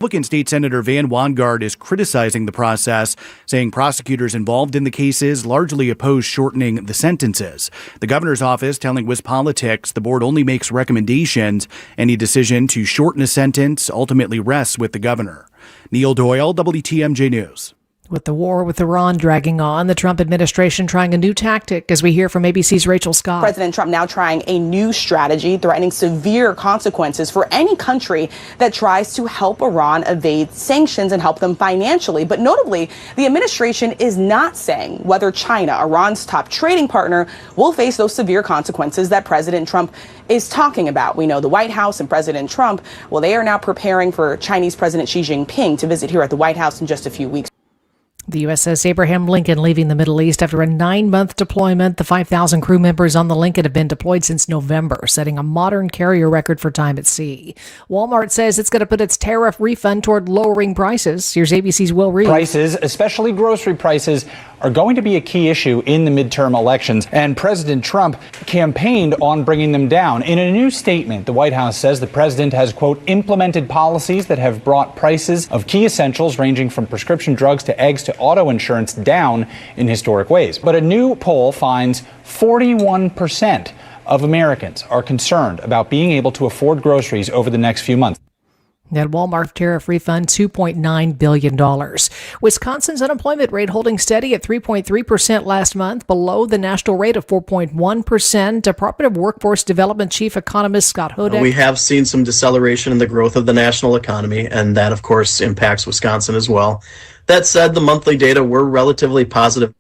Republican State Senator Van Wanggaard is criticizing the process, saying prosecutors involved in the cases largely oppose shortening the sentences. The governor's office telling WisPolitics the board only makes recommendations. Any decision to shorten a sentence ultimately rests with the governor. Neil Doyle, WTMJ News. With the war with Iran dragging on, the Trump administration trying a new tactic, as we hear from ABC's Rachel Scott. President Trump now trying a new strategy, threatening severe consequences for any country that tries to help Iran evade sanctions and help them financially. But notably, the administration is not saying whether China, Iran's top trading partner, will face those severe consequences that President Trump is talking about. We know the White House and President Trump, well, they are now preparing for Chinese President Xi Jinping to visit here at the White House in just a few weeks. The USS Abraham Lincoln leaving the Middle East after a 9-month deployment. The 5,000 crew members on the Lincoln have been deployed since November, setting a modern carrier record for time at sea. Walmart says it's going to put its tariff refund toward lowering prices. Here's ABC's Will Reed. Prices, especially grocery prices, are going to be a key issue in the midterm elections, and President Trump campaigned on bringing them down. In a new statement, the White House says the president has, quote, implemented policies that have brought prices of key essentials ranging from prescription drugs to eggs to auto insurance down in historic ways. But a new poll finds 41% of Americans are concerned about being able to afford groceries over the next few months. That Walmart tariff refund, $2.9 billion. Wisconsin's unemployment rate holding steady at 3.3% last month, below the national rate of 4.1%. Department of Workforce Development Chief Economist Scott Hodak. We have seen some deceleration in the growth of the national economy, and that, of course, impacts Wisconsin as well. That said, the monthly data were relatively positive.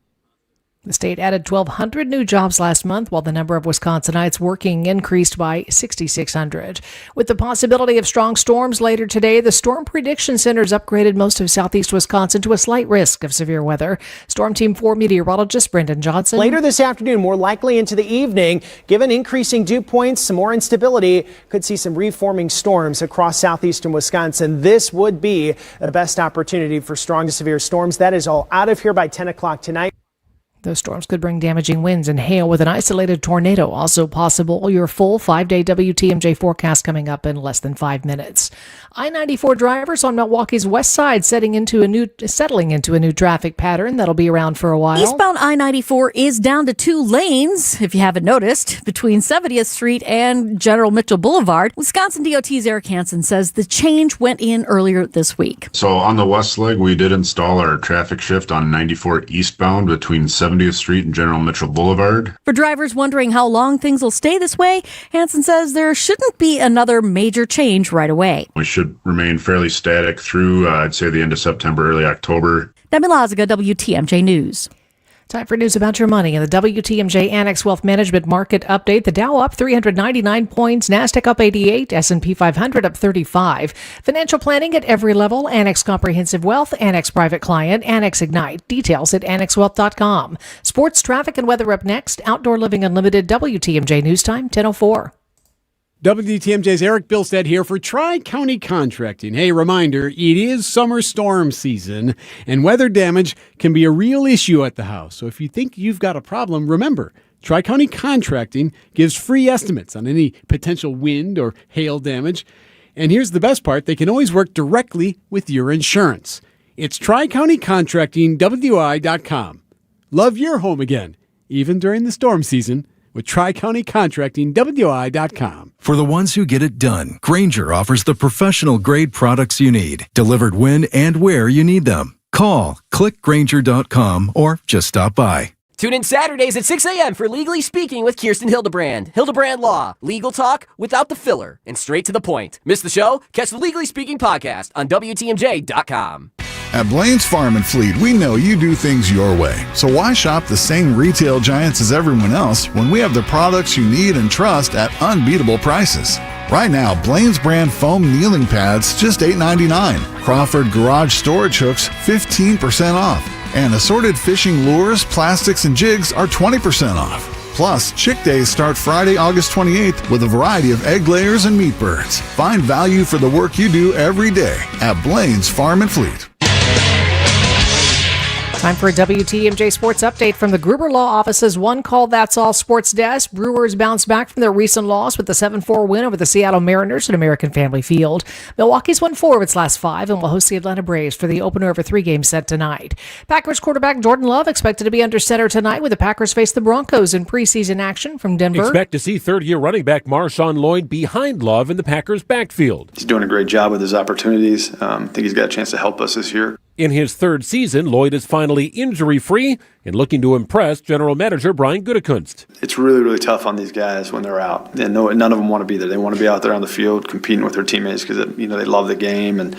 The state added 1,200 new jobs last month, while the number of Wisconsinites working increased by 6,600. With the possibility of strong storms later today, the Storm Prediction Center's upgraded most of southeast Wisconsin to a slight risk of severe weather. Storm Team 4 meteorologist Brendan Johnson. Later this afternoon, more likely into the evening, given increasing dew points, some more instability, could see some reforming storms across southeastern Wisconsin. This would be the best opportunity for strong to severe storms. That is all out of here by 10 o'clock tonight. Those storms could bring damaging winds and hail with an isolated tornado also possible. Your full 5-day WTMJ forecast coming up in less than 5 minutes. I-94 drivers on Milwaukee's west side settling into a new traffic pattern that'll be around for a while. Eastbound I-94 is down to 2 lanes, if you haven't noticed, between 70th Street and General Mitchell Boulevard. Wisconsin DOT's Eric Hansen says the change went in earlier this week. So on the west leg, we did install our traffic shift on 94 eastbound between 70th Street and General Mitchell Boulevard. For drivers wondering how long things will stay this way, Hansen says there shouldn't be another major change right away. We should remain fairly static through, I'd say, the end of September, early October. Debbie Lazaga, WTMJ News. Time for news about your money in the WTMJ Annex Wealth Management Market Update. The Dow up 399 points, NASDAQ up 88, S&P 500 up 35. Financial planning at every level, Annex Comprehensive Wealth, Annex Private Client, Annex Ignite. Details at annexwealth.com. Sports, traffic, and weather up next. Outdoor Living Unlimited, WTMJ News Time, 10:04. WTMJ's Eric Bilstead here for Tri-County Contracting. Hey, reminder, it is summer storm season, and weather damage can be a real issue at the house. So if you think you've got a problem, remember, Tri-County Contracting gives free estimates on any potential wind or hail damage. And here's the best part, they can always work directly with your insurance. It's Tri-County Contracting, WI.com. Love your home again, even during the storm season, with Tri-County Contracting, WI.com. For the ones who get it done, Grainger offers the professional-grade products you need, delivered when and where you need them. Call, click Grainger.com, or just stop by. Tune in Saturdays at 6 a.m. for Legally Speaking with Kirsten Hildebrand. Hildebrand Law. Legal talk without the filler and straight to the point. Miss the show? Catch the Legally Speaking podcast on WTMJ.com. At Blaine's Farm and Fleet, we know you do things your way. So why shop the same retail giants as everyone else when we have the products you need and trust at unbeatable prices? Right now, Blaine's brand foam kneeling pads, just $8.99. Crawford garage storage hooks, 15% off. And assorted fishing lures, plastics, and jigs are 20% off. Plus, Chick Days start Friday, August 28th with a variety of egg layers and meat birds. Find value for the work you do every day at Blaine's Farm and Fleet. Time for a WTMJ Sports Update from the Gruber Law Office's One Call That's All Sports Desk. Brewers bounced back from their recent loss with the 7-4 win over the Seattle Mariners at American Family Field. Milwaukee's won 4 of its last 5 and will host the Atlanta Braves for the opener of a 3-game set tonight. Packers quarterback Jordan Love expected to be under center tonight with the Packers face the Broncos in preseason action from Denver. Expect to see third-year running back Marshawn Lloyd behind Love in the Packers' backfield. He's doing a great job with his opportunities. I think he's got a chance to help us this year. In his third season, Lloyd is finally injury-free and looking to impress General Manager Brian Gutekunst. It's really, really tough on these guys when they're out. And none of them want to be there. They want to be out there on the field competing with their teammates because they love the game. And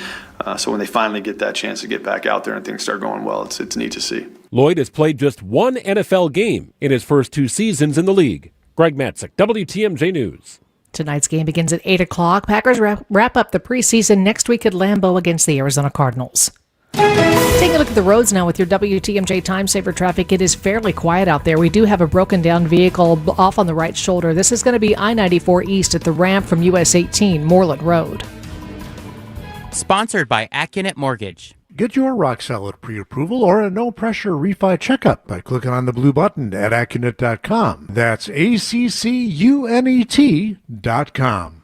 so when they finally get that chance to get back out there and things start going well, it's neat to see. Lloyd has played just one NFL game in his first 2 seasons in the league. Greg Matzik, WTMJ News. Tonight's game begins at 8 o'clock. Packers wrap up the preseason next week at Lambeau against the Arizona Cardinals. Taking a look at the roads now with your WTMJ Time Saver traffic. It is fairly quiet out there. We do have a broken down vehicle off on the right shoulder. This is going to be I-94 East at the ramp from US 18 Moreland Road. Sponsored by Accunet Mortgage. Get your rock solid pre-approval or a no-pressure refi checkup by clicking on the blue button at Accunet.com. That's ACCUNET.com.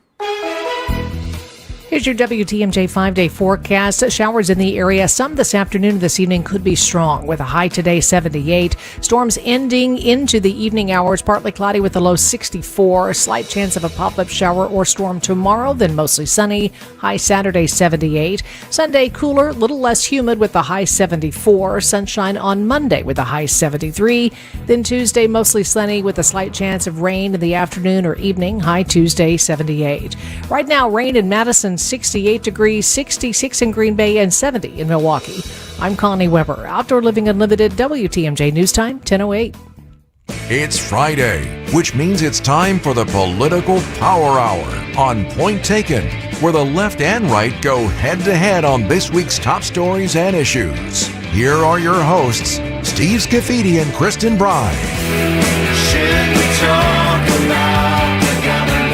Here's your WTMJ 5-day forecast. Showers in the area. Some this afternoon and this evening could be strong with a high today 78. Storms ending into the evening hours. Partly cloudy with a low 64. A slight chance of a pop-up shower or storm tomorrow, then mostly sunny. High Saturday 78. Sunday cooler, little less humid with a high 74. Sunshine on Monday with a high 73. Then Tuesday mostly sunny with a slight chance of rain in the afternoon or evening. High Tuesday 78. Right now rain in Madison 68 degrees, 66 in Green Bay, and 70 in Milwaukee. I'm Connie Weber. Outdoor Living Unlimited, WTMJ News Time, 10:08. It's Friday, which means it's time for the Political Power Hour on Point Taken, where the left and right go head-to-head on this week's top stories and issues. Here are your hosts, Steve Scafidi and Kristen Bry. Should we talk about the government?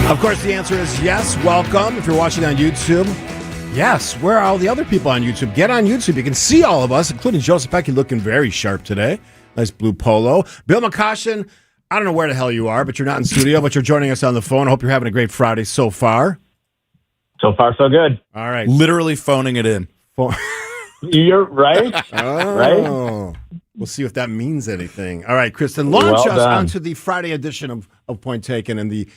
Of course, the answer is yes. Welcome. If you're watching on YouTube, yes. Where are all the other people on YouTube? Get on YouTube. You can see all of us, including Joseph Pecky, looking very sharp today. Nice blue polo. Bill McCoshen, I don't know where the hell you are, but you're not in studio, but you're joining us on the phone. I hope you're having a great Friday so far. So far, so good. All right. Literally phoning it in. You're right. Right? We'll see if that means anything. All right, Kristen, launch us onto the Friday edition of Point Taken and the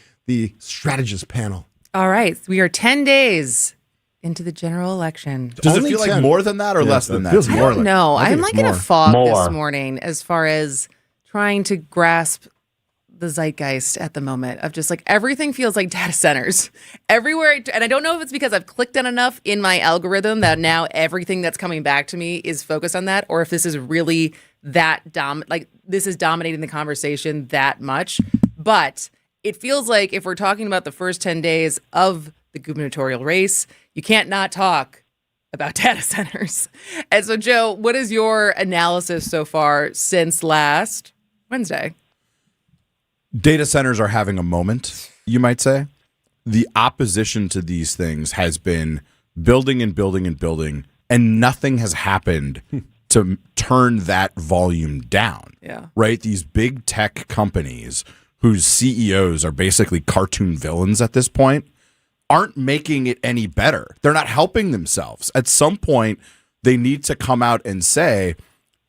strategist panel. All right. We are 10 days into the general election. Does it feel like more than that or less than that? Feels more like, no, I'm like in a fog More. this morning as far as trying to grasp the zeitgeist at the moment of just like everything feels like data centers everywhere. And I don't know if it's because I've clicked on enough in my algorithm that now everything that's coming back to me is focused on that, or if this is really that this is dominating the conversation that much. But it feels like if we're talking about the first 10 days of the gubernatorial race, you can't not talk about data centers. And so, Joe, what is your analysis so far since last Wednesday? Data centers are having a moment, you might say. The opposition to these things has been building and building and building, and nothing has happened to turn that volume down. Yeah. Right? These big tech companies whose CEOs are basically cartoon villains at this point aren't making it any better. They're not helping themselves. At some point, they need to come out and say,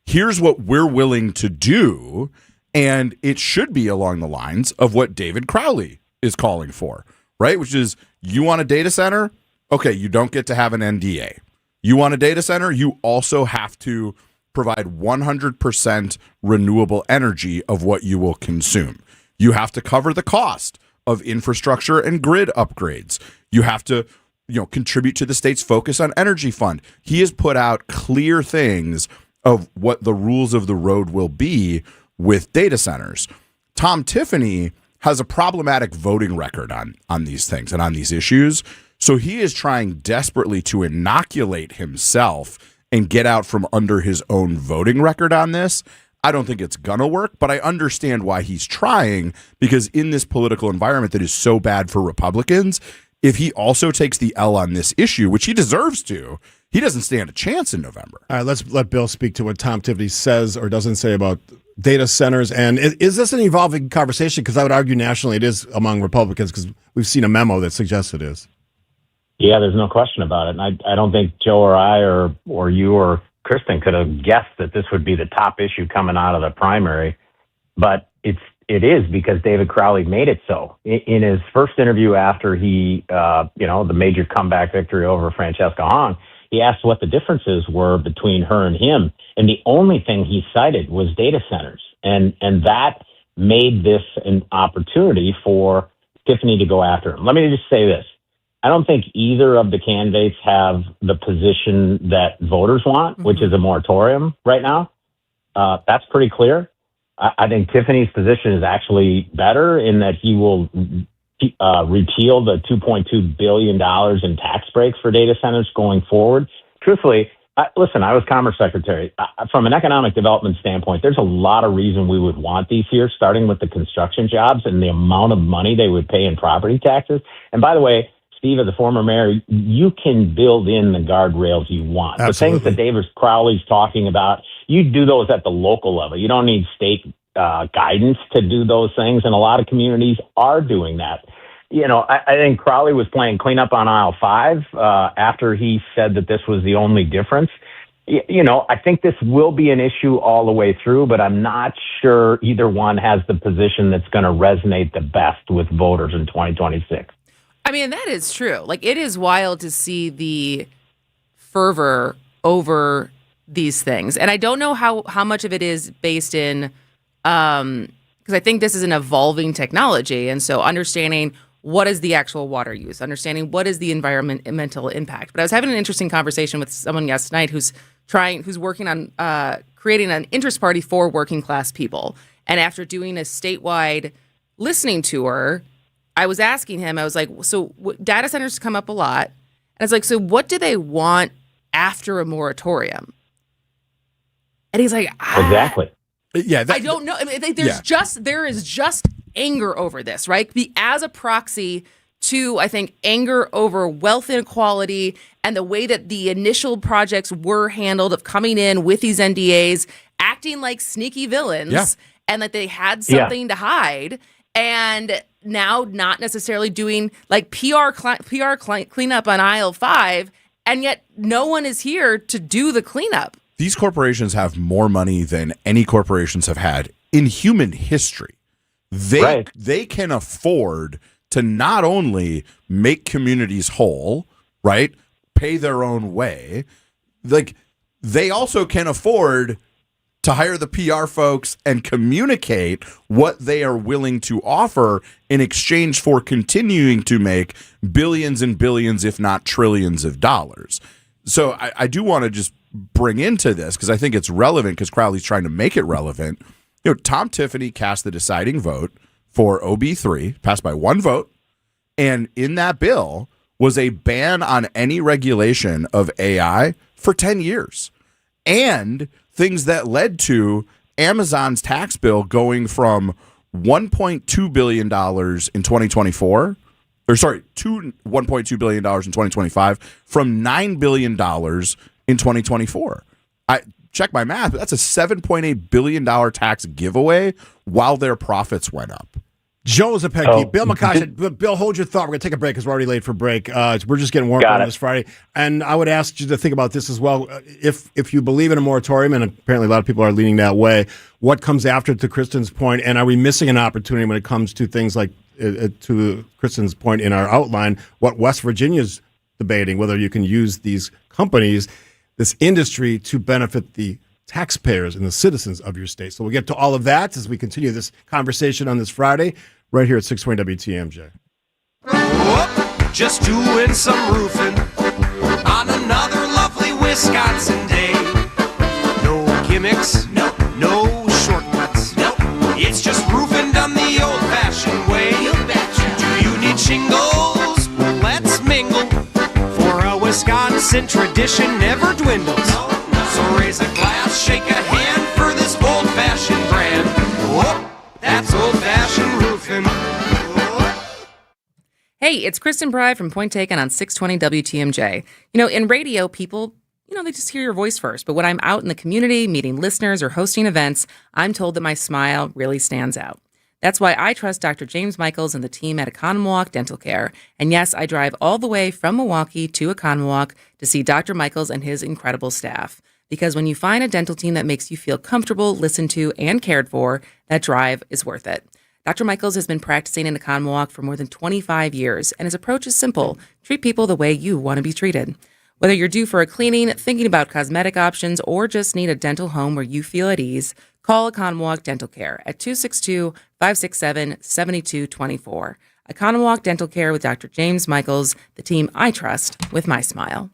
here's what we're willing to do. And it should be along the lines of what David Crowley is calling for, right? Which is, you want a data center? Okay, you don't get to have an NDA. You want a data center? You also have to provide 100% renewable energy of what you will consume. You have to cover the cost of infrastructure and grid upgrades. You have to, contribute to the state's focus on energy fund. He has put out clear things of what the rules of the road will be with data centers. Tom Tiffany has a problematic voting record on these things and on these issues. So he is trying desperately to inoculate himself and get out from under his own voting record on this. I don't think it's going to work, but I understand why he's trying, because in this political environment that is so bad for Republicans, if he also takes the L on this issue, which he deserves to, he doesn't stand a chance in November. All right, let's let Bill speak to what Tom Tiffany says or doesn't say about data centers. And is this an evolving conversation? Because I would argue nationally it is among Republicans, because we've seen a memo that suggests it is. Yeah, there's no question about it. And I don't think Joe or I or you or Kristen could have guessed that this would be the top issue coming out of the primary. But it is because David Crowley made it so. In his first interview after he, the major comeback victory over Francesca Hong, he asked what the differences were between her and him. And the only thing he cited was data centers. And that made this an opportunity for Tiffany to go after him. Let me just say this. I don't think either of the candidates have the position that voters want, which is a moratorium right now. That's pretty clear. I think Tiffany's position is actually better in that he will repeal the $2.2 billion in tax breaks for data centers going forward. Truthfully, I was Commerce Secretary. From an economic development standpoint, there's a lot of reason we would want these here, starting with the construction jobs and the amount of money they would pay in property taxes. And by the way, Steve, as a former mayor, you can build in the guardrails you want. Absolutely. The things that David Crowley's talking about, you do those at the local level. You don't need state guidance to do those things, and a lot of communities are doing that. I think Crowley was playing cleanup on aisle 5 after he said that this was the only difference. I think this will be an issue all the way through, but I'm not sure either one has the position that's going to resonate the best with voters in 2026. I mean, that is true. Like, it is wild to see the fervor over these things. And I don't know how much of it is based in, because I think this is an evolving technology. And so understanding what is the actual water use, understanding what is the environmental impact. But I was having an interesting conversation with someone last night who's working on creating an interest party for working class people. And after doing a statewide listening tour, I was asking him, I was like, so data centers come up a lot. And I was like, so what do they want after a moratorium? And he's like, exactly. Yeah, I don't know. I mean, there is just anger over this, right? As a proxy to, I think, anger over wealth inequality and the way that the initial projects were handled of coming in with these NDAs, acting like sneaky villains, and that they had something to hide. And now not necessarily doing like PR cleanup on aisle 5, and yet no one is here to do the cleanup. These corporations have more money than any corporations have had in human history. They can afford to not only make communities whole, right? Pay their own way. Like, they also can afford to hire the PR folks and communicate what they are willing to offer in exchange for continuing to make billions and billions, if not trillions of dollars. So I do want to just bring into this, because I think it's relevant, because Crowley's trying to make it relevant. Tom Tiffany cast the deciding vote for OB3, passed by one vote. And in that bill was a ban on any regulation of AI for 10 years. And things that led to Amazon's tax bill going from $1.2 billion in 2024, to $1.2 billion in 2025, from $9 billion in 2024. I check my math, but that's a $7.8 billion tax giveaway while their profits went up. Joe Zepecki, Bill McCoshen. Bill, hold your thought. We're going to take a break because we're already late for break. We're just getting warmed up on this Friday. And I would ask you to think about this as well. If you believe in a moratorium, and apparently a lot of people are leaning that way, what comes after, to Kristen's point, and are we missing an opportunity when it comes to things like, to Kristen's point in our outline, what West Virginia's debating, whether you can use these companies, this industry, to benefit the taxpayers and the citizens of your state. So we'll get to all of that as we continue this conversation on this Friday, right here at 620 WTMJ. Whoop, just doing some roofing on another lovely Wisconsin day. No gimmicks, no shortcuts, it's just roofing done the old-fashioned way. Do you need shingles? Let's mingle, for a Wisconsin tradition never dwindles. So raise a glass, shake a hand for this old-fashioned brand. Whoop, that's old-fashioned roofing. Hey, it's Kristen Pry from Point Taken on 620 WTMJ. You know, in radio, people, they just hear your voice first. But when I'm out in the community, meeting listeners or hosting events, I'm told that my smile really stands out. That's why I trust Dr. James Michaels and the team at Economawalk Dental Care. And yes, I drive all the way from Milwaukee to Economawalk to see Dr. Michaels and his incredible staff. Because when you find a dental team that makes you feel comfortable, listened to, and cared for, that drive is worth it. Dr. Michaels has been practicing in Economawalk for more than 25 years, and his approach is simple. Treat people the way you want to be treated. Whether you're due for a cleaning, thinking about cosmetic options, or just need a dental home where you feel at ease, call Economawalk Dental Care at 262-567-7224. Economawalk Dental Care with Dr. James Michaels, the team I trust with my smile.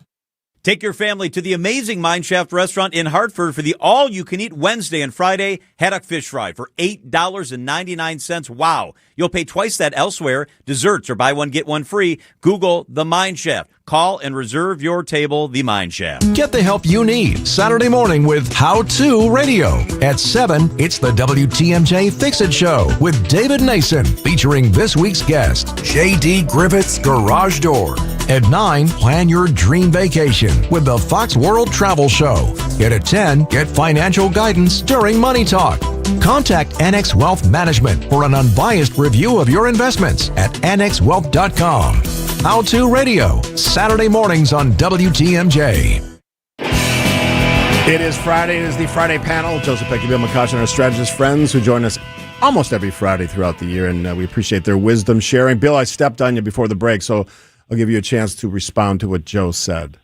Take your family to the amazing Mineshaft restaurant in Hartford for the all-you-can-eat Wednesday and Friday haddock fish fry for $8.99. Wow. You'll pay twice that elsewhere. Desserts or buy one, get one free. Google the Mineshaft. Call and reserve your table, the Mineshaft. Get the help you need Saturday morning with How To Radio. At 7, it's the WTMJ Fix-It Show with David Nason, featuring this week's guest, J.D. Griffith's Garage Door. At 9, plan your dream vacation with the Fox World Travel Show. And at 10, get financial guidance during Money Talk. Contact Annex Wealth Management for an unbiased review of your investments at annexwealth.com. How To Radio, Saturday mornings on WTMJ. It is Friday. It is the Friday panel. Joseph Pecky, Bill McCoshen, and our strategist friends who join us almost every Friday throughout the year, and we appreciate their wisdom sharing. Bill, I stepped on you before the break, so I'll give you a chance to respond to what Joe said.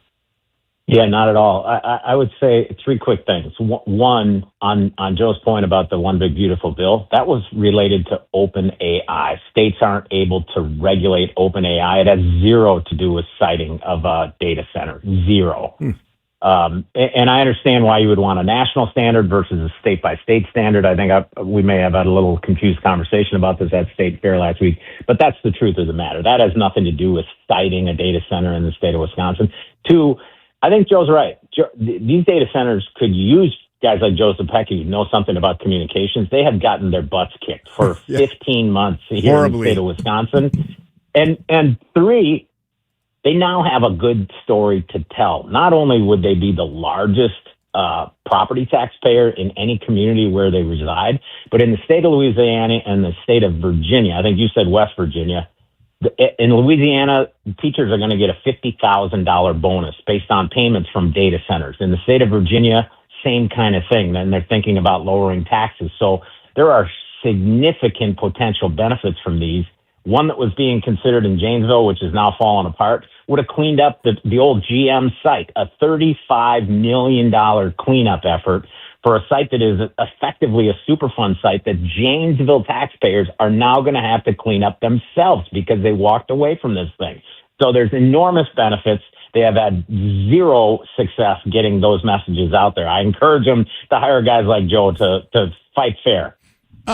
Yeah, not at all. I would say 3 quick things. One, on Joe's point about the One Big Beautiful Bill, that was related to OpenAI. States aren't able to regulate OpenAI. It has zero to do with siting of a data center. Zero. And I understand why you would want a national standard versus a state-by-state standard. I think we may have had a little confused conversation about this at State Fair last week, but that's the truth of the matter. That has nothing to do with siting a data center in the state of Wisconsin. 2, I think Joe's right. These data centers could use guys like Joseph Pecky who know something about communications. They have gotten their butts kicked for 15 months here in the state of Wisconsin. And 3, they now have a good story to tell. Not only would they be the largest property taxpayer in any community where they reside, but in the state of Louisiana and the state of Virginia, I think you said West Virginia, in Louisiana, teachers are going to get a $50,000 bonus based on payments from data centers. In the state of Virginia, same kind of thing. And they're thinking about lowering taxes. So there are significant potential benefits from these. One that was being considered in Janesville, which is now falling apart, would have cleaned up the old GM site, a $35 million cleanup effort for a site that is effectively a Superfund site that Janesville taxpayers are now going to have to clean up themselves because they walked away from this thing. So there's enormous benefits. They have had zero success getting those messages out there. I encourage them to hire guys like Joe to fight fair.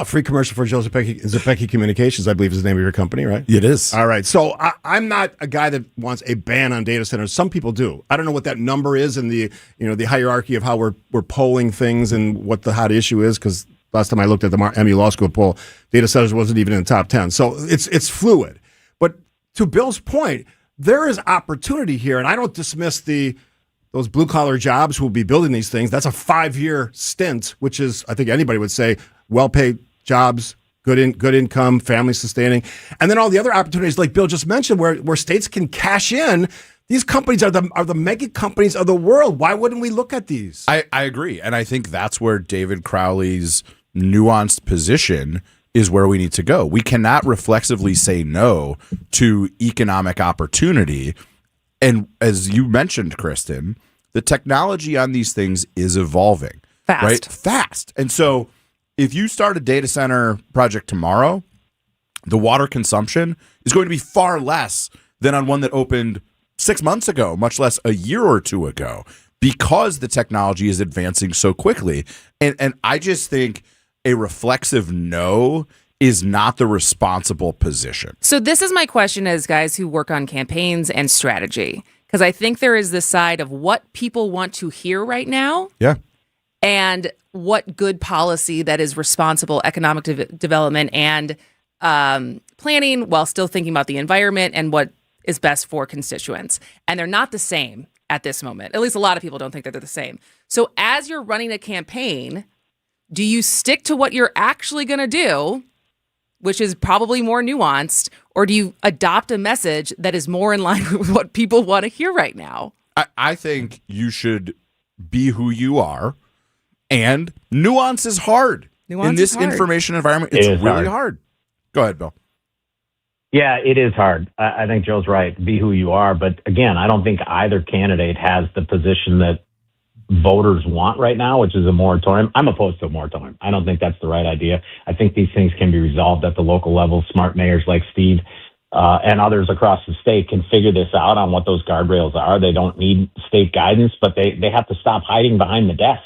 Free commercial for Joseph Pecky. Zepecki Communications, I believe, is the name of your company, right? It is. All right. So I'm not a guy that wants a ban on data centers. Some people do. I don't know what that number is in the hierarchy of how we're polling things and what the hot issue is, because last time I looked at the MU Law School poll, data centers wasn't even in the top 10. So it's fluid. But to Bill's point, there is opportunity here, and I don't dismiss those blue-collar jobs who will be building these things. That's a 5-year stint, which is, I think anybody would say, well-paid jobs, good income, family sustaining. And then all the other opportunities, like Bill just mentioned, where states can cash in. These companies are the mega companies of the world. Why wouldn't we look at these? I agree. And I think that's where David Crowley's nuanced position is where we need to go. We cannot reflexively say no to economic opportunity. And as you mentioned, Kristen, the technology on these things is evolving. Fast. Right? Fast. And so if you start a data center project tomorrow, the water consumption is going to be far less than on one that opened 6 months ago, much less a year or two ago, because the technology is advancing so quickly. And I just think a reflexive no is not the responsible position. So this is my question as guys who work on campaigns and strategy, because I think there is this side of what people want to hear right now. Yeah. And what good policy that is responsible economic development and planning while still thinking about the environment and what is best for constituents. And they're not the same at this moment. At least a lot of people don't think that they're the same. So as you're running a campaign, do you stick to what you're actually going to do, which is probably more nuanced, or do you adopt a message that is more in line with what people want to hear right now? I think you should be who you are, and nuance is hard. In this information environment, it's really hard. Go ahead, Bill. Yeah, it is hard. I think Joe's right. Be who you are. But again, I don't think either candidate has the position that voters want right now, which is a moratorium. I'm opposed to a moratorium. I don't think that's the right idea. I think these things can be resolved at the local level. Smart mayors like Steve and others across the state can figure this out on what those guardrails are. They don't need state guidance, but they have to stop hiding behind the desk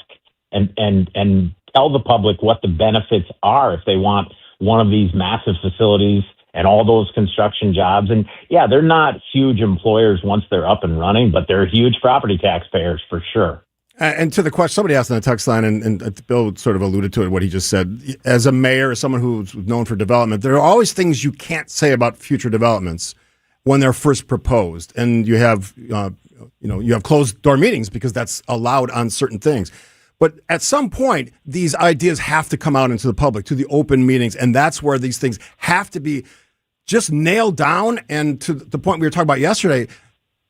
and tell the public what the benefits are if they want one of these massive facilities and all those construction jobs. And yeah, they're not huge employers once they're up and running, but they're huge property taxpayers for sure. And to the question, somebody asked on the text line, and Bill sort of alluded to it, what he just said. As a mayor, as someone who's known for development, there are always things you can't say about future developments when they're first proposed. And you have, you have closed door meetings because that's allowed on certain things. But at some point, these ideas have to come out into the public, to the open meetings, and that's where these things have to be just nailed down. And to the point we were talking about yesterday,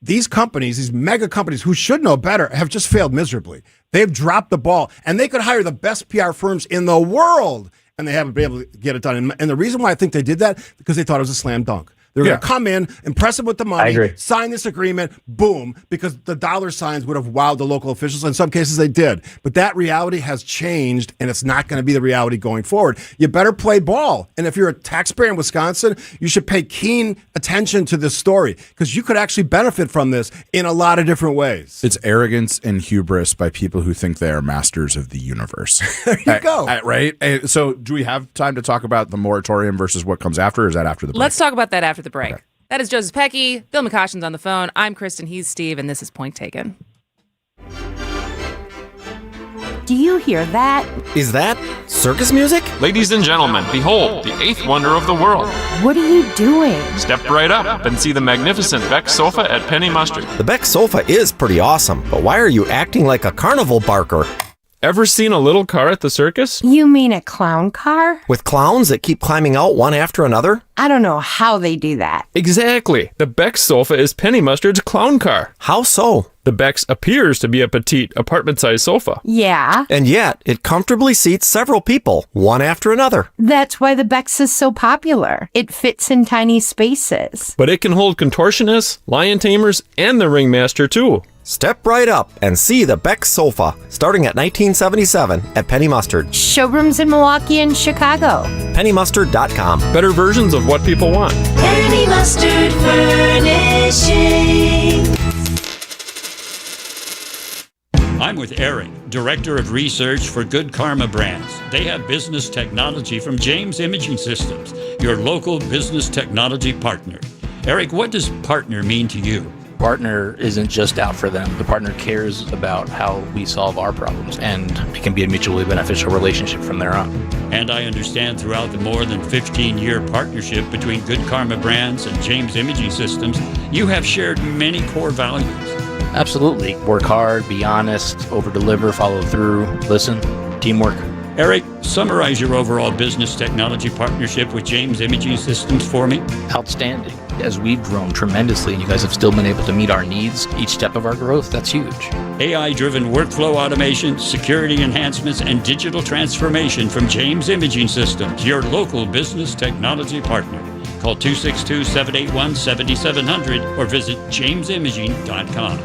these companies, these mega companies who should know better, have just failed miserably. They've dropped the ball, and they could hire the best PR firms in the world, and they haven't been able to get it done. And the reason why I think they did that, because they thought it was a slam dunk. They're going to come in, impress them with the money, sign this agreement, boom, because the dollar signs would have wowed the local officials. In some cases, they did. But that reality has changed, and it's not going to be the reality going forward. You better play ball. And if you're a taxpayer in Wisconsin, you should pay keen attention to this story, because you could actually benefit from this in a lot of different ways. It's arrogance and hubris by people who think they are masters of the universe. There you go. Right? So do we have time to talk about the moratorium versus what comes after, or is that after the break? Let's talk about that after the break. Okay. That is Joseph Pecky. Bill McCoshen's on the phone. I'm Kristen. He's Steve, and this is Point Taken. Do you hear that? Is that circus music? Ladies and gentlemen, behold, the eighth wonder of the world. What are you doing? Step right up and see the magnificent Beck Sofa at Penny Mustard. The Beck Sofa is pretty awesome, but why are you acting like a carnival barker? Ever seen a little car at the circus? You mean a clown car? With clowns that keep climbing out one after another? I don't know how they do that. Exactly. The Beck's Sofa is Penny Mustard's clown car. How so? The Beck's appears to be a petite, apartment-sized sofa. Yeah. And yet, it comfortably seats several people, one after another. That's why the Beck's is so popular. It fits in tiny spaces. But it can hold contortionists, lion tamers, and the ringmaster, too. Step right up and see the Beck Sofa, starting at $19.77 at Penny Mustard. Showrooms in Milwaukee and Chicago. PennyMustard.com. Better versions of what people want. Penny Mustard Furnishing. I'm with Eric, Director of Research for Good Karma Brands. They have business technology from James Imaging Systems, your local business technology partner. Eric, what does partner mean to you? Partner isn't just out for them. The partner cares about how we solve our problems, and it can be a mutually beneficial relationship from there on. And I understand throughout the more than 15-year partnership between Good Karma Brands and James Imaging Systems, you have shared many core values. Absolutely. Work hard, be honest, over-deliver, follow through, listen, teamwork. Eric, summarize your overall business technology partnership with James Imaging Systems for me. Outstanding. As we've grown tremendously and you guys have still been able to meet our needs each step of our growth, that's huge. AI-driven workflow automation, security enhancements, and digital transformation from James Imaging Systems, your local business technology partner. Call 262-781-7700 or visit jamesimaging.com.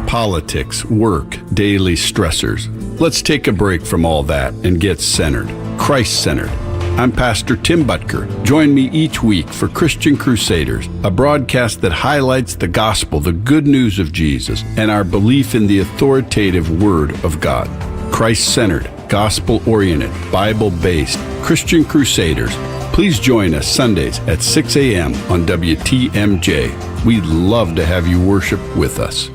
Politics, work, daily stressors. Let's take a break from all that and get centered, Christ-centered. I'm Pastor Tim Butker. Join me each week for Christian Crusaders, a broadcast that highlights the gospel, the good news of Jesus, and our belief in the authoritative Word of God. Christ-centered, gospel-oriented, Bible-based Christian Crusaders. Please join us Sundays at 6 a.m. on WTMJ. We'd love to have you worship with us.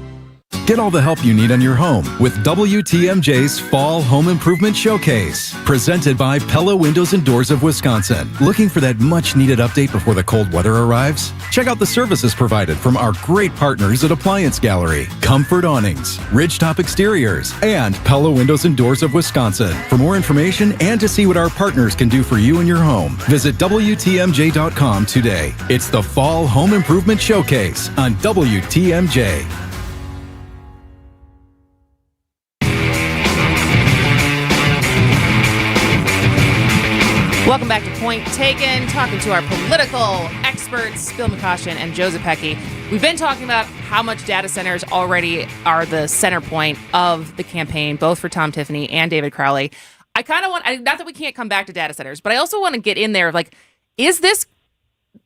Get all the help you need on your home with WTMJ's Fall Home Improvement Showcase, presented by Pella Windows and Doors of Wisconsin. Looking for that much-needed update before the cold weather arrives? Check out the services provided from our great partners at Appliance Gallery, Comfort Awnings, Ridgetop Exteriors, and Pella Windows and Doors of Wisconsin. For more information and to see what our partners can do for you and your home, visit WTMJ.com today. It's the Fall Home Improvement Showcase on WTMJ. Welcome back to Point Taken, talking to our political experts, Bill McCoshen and Joe Zepecki. We've been talking about how much data centers already are the center point of the campaign, both for Tom Tiffany and David Crowley. I kind of want, not that we can't come back to data centers, but I also want to get in there, like, is this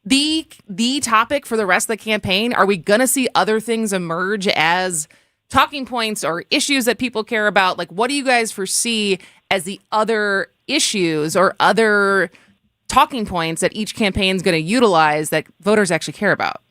the topic for the rest of the campaign? Are we going to see other things emerge as talking points or issues that people care about? Like, what do you guys foresee as the other issues or other talking points that each campaign is going to utilize that voters actually care about?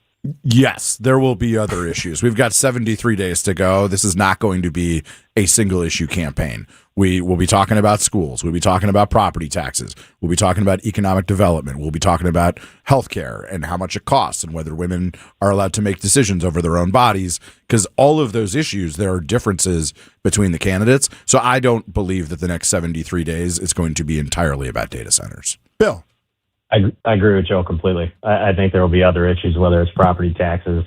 Yes, there will be other issues. We've got 73 days to go. This is not going to be a single issue campaign. We will be talking about schools. We'll be talking about property taxes. We'll be talking about economic development. We'll be talking about healthcare and how much it costs and whether women are allowed to make decisions over their own bodies. Because all of those issues, there are differences between the candidates. So I don't believe that the next 73 days is going to be entirely about data centers. Bill. I agree with Joe completely. I think there will be other issues, whether it's property taxes,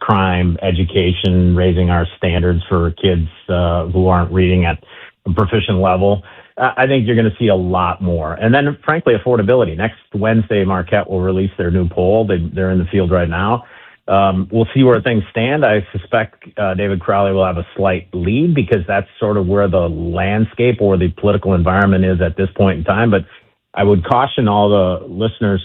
crime, education, raising our standards for kids who aren't reading at a proficient level. I think you're going to see a lot more. And then, frankly, affordability. Next Wednesday, Marquette will release their new poll. They're in the field right now. We'll see where things stand. I suspect David Crowley will have a slight lead because that's sort of where the landscape or the political environment is at this point in time. But I would caution all the listeners,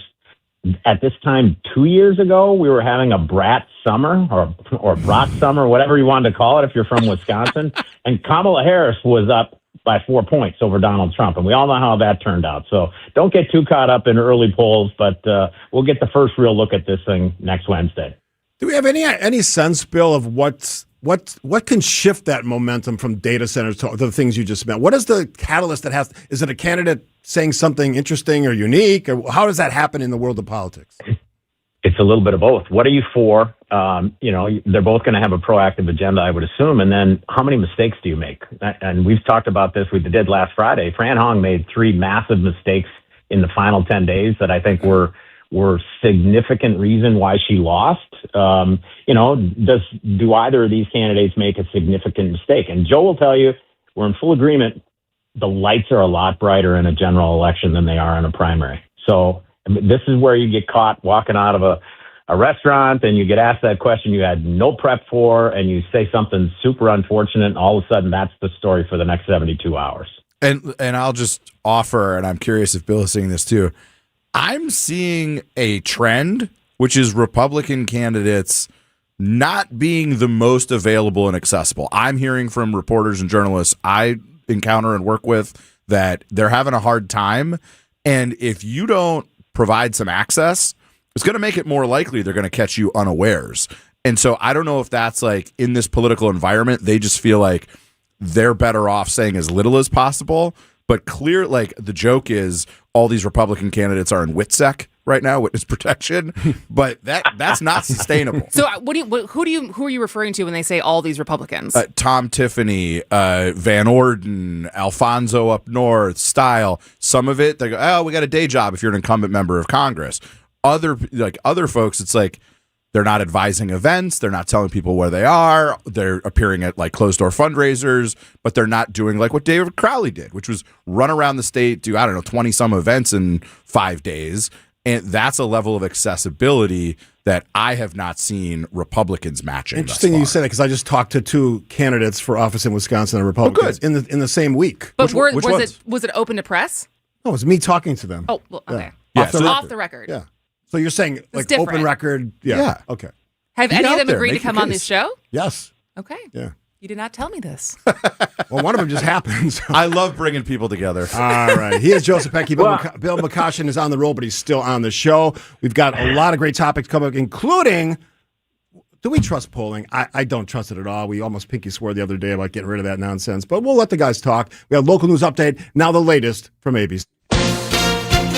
at this time 2 years ago, we were having a brat summer or brat summer, whatever you wanted to call it if you're from Wisconsin. And Kamala Harris was up by 4 points over Donald Trump. And we all know how that turned out. So don't get too caught up in early polls, but we'll get the first real look at this thing next Wednesday. Do we have any sense, Bill, of what can shift that momentum from data centers to the things you just meant? What is the catalyst that has? Is it a candidate saying something interesting or unique, or how does that happen in the world of politics? It's a little bit of both. What are you for? They're both going to have a proactive agenda, I would assume. And then how many mistakes do you make? And we've talked about this. We did last Friday. Fran Hong made 3 massive mistakes in the final 10 days that I think were significant reason why she lost. Do either of these candidates make a significant mistake? And Joe will tell you, we're in full agreement. The lights are a lot brighter in a general election than they are in a primary. So this is where you get caught walking out of a restaurant and you get asked that question you had no prep for, and you say something super unfortunate, and all of a sudden that's the story for the next 72 hours. And I'll just offer, and I'm curious if Bill is seeing this too, I'm seeing a trend, which is Republican candidates not being the most available and accessible. I'm hearing from reporters and journalists I encounter and work with that they're having a hard time. And if you don't provide some access, it's going to make it more likely they're going to catch you unawares. And so I don't know if that's like in this political environment, they just feel like they're better off saying as little as possible. But clear, like the joke is all these Republican candidates are in WITSEC right now, witness protection, but that's not sustainable. So who are you referring to when they say all these Republicans? Tom Tiffany, Van Orden, Alfonso up north, Style. Some of it, they go, oh, we got a day job if you're an incumbent member of Congress. Other folks, it's like they're not advising events. They're not telling people where they are. They're appearing at like closed door fundraisers, but they're not doing like what David Crowley did, which was run around the state, do, 20 some events in 5 days. And that's a level of accessibility that I have not seen Republicans matching. Interesting you say that, because I just talked to 2 candidates for office in Wisconsin and Republicans in the same week. But was it open to press? No, it was me talking to them. Oh, well, okay. Yeah. Off the record. Yeah. So you're saying like different. open record? Yeah. Okay. Have any of them agreed to come on this show? Yes. Okay. Yeah. You did not tell me this. Well, one of them just happened. So. I love bringing people together. All right. He is Joe Zepecki. Bill McCoshen is on the roll, but he's still on the show. We've got a lot of great topics coming up, including Do we trust polling? I don't trust it at all. We almost pinky swore the other day about getting rid of that nonsense, but we'll let the guys talk. We have local news update. Now the latest from ABC.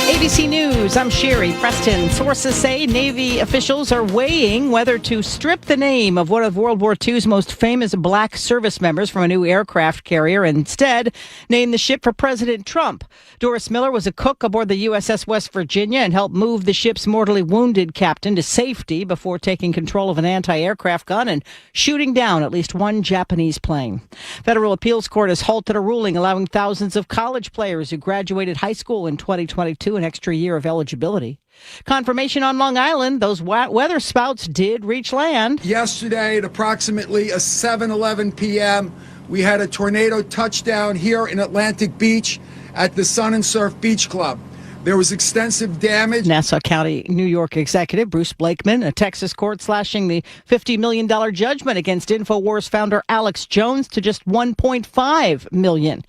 ABC News, I'm Sherry Preston. Sources say Navy officials are weighing whether to strip the name of one of World War II's most famous black service members from a new aircraft carrier and instead name the ship for President Trump. Doris Miller was a cook aboard the USS West Virginia and helped move the ship's mortally wounded captain to safety before taking control of an anti-aircraft gun and shooting down at least one Japanese plane. Federal Appeals Court has halted a ruling allowing thousands of college players who graduated high school in 2022 an extra year of eligibility. Confirmation on Long Island, those weather spouts did reach land. Yesterday at approximately 7:11 p.m., we had a tornado touchdown here in Atlantic Beach at the Sun and Surf Beach Club. There was extensive damage. Nassau County, New York executive Bruce Blakeman, a Texas court slashing the $50 million judgment against InfoWars founder Alex Jones to just $1.5 million.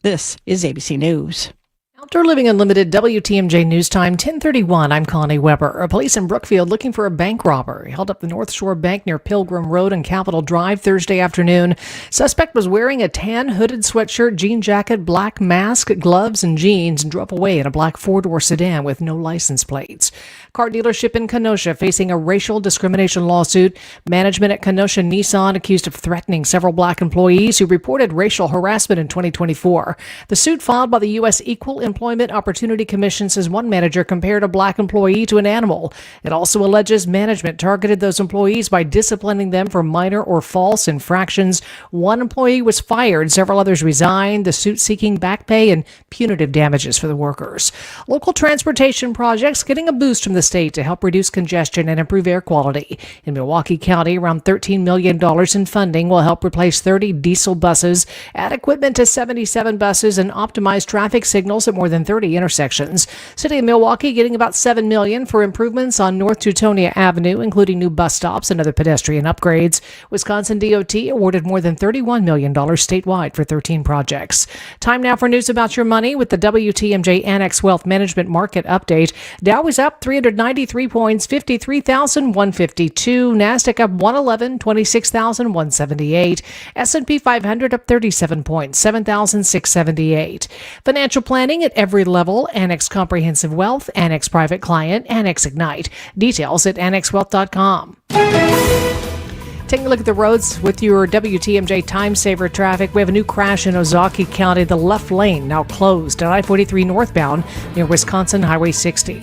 This is ABC News. Outdoor Living Unlimited, WTMJ News Time, 10:31. I'm Connie Weber. Police in Brookfield looking for a bank robber. He held up the North Shore Bank near Pilgrim Road and Capitol Drive Thursday afternoon. Suspect was wearing a tan hooded sweatshirt, jean jacket, black mask, gloves, and jeans, and drove away in a black four-door sedan with no license plates. Car dealership in Kenosha facing a racial discrimination lawsuit. Management at Kenosha Nissan accused of threatening several black employees who reported racial harassment in 2024. The suit filed by the U.S. Equal Employment Opportunity Commission says one manager compared a black employee to an animal. It also alleges management targeted those employees by disciplining them for minor or false infractions. One employee was fired, several others resigned, the suit seeking back pay and punitive damages for the workers. Local transportation projects getting a boost from the state to help reduce congestion and improve air quality. In Milwaukee County, around $13 million in funding will help replace 30 diesel buses, add equipment to 77 buses, and optimize traffic signals at more than 30 intersections. City of Milwaukee getting about $7 million for improvements on North Teutonia Avenue, including new bus stops and other pedestrian upgrades. Wisconsin DOT awarded more than $31 million statewide for 13 projects. Time now for news about your money with the WTMJ Annex Wealth Management Market Update. Dow is up 393 points, 53,152. NASDAQ up 111, 26,178. S&P 500 up 37 points, 7,678. Financial planning at every level. Annex Comprehensive Wealth, Annex Private Client, Annex Ignite. Details at annexwealth.com. Taking a look at the roads with your WTMJ Time Saver traffic. We have a new crash in Ozaukee County. The left lane now closed at I-43 northbound near Wisconsin Highway 60.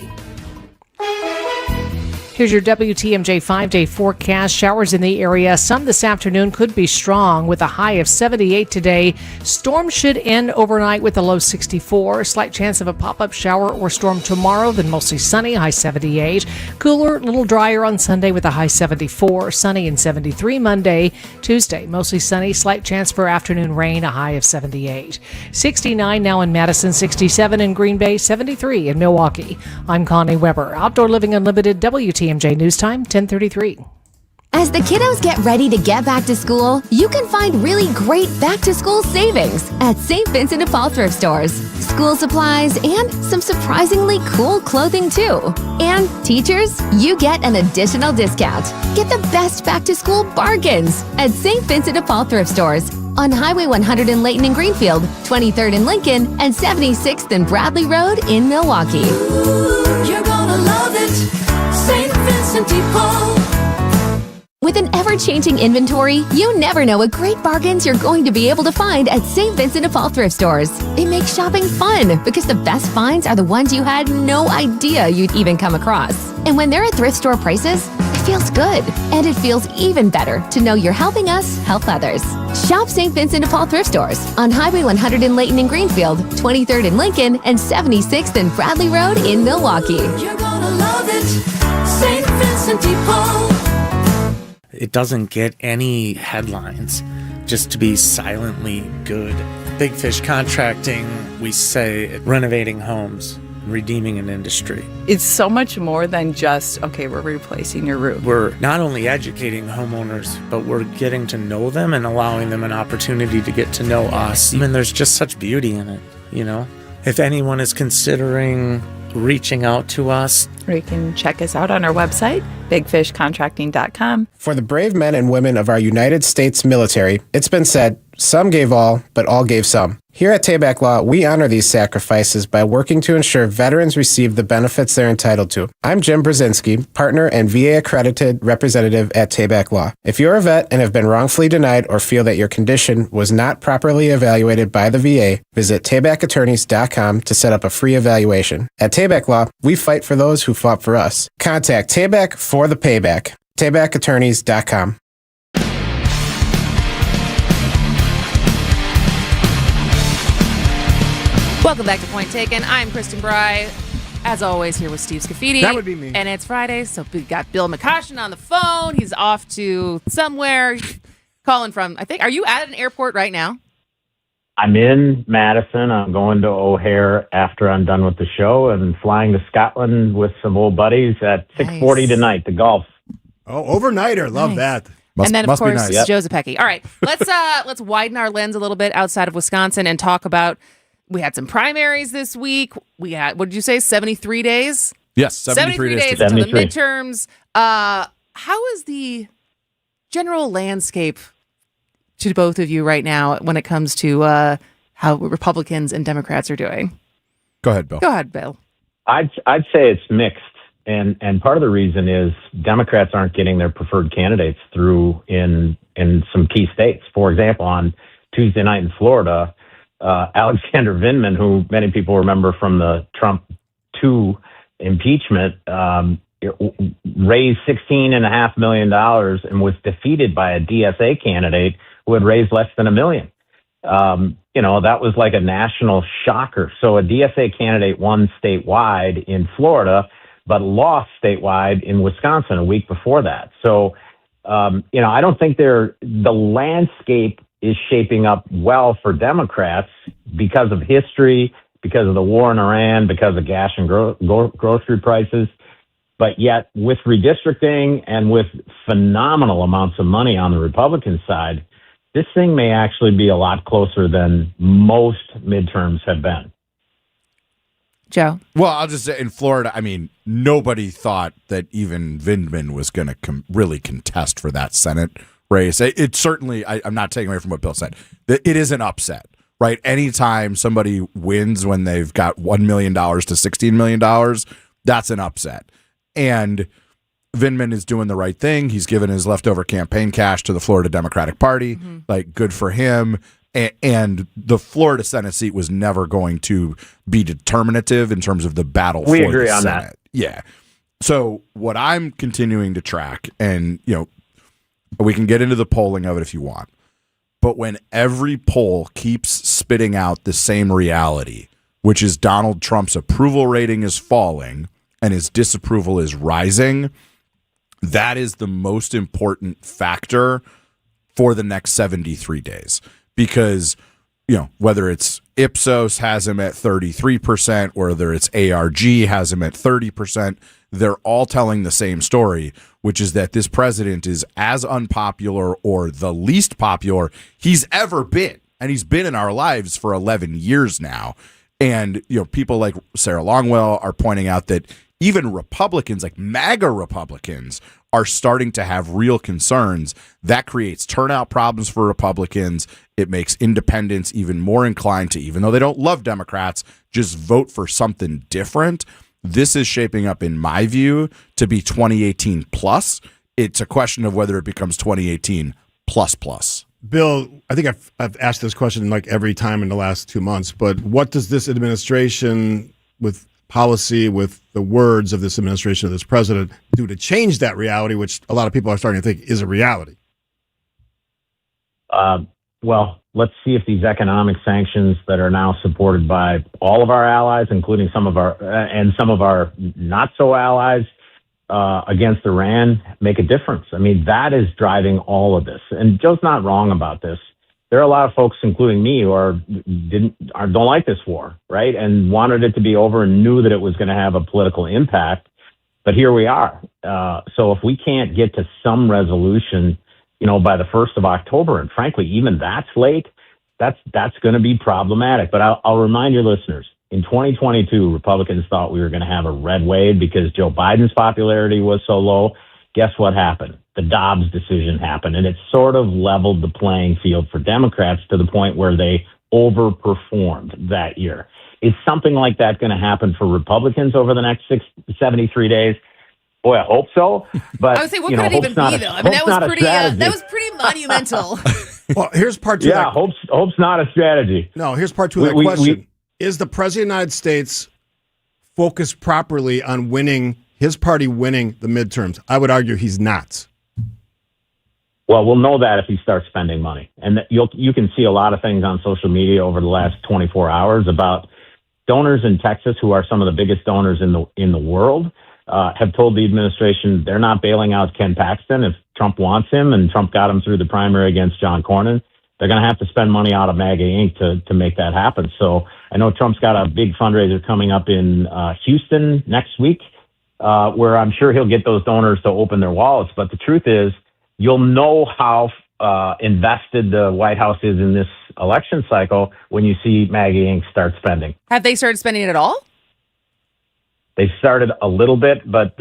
Here's your WTMJ 5-day forecast. Showers in the area. Some this afternoon could be strong with a high of 78 today. Storm should end overnight with a low 64. Slight chance of a pop-up shower or storm tomorrow, then mostly sunny, high 78. Cooler, a little drier on Sunday with a high 74. Sunny and 73 Monday. Tuesday, mostly sunny. Slight chance for afternoon rain, a high of 78. 69 now in Madison, 67 in Green Bay, 73 in Milwaukee. I'm Connie Weber. Outdoor Living Unlimited, WTMJ News Time, 10:33. As the kiddos get ready to get back to school, you can find really great back-to-school savings at St. Vincent de Paul thrift stores. School supplies and some surprisingly cool clothing too. And teachers, you get an additional discount. Get the best back-to-school bargains at St. Vincent de Paul thrift stores on Highway 100 in Layton and Greenfield, 23rd in Lincoln, and 76th and Bradley Road in Milwaukee. Ooh, you're gonna love it, St. Vincent de Paul. With an ever-changing inventory, you never know what great bargains you're going to be able to find at St. Vincent de Paul thrift stores. It makes shopping fun because the best finds are the ones you had no idea you'd even come across. And when they're at thrift store prices, it feels good. And it feels even better to know you're helping us help others. Shop St. Vincent de Paul thrift stores on Highway 100 in Layton and Greenfield, 23rd in Lincoln, and 76th and Bradley Road in Milwaukee. You're gonna love it, St. Vincent de Paul. It doesn't get any headlines just to be silently good. Big Fish Contracting, we say renovating homes, redeeming an industry. It's so much more than just, okay, we're replacing your roof. We're not only educating homeowners, but we're getting to know them and allowing them an opportunity to get to know us. And there's just such beauty in it, you know? If anyone is considering reaching out to us. Or you can check us out on our website, bigfishcontracting.com. For the brave men and women of our United States military, it's been said, some gave all, but all gave some. Here at Tabak Law, we honor these sacrifices by working to ensure veterans receive the benefits they're entitled to. I'm Jim Brzezinski, partner and VA-accredited representative at Tabak Law. If you're a vet and have been wrongfully denied or feel that your condition was not properly evaluated by the VA, visit tabakattorneys.com to set up a free evaluation. At Tabak Law, we fight for those who fought for us. Contact Tabak for the payback. tabakattorneys.com. Welcome back to Point Taken. I'm Kristen Bry. As always, here with Steve Scafidi. That would be me. And it's Friday, so we got Bill McCoshen on the phone. He's off to somewhere. Calling from, I think, are you at an airport right now? I'm in Madison. I'm going to O'Hare after I'm done with the show and flying to Scotland with some old buddies at 6:40 tonight to golf. Oh, overnighter. Love that. And then, of course, Joe Zepecki. All right, let's widen our lens a little bit outside of Wisconsin and talk about. We had some primaries this week. We had, what did you say, 73 days? Yes, 73 days until the midterms. How is the general landscape to both of you right now when it comes to how Republicans and Democrats are doing? Go ahead, Bill. Go ahead, Bill. I'd say it's mixed. And part of the reason is Democrats aren't getting their preferred candidates through in some key states. For example, on Tuesday night in Florida, Alexander Vindman, who many people remember from the Trump 2 impeachment, raised $16.5 million and was defeated by a DSA candidate who had raised less than $1 million. That was like a national shocker. So a DSA candidate won statewide in Florida, but lost statewide in Wisconsin a week before that. So, I don't think the landscape is shaping up well for Democrats because of history, because of the war in Iran, because of gas and grocery prices. But yet, with redistricting and with phenomenal amounts of money on the Republican side, this thing may actually be a lot closer than most midterms have been. Joe? Well, I'll just say in Florida, nobody thought that even Vindman was going to really contest for that Senate race. It certainly, I'm not taking away from what Bill said. It is an upset, right? Anytime somebody wins when they've got $1 million to $16 million, that's an upset. And Vindman is doing the right thing. He's given his leftover campaign cash to the Florida Democratic Party. Mm-hmm. Like, good for him. And the Florida Senate seat was never going to be determinative in terms of the battle for the Senate. We agree on that. Yeah. So what I'm continuing to track, and, we can get into the polling of it if you want, but when every poll keeps spitting out the same reality, which is Donald Trump's approval rating is falling and his disapproval is rising, that is the most important factor for the next 73 days. Because, whether it's Ipsos has him at 33%, or whether it's ARG has him at 30%, they're all telling the same story, which is that this president is as unpopular or the least popular he's ever been. And he's been in our lives for 11 years now. And, people like Sarah Longwell are pointing out that even Republicans, like MAGA Republicans, are starting to have real concerns. That creates turnout problems for Republicans. It makes independents even more inclined to, even though they don't love Democrats, just vote for something different. This is shaping up, in my view, to be 2018 plus. It's a question of whether it becomes 2018 plus. Bill, I think I've asked this question like every time in the last 2 months, but what does this administration, with policy, with the words of this administration, of this president, do to change that reality, which a lot of people are starting to think is a reality? Well, let's see if these economic sanctions that are now supported by all of our allies, including some of our not so allies against Iran, make a difference. That is driving all of this. And Joe's not wrong about this. There are a lot of folks, including me, who don't like this war, right? And wanted it to be over and knew that it was going to have a political impact. But here we are. So if we can't get to some resolution, by the 1st of October, and frankly, even that's late, that's going to be problematic. But I'll remind your listeners, in 2022, Republicans thought we were going to have a red wave because Joe Biden's popularity was so low. Guess what happened? The Dobbs decision happened, and it sort of leveled the playing field for Democrats to the point where they overperformed that year. Is something like that going to happen for Republicans over the next 73 days? Boy, I hope so. But I would say, what could it even be, though? I mean, that was pretty monumental. Well, here's part two. Yeah, hope's not a strategy. No, here's part two of that question. Is the President of the United States focused properly on his party winning the midterms? I would argue he's not. Well, we'll know that if he starts spending money. And you can see a lot of things on social media over the last 24 hours about donors in Texas, who are some of the biggest donors in the world, have told the administration they're not bailing out Ken Paxton if Trump wants him, and Trump got him through the primary against John Cornyn. They're going to have to spend money out of MAGA Inc. to make that happen. So I know Trump's got a big fundraiser coming up in Houston next week, where I'm sure he'll get those donors to open their wallets. But the truth is, you'll know how invested the White House is in this election cycle when you see MAGA Inc. start spending. Have they started spending it at all? They started a little bit, but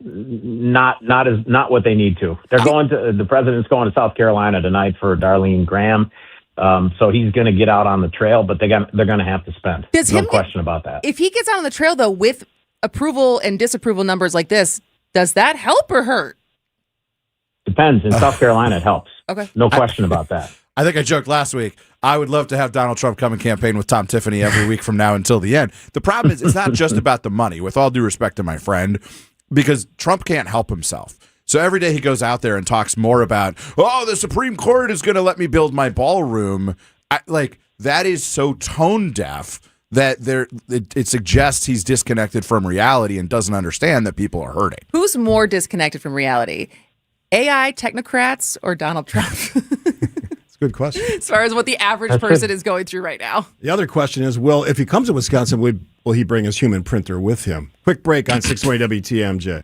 not what they need to. The president's going to South Carolina tonight for Darlene Graham. So he's going to get out on the trail, but they're going to have to spend. No question about that. If he gets out on the trail, though, with approval and disapproval numbers like this, does that help or hurt? Depends. In South Carolina, it helps. Okay. No question about that. I think I joked last week. I would love to have Donald Trump come and campaign with Tom Tiffany every week from now until the end. The problem is, it's not just about the money, with all due respect to my friend, because Trump can't help himself. So every day he goes out there and talks more about, the Supreme Court is going to let me build my ballroom. That is so tone deaf that it suggests he's disconnected from reality and doesn't understand that people are hurting. Who's more disconnected from reality? AI technocrats or Donald Trump? It's a good question. As far as what the average person is going through right now. The other question is, if he comes to Wisconsin, will he bring his human printer with him? Quick break on 620 WTMJ.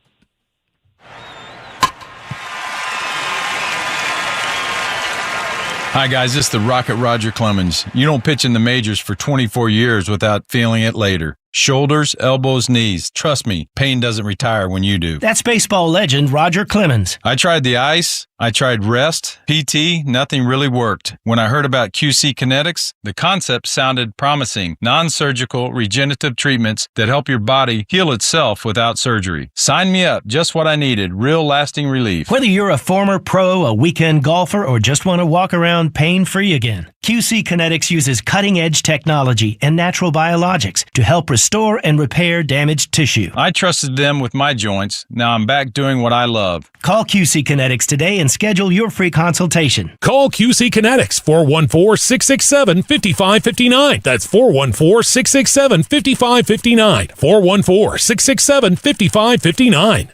Hi, guys. This is the Rocket Roger Clemens. You don't pitch in the majors for 24 years without feeling it later. Shoulders, elbows, knees. Trust me, pain doesn't retire when you do. That's baseball legend Roger Clemens. I tried the ice. I tried rest, PT, nothing really worked. When I heard about QC Kinetics, the concept sounded promising. Non-surgical regenerative treatments that help your body heal itself without surgery. Sign me up, just what I needed, real lasting relief. Whether you're a former pro, a weekend golfer, or just want to walk around pain-free again, QC Kinetics uses cutting-edge technology and natural biologics to help restore and repair damaged tissue. I trusted them with my joints. Now I'm back doing what I love. Call QC Kinetics today and schedule your free consultation. Call QC Kinetics, 414-667-5559. That's 414-667-5559. 414-667-5559.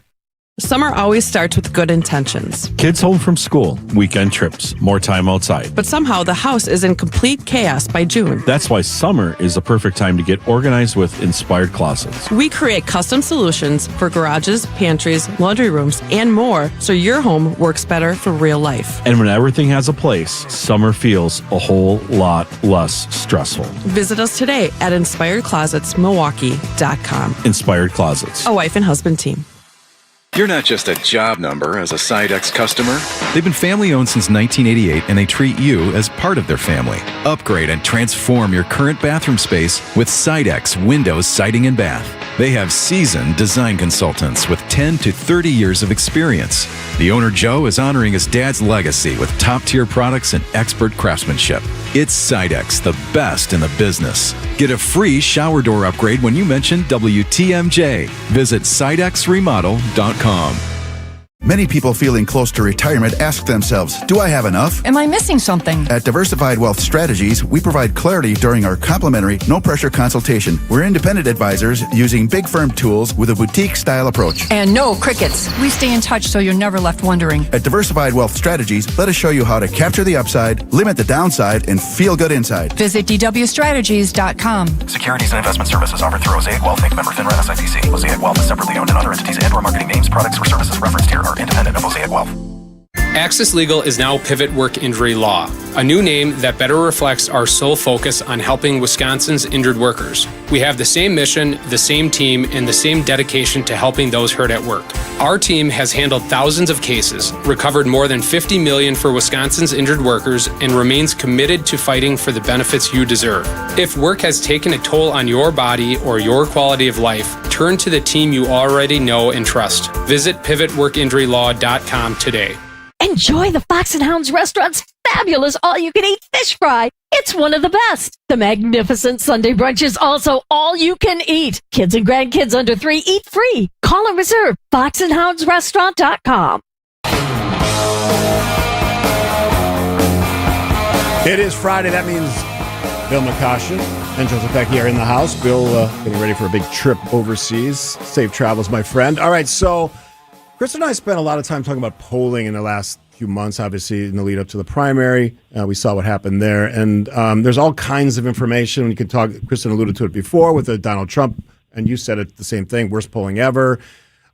Summer always starts with good intentions. Kids home from school, weekend trips, more time outside. But somehow the house is in complete chaos by June. That's why summer is the perfect time to get organized with Inspired Closets. We create custom solutions for garages, pantries, laundry rooms, and more so your home works better for real life. And when everything has a place, summer feels a whole lot less stressful. Visit us today at InspiredClosetsMilwaukee.com. Inspired Closets. A wife and husband team. You're not just a job number as a Sidex customer. They've been family-owned since 1988, and they treat you as part of their family. Upgrade and transform your current bathroom space with Sidex Windows Siding and Bath. They have seasoned design consultants with 10 to 30 years of experience. The owner, Joe, is honoring his dad's legacy with top-tier products and expert craftsmanship. It's Sidex, the best in the business. Get a free shower door upgrade when you mention WTMJ. Visit sidexremodel.com. Many people feeling close to retirement ask themselves, do I have enough? Am I missing something? At Diversified Wealth Strategies, we provide clarity during our complimentary, no-pressure consultation. We're independent advisors using big firm tools with a boutique-style approach. And no crickets. We stay in touch so you're never left wondering. At Diversified Wealth Strategies, let us show you how to capture the upside, limit the downside, and feel good inside. Visit dwstrategies.com. Securities and investment services offered through Mosaic Wealth Inc. Member FINRA SIPC. Mosaic Wealth is separately owned, and other entities and/or marketing names, products, or services referenced here are independent of Mosaic Wealth. Access Legal is now Pivot Work Injury Law, a new name that better reflects our sole focus on helping Wisconsin's injured workers. We have the same mission, the same team, and the same dedication to helping those hurt at work. Our team has handled thousands of cases, recovered more than $50 million for Wisconsin's injured workers, and remains committed to fighting for the benefits you deserve. If work has taken a toll on your body or your quality of life, turn to the team you already know and trust. Visit pivotworkinjurylaw.com today. Enjoy the Fox and Hounds restaurant's fabulous all-you-can-eat fish fry. It's one of the best. The magnificent Sunday brunch is also all-you-can-eat. Kids and grandkids under 3 eat free. Call and reserve foxandhoundsrestaurant.com. It is Friday. That means Bill McCoshen and Joseph Becky are in the house. Bill getting ready for a big trip overseas. Safe travels, my friend. All right, so Chris and I spent a lot of time talking about polling in the last few months, obviously, in the lead up to the primary. We saw what happened there. And there's all kinds of information. We could talk, Kristen alluded to it before with Donald Trump, and you said it the same thing, worst polling ever.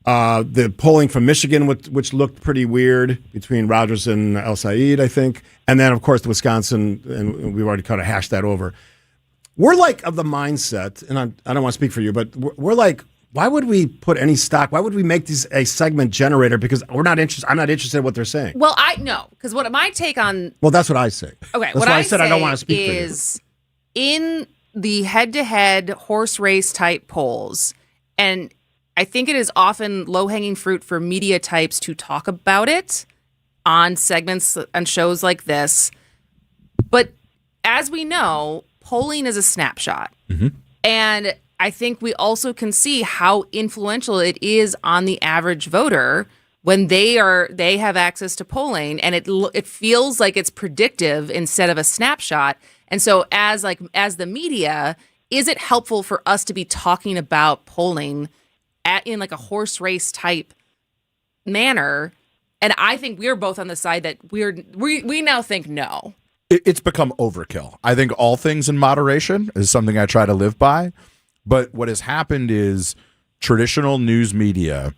The polling from Michigan, which looked pretty weird between Rogers and El Said, I think. And then, of course, the Wisconsin, and we've already kind of hashed that over. We're like of the mindset, and I don't want to speak for you, but we're like, why would we put any stock? Why would we make these a segment generator? Because we're not interested. I'm not interested in what they're saying. Well, I know, because what my take on. Well, that's what I say. Okay, that's what why I said say I don't want to speak is in the head-to-head horse race type polls, and I think it is often low-hanging fruit for media types to talk about it on segments on shows like this. But as we know, polling is a snapshot, and I think we also can see how influential it is on the average voter when they have access to polling, and it feels like it's predictive instead of a snapshot. And so as the media, is it helpful for us to be talking about polling in like a horse race type manner? And I think we're both on the side that we now think no. It's become overkill. I think all things in moderation is something I try to live by. But what has happened is traditional news media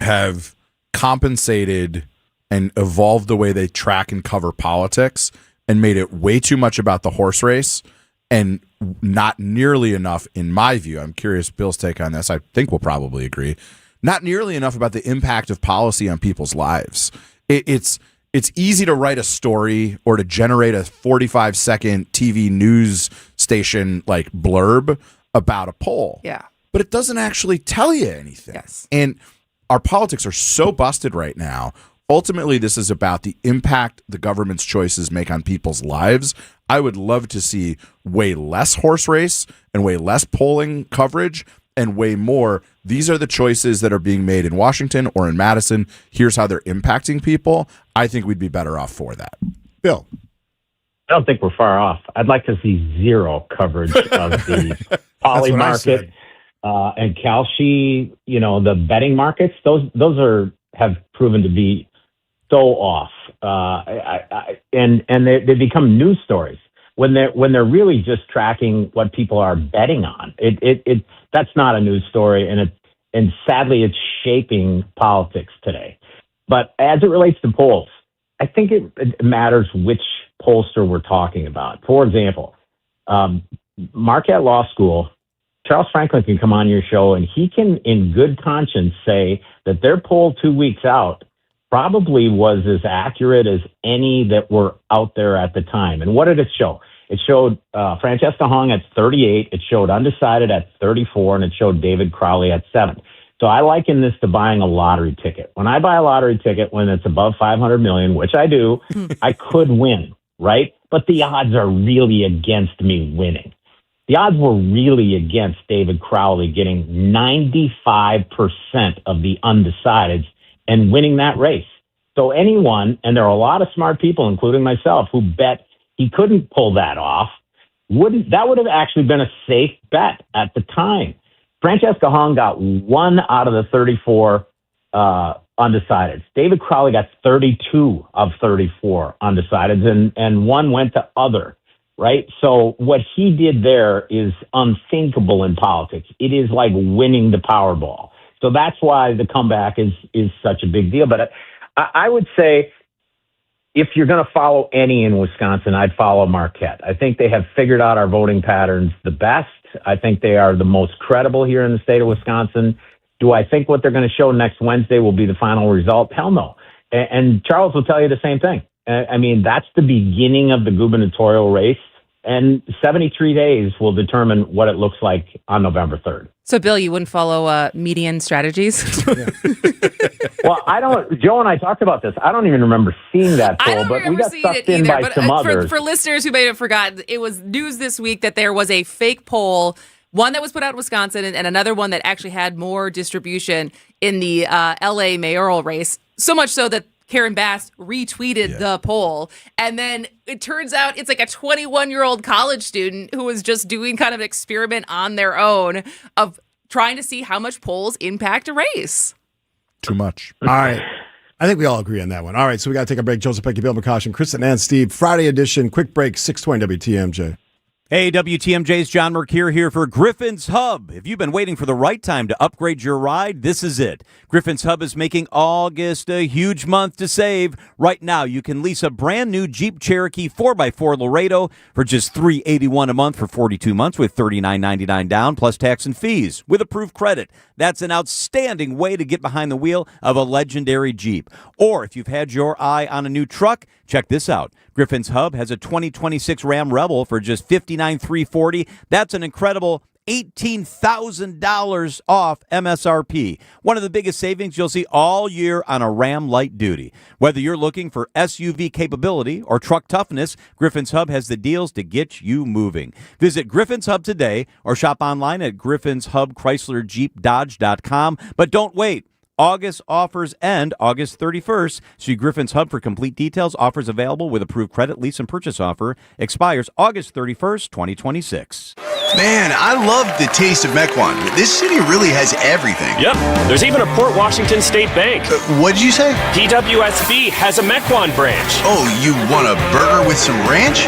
have compensated and evolved the way they track and cover politics and made it way too much about the horse race and not nearly enough, in my view. I'm curious Bill's take on this. I think we'll probably agree. Not nearly enough about the impact of policy on people's lives. It's easy to write a story or to generate a 45-second TV news station like blurb about a poll. Yeah. But it doesn't actually tell you anything. Yes. And our politics are so busted right now. Ultimately, this is about the impact the government's choices make on people's lives. I would love to see way less horse race and way less polling coverage and way more. These are the choices that are being made in Washington or in Madison. Here's how they're impacting people. I think we'd be better off for that. Bill. I don't think we're far off. I'd like to see zero coverage of the poly market and Kalshi. You know, the betting markets. Those have proven to be so off, and they become news stories when they're really just tracking what people are betting on. That's not a news story, and sadly, it's shaping politics today. But as it relates to polls, I think it matters which pollster we're talking about. For example, Marquette Law School, Charles Franklin can come on your show and he can, in good conscience, say that their poll 2 weeks out probably was as accurate as any that were out there at the time. And what did it show? It showed Francesca Hong at 38, it showed undecided at 34, and it showed David Crowley at 7. So I liken this to buying a lottery ticket. When I buy a lottery ticket when it's above $500 million, which I do, I could win, right? But the odds are really against me winning. The odds were really against David Crowley getting 95% of the undecideds and winning that race. So anyone, and there are a lot of smart people, including myself, who bet he couldn't pull that off, that would have actually been a safe bet at the time. Francesca Hong got 1 out of the 34 undecideds. David Crowley got 32 of 34 undecideds, and 1 went to other, right? So what he did there is unthinkable in politics. It is like winning the Powerball. So that's why the comeback is such a big deal. But I would say if you're going to follow any in Wisconsin, I'd follow Marquette. I think they have figured out our voting patterns the best. I think they are the most credible here in the state of Wisconsin. Do I think what they're going to show next Wednesday will be the final result? Hell no. And Charles will tell you the same thing. I mean, that's the beginning of the gubernatorial race, and 73 days will determine what it looks like on November 3rd. So, Bill, you wouldn't follow median strategies? Well, I don't. Joe and I talked about this. I don't even remember seeing that poll, but we got sucked in by some others. For listeners who may have forgotten, it was news this week that there was a fake poll, one that was put out in Wisconsin and another one that actually had more distribution in the LA mayoral race, so much so that Karen Bass retweeted the poll. And then it turns out it's like a 21-year-old college student who was just doing kind of an experiment on their own of trying to see how much polls impact a race. Too much. All right. I think we all agree on that one. All right, so we got to take a break. Joseph Pecky, Bill McCoshen, Kristen and Steve. Friday edition. Quick break, 620 WTMJ. Hey, WTMJ's John Mercure here for Griffin's Hub. If you've been waiting for the right time to upgrade your ride, this is it. Griffin's Hub is making August a huge month to save. Right now, you can lease a brand new Jeep Cherokee 4x4 Laredo for just $381 a month for 42 months with $39.99 down plus tax and fees with approved credit. That's an outstanding way to get behind the wheel of a legendary Jeep. Or if you've had your eye on a new truck, check this out. Griffin's Hub has a 2026 Ram Rebel for just $59,340. That's an incredible $18,000 off MSRP. One of the biggest savings you'll see all year on a Ram Light Duty. Whether you're looking for SUV capability or truck toughness, Griffin's Hub has the deals to get you moving. Visit Griffin's Hub today or shop online at griffinshubchryslerjeepdodge.com. But don't wait. August offers end August 31st. See Griffin's Hub for complete details. Offers available with approved credit, lease, and purchase offer. Expires August 31st, 2026. Man, I love the taste of Mequon. This city really has everything. Yep. There's even a Port Washington State Bank. What'd you say? PWSB has a Mequon branch. Oh, you want a burger with some ranch?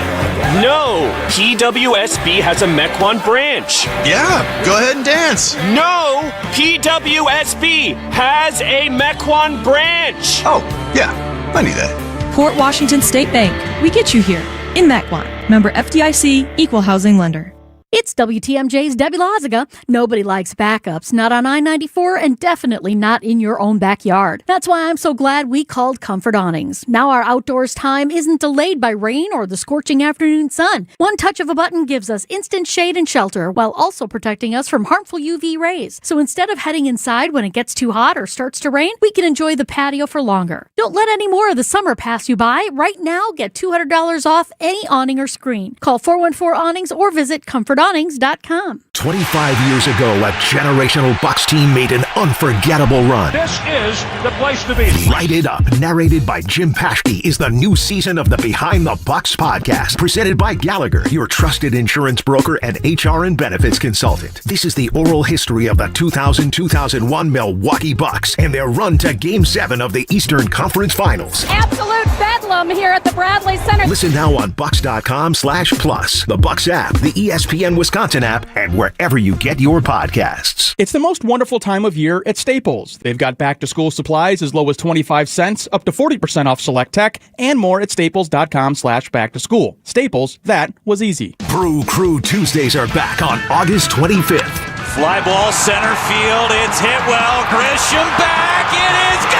No. PWSB has a Mequon branch. Yeah, go ahead and dance. No. PWSB has a Mequon branch. Oh, yeah. I knew that. Port Washington State Bank. We get you here in Mequon. Member FDIC, Equal Housing Lender. It's WTMJ's Debbie Loziga. Nobody likes backups, not on I-94 and definitely not in your own backyard. That's why I'm so glad we called Comfort Awnings. Now our outdoors time isn't delayed by rain or the scorching afternoon sun. One touch of a button gives us instant shade and shelter while also protecting us from harmful UV rays. So instead of heading inside when it gets too hot or starts to rain, we can enjoy the patio for longer. Don't let any more of the summer pass you by. Right now, get $200 off any awning or screen. Call 414-Awnings or visit comfortawnings.com. 25 years ago, a generational Bucks team made an unforgettable run. This is the place to be. Write It Up, narrated by Jim Paschke, is the new season of the Behind the Bucks podcast, presented by Gallagher, your trusted insurance broker and HR and benefits consultant. This is the oral history of the 2000-2001 Milwaukee Bucks and their run to Game 7 of the Eastern Conference Finals. Absolute bedlam here at the Bradley Center. Listen now on Bucks.com/plus, the Bucks app, the ESPN Wisconsin app, and wherever you get your podcasts. It's the most wonderful time of year at Staples. They've got back-to-school supplies as low as 25 cents, up to 40% off select tech, and more at staples.com/back-to-school. Staples, that was easy. Brew Crew Tuesdays are back on August 25th. Fly ball center field. It's hit well. Grisham back. It is gone!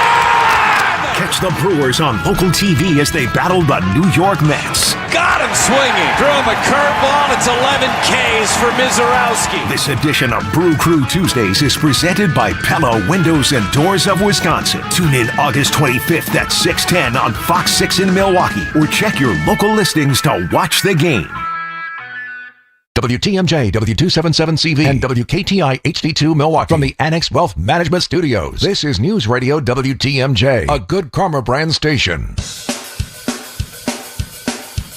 Catch the Brewers on local TV as they battle the New York Mets. Got him swinging. Threw him a curveball. It's 11 Ks for Mizorowski. This edition of Brew Crew Tuesdays is presented by Pella Windows and Doors of Wisconsin. Tune in August 25th at 6:10 on Fox 6 in Milwaukee, or check your local listings to watch the game. WTMJ, W277CV, and WKTI HD2 Milwaukee from the Annex Wealth Management Studios. This is News Radio WTMJ, a Good Karma brand station.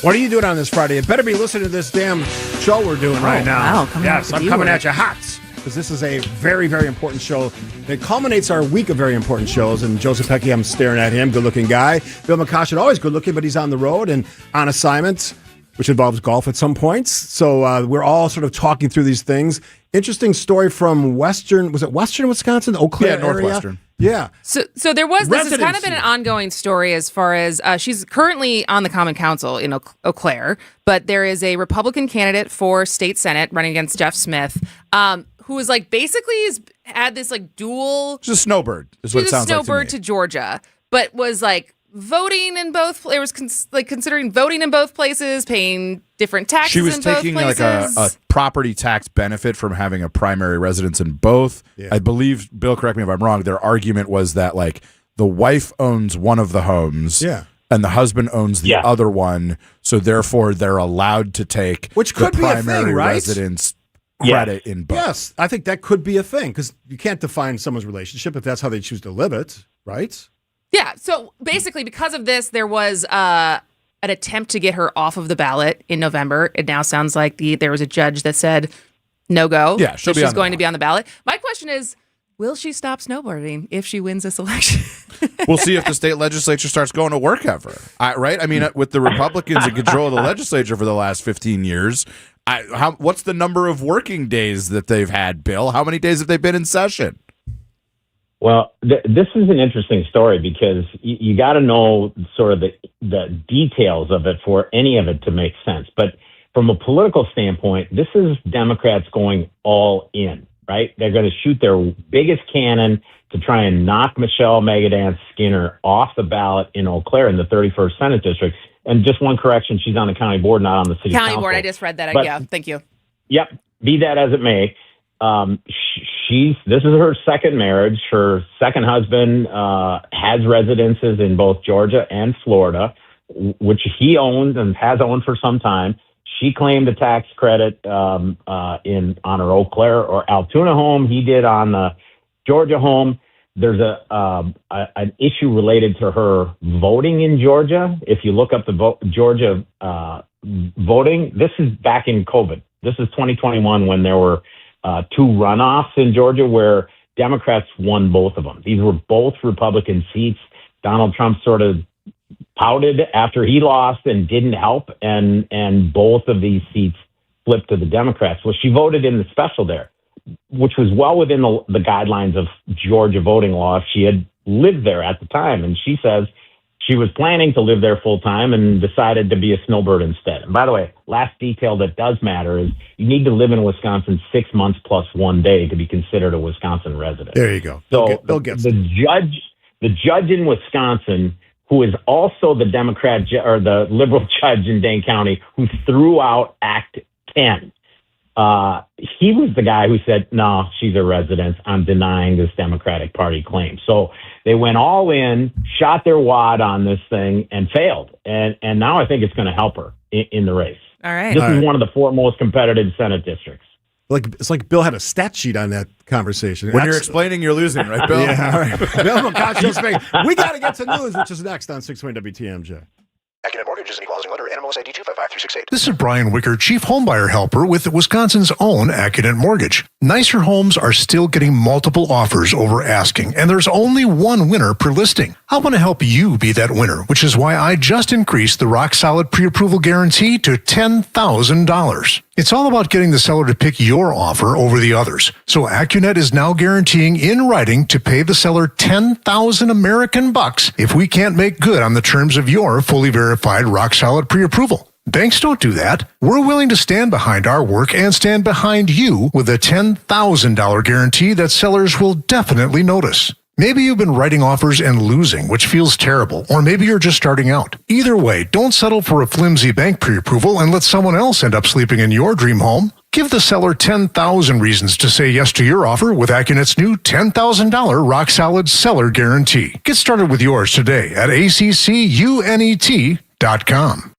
What are you doing on this Friday? You better be listening to this damn show we're doing right now. Wow, yes, I'm coming at you hot, because this is a very, very important show. It culminates our week of very important shows, and Joseph Pecky, I'm staring at him, good-looking guy. Bill McCoshen, always good-looking, but he's on the road and on assignment. which involves golf at some points. So we're all sort of talking through these things. Interesting story from Western Wisconsin, Eau Claire Northwestern. Yeah. So there was this has kind of been an ongoing story as far as she's currently on the Common Council in Eau Claire, but there is a Republican candidate for state Senate running against Jeff Smith, who is like basically had this like dual. She's a snowbird. Is what it sounds like to me. She's a snowbird to Georgia, but was like voting in both. It was considering voting in both places, paying different taxes. She was in both taking places. like a property tax benefit from having a primary residence in both. Yeah. I believe, Bill, correct me if I'm wrong, their argument was that like the wife owns one of the homes. Yeah. And the husband owns the other one, so therefore they're allowed to take Which could the be a primary thing, right? residence credit in both. Yes, I think that could be a thing because you can't define someone's relationship if that's how they choose to live it, right? Yeah. So basically, because of this, there was an attempt to get her off of the ballot in November. It now sounds like there was a judge that said no go. Yeah, she'll be she's on the going to be on the ballot. My question is, will she stop snowboarding if she wins this election? We'll see if the state legislature starts going to work ever. Right? I mean, with the Republicans in control of the legislature for the last 15 years, what's the number of working days that they've had, Bill? How many days have they been in session? Well, this is an interesting story because you got to know sort of the details of it for any of it to make sense. But from a political standpoint, this is Democrats going all in, right? They're going to shoot their biggest cannon to try and knock Michelle Megadance Skinner off the ballot in Eau Claire in the 31st Senate District. And just one correction, she's on the county board, not on the city council. County board, I just read that. But, yeah, thank you. Yep, be that as it may. This is her second marriage. Her second husband has residences in both Georgia and Florida, which he owns and has owned for some time. She claimed a tax credit on her Eau Claire or Altoona home. He did on the Georgia home. There's an issue related to her voting in Georgia. If you look up the Georgia voting, this is back in COVID. This is 2021 when there were two runoffs in Georgia where Democrats won both of them. These were both Republican seats. Donald Trump sort of pouted after he lost and didn't help, and both of these seats flipped to the Democrats. Well, she voted in the special there, which was well within the guidelines of Georgia voting law if she had lived there at the time. And she says she was planning to live there full time and decided to be a snowbird instead. And by the way, last detail that does matter is you need to live in Wisconsin 6 months plus 1 day to be considered a Wisconsin resident. There you go. So the judge in Wisconsin, who is also the Democrat or the liberal judge in Dane County, who threw out Act 10. He was the guy who said, no, she's a resident. I'm denying this Democratic Party claim. So they went all in, shot their wad on this thing and failed. And now I think it's going to help her in the race. All right. This is one of the four most competitive Senate districts. It's like Bill had a stat sheet on that conversation. When you're explaining, you're losing, right, Bill? Yeah, all right. Bill Macacio's Spain. We got to get to news, which is next on 620 WTMJ. Accident Mortgage is an equal housing lender. NMLS ID 255368. This is Brian Wicker, Chief Homebuyer Helper with Wisconsin's own Accident Mortgage. Nicer homes are still getting multiple offers over asking, and there's only one winner per listing. I want to help you be that winner, which is why I just increased the Rock Solid Pre-Approval Guarantee to $10,000. It's all about getting the seller to pick your offer over the others. So AccuNet is now guaranteeing in writing to pay the seller 10,000 American bucks if we can't make good on the terms of your fully verified Rock Solid Pre-Approval. Banks don't do that. We're willing to stand behind our work and stand behind you with a $10,000 guarantee that sellers will definitely notice. Maybe you've been writing offers and losing, which feels terrible, or maybe you're just starting out. Either way, don't settle for a flimsy bank pre-approval and let someone else end up sleeping in your dream home. Give the seller 10,000 reasons to say yes to your offer with AccuNet's new $10,000 Rock Solid Seller Guarantee. Get started with yours today at accunet.com.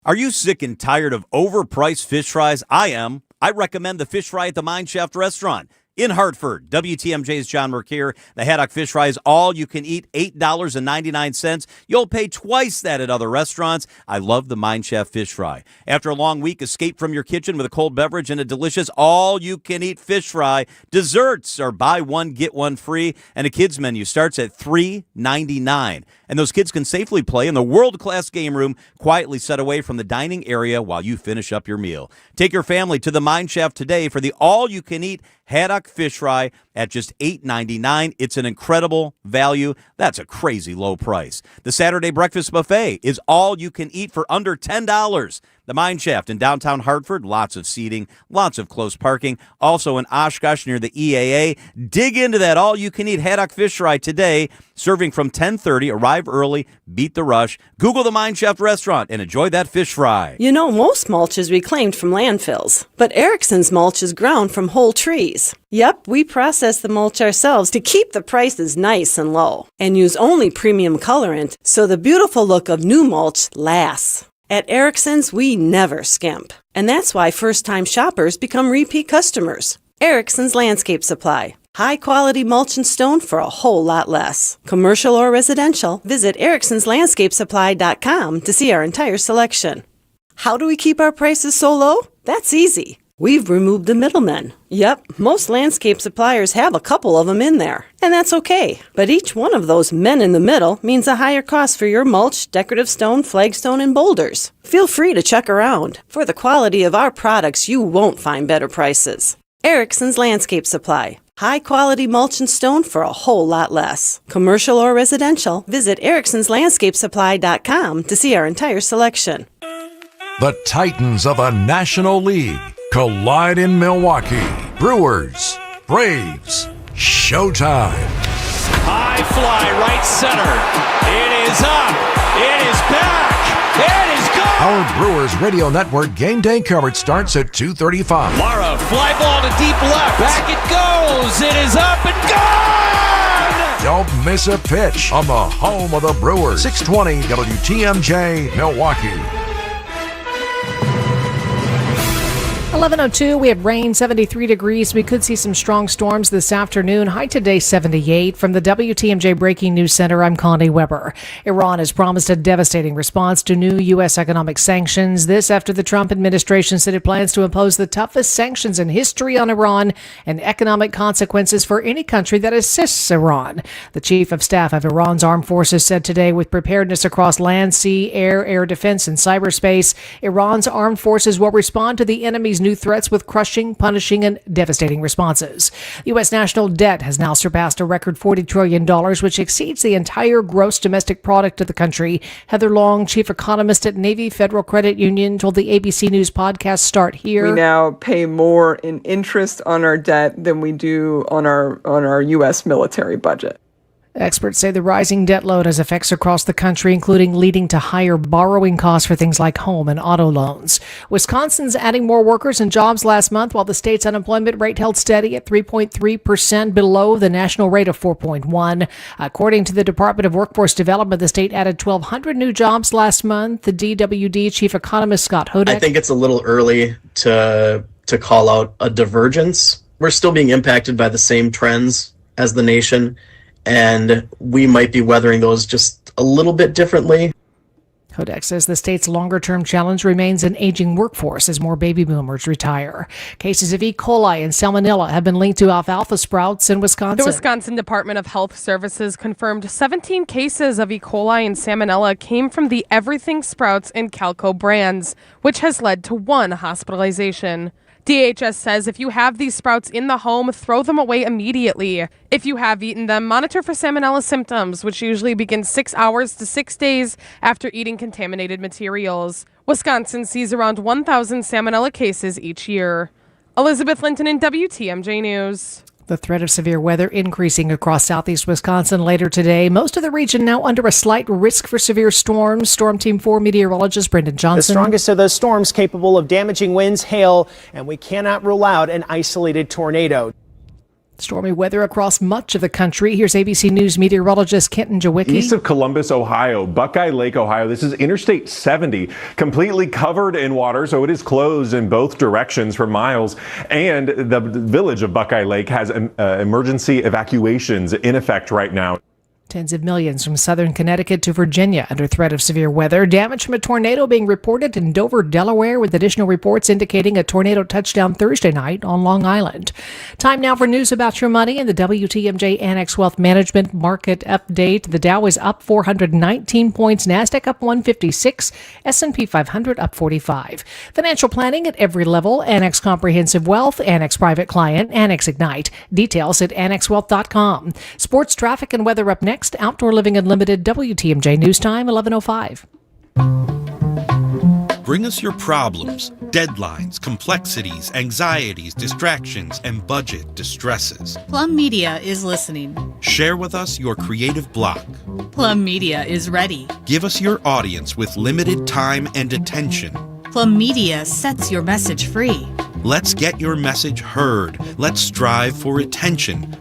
Are you sick and tired of overpriced fish fries? I am. I recommend the fish fry at the Mine Shaft restaurant. In Hartford, WTMJ's John Mercure. The Haddock Fish Fry is all you can eat, $8.99. You'll pay twice that at other restaurants. I love the Mine Chef Fish Fry. After a long week, escape from your kitchen with a cold beverage and a delicious all-you-can-eat fish fry. Desserts are buy one, get one free, and a kids menu starts at $3.99. And those kids can safely play in the world-class game room, quietly set away from the dining area while you finish up your meal. Take your family to the Mine Chef today for the all-you-can-eat Haddock Fish Fry at just $8.99. It's an incredible value. That's a crazy low price. The Saturday Breakfast Buffet is all you can eat for under $10. The Mine Shaft in downtown Hartford, lots of seating, lots of close parking. Also in Oshkosh near the EAA. Dig into that all-you-can-eat Haddock Fish Fry today. Serving from 10:30. Arrive early, beat the rush. Google the Mine Shaft restaurant and enjoy that fish fry. You know, most mulch is reclaimed from landfills, but Erickson's mulch is ground from whole trees. Yep, we process the mulch ourselves to keep the prices nice and low and use only premium colorant so the beautiful look of new mulch lasts. At Erickson's, we never skimp, and that's why first-time shoppers become repeat customers. Erickson's Landscape Supply. High-quality mulch and stone for a whole lot less. Commercial or residential, visit ericksonslandscapesupply.com to see our entire selection. How do we keep our prices so low? That's easy. We've removed the middlemen. Yep, most landscape suppliers have a couple of them in there, and that's okay. But each one of those men in the middle means a higher cost for your mulch, decorative stone, flagstone, and boulders. Feel free to check around. For the quality of our products, you won't find better prices. Erickson's Landscape Supply. High-quality mulch and stone for a whole lot less. Commercial or residential, visit ericksonslandscapesupply.com to see our entire selection. The Titans of a National League collide in Milwaukee. Brewers, Braves, showtime. High fly, right center. It is up. It is back. It is gone. Our Brewers Radio Network game day coverage starts at 2:35. Mara, fly ball to deep left. Back it goes. It is up and gone. Don't miss a pitch on the home of the Brewers. 620 WTMJ, Milwaukee. 11:02, we have rain, 73 degrees. We could see some strong storms this afternoon. High today, 78. From the WTMJ Breaking News Center, I'm Connie Weber. Iran has promised a devastating response to new U.S. economic sanctions. This after the Trump administration said it plans to impose the toughest sanctions in history on Iran and economic consequences for any country that assists Iran. The chief of staff of Iran's armed forces said today, with preparedness across land, sea, air defense, and cyberspace, Iran's armed forces will respond to the enemy's new threats with crushing, punishing, and devastating responses. U.S. national debt has now surpassed a record $40 trillion, which exceeds the entire gross domestic product of the country. Heather Long, chief economist at Navy Federal Credit Union, told the ABC News podcast Start Here. We now pay more in interest on our debt than we do on our U.S. military budget. Experts say the rising debt load has effects across the country, including leading to higher borrowing costs for things like home and auto loans. Wisconsin's adding more workers and jobs last month, while the state's unemployment rate held steady at 3.3%, below the national rate of 4.1%. According to the Department of Workforce Development, the state added 1,200 new jobs last month. The DWD chief economist Scott Hodak. I think it's a little early to call out a divergence. We're still being impacted by the same trends as the nation, and we might be weathering those just a little bit differently. Hodak says the state's longer-term challenge remains an aging workforce as more baby boomers retire. Cases of E. coli and salmonella have been linked to alfalfa sprouts in Wisconsin. The Wisconsin Department of Health Services confirmed 17 cases of E. coli and salmonella came from the Everything Sprouts and Calco brands, which has led to one hospitalization. DHS says if you have these sprouts in the home, throw them away immediately. If you have eaten them, monitor for salmonella symptoms, which usually begin 6 hours to 6 days after eating contaminated materials. Wisconsin sees around 1,000 salmonella cases each year. Elizabeth Linton in WTMJ News. The threat of severe weather increasing across southeast Wisconsin later today. Most of the region now under a slight risk for severe storms. Storm Team 4 meteorologist Brendan Johnson. The strongest of those storms capable of damaging winds, hail, and we cannot rule out an isolated tornado. Stormy weather across much of the country. Here's ABC News meteorologist Kenton Jawicki. East of Columbus, Ohio, Buckeye Lake, Ohio. This is Interstate 70, completely covered in water, so it is closed in both directions for miles. And the village of Buckeye Lake has emergency evacuations in effect right now. Tens of millions from southern Connecticut to Virginia under threat of severe weather. Damage from a tornado being reported in Dover, Delaware, with additional reports indicating a tornado touchdown Thursday night on Long Island. Time now for news about your money and the WTMJ Annex Wealth Management Market Update. The Dow is up 419 points, NASDAQ up 156, S&P 500 up 45. Financial planning at every level, Annex Comprehensive Wealth, Annex Private Client, Annex Ignite. Details at annexwealth.com. Sports, traffic, and weather up next. Outdoor Living Unlimited, WTMJ News Time, 11:05. Bring us your problems, deadlines, complexities, anxieties, distractions, and budget distresses. Plum Media is listening. Share with us your creative block. Plum Media is ready. Give us your audience with limited time and attention. Plum Media sets your message free. Let's get your message heard. Let's strive for retention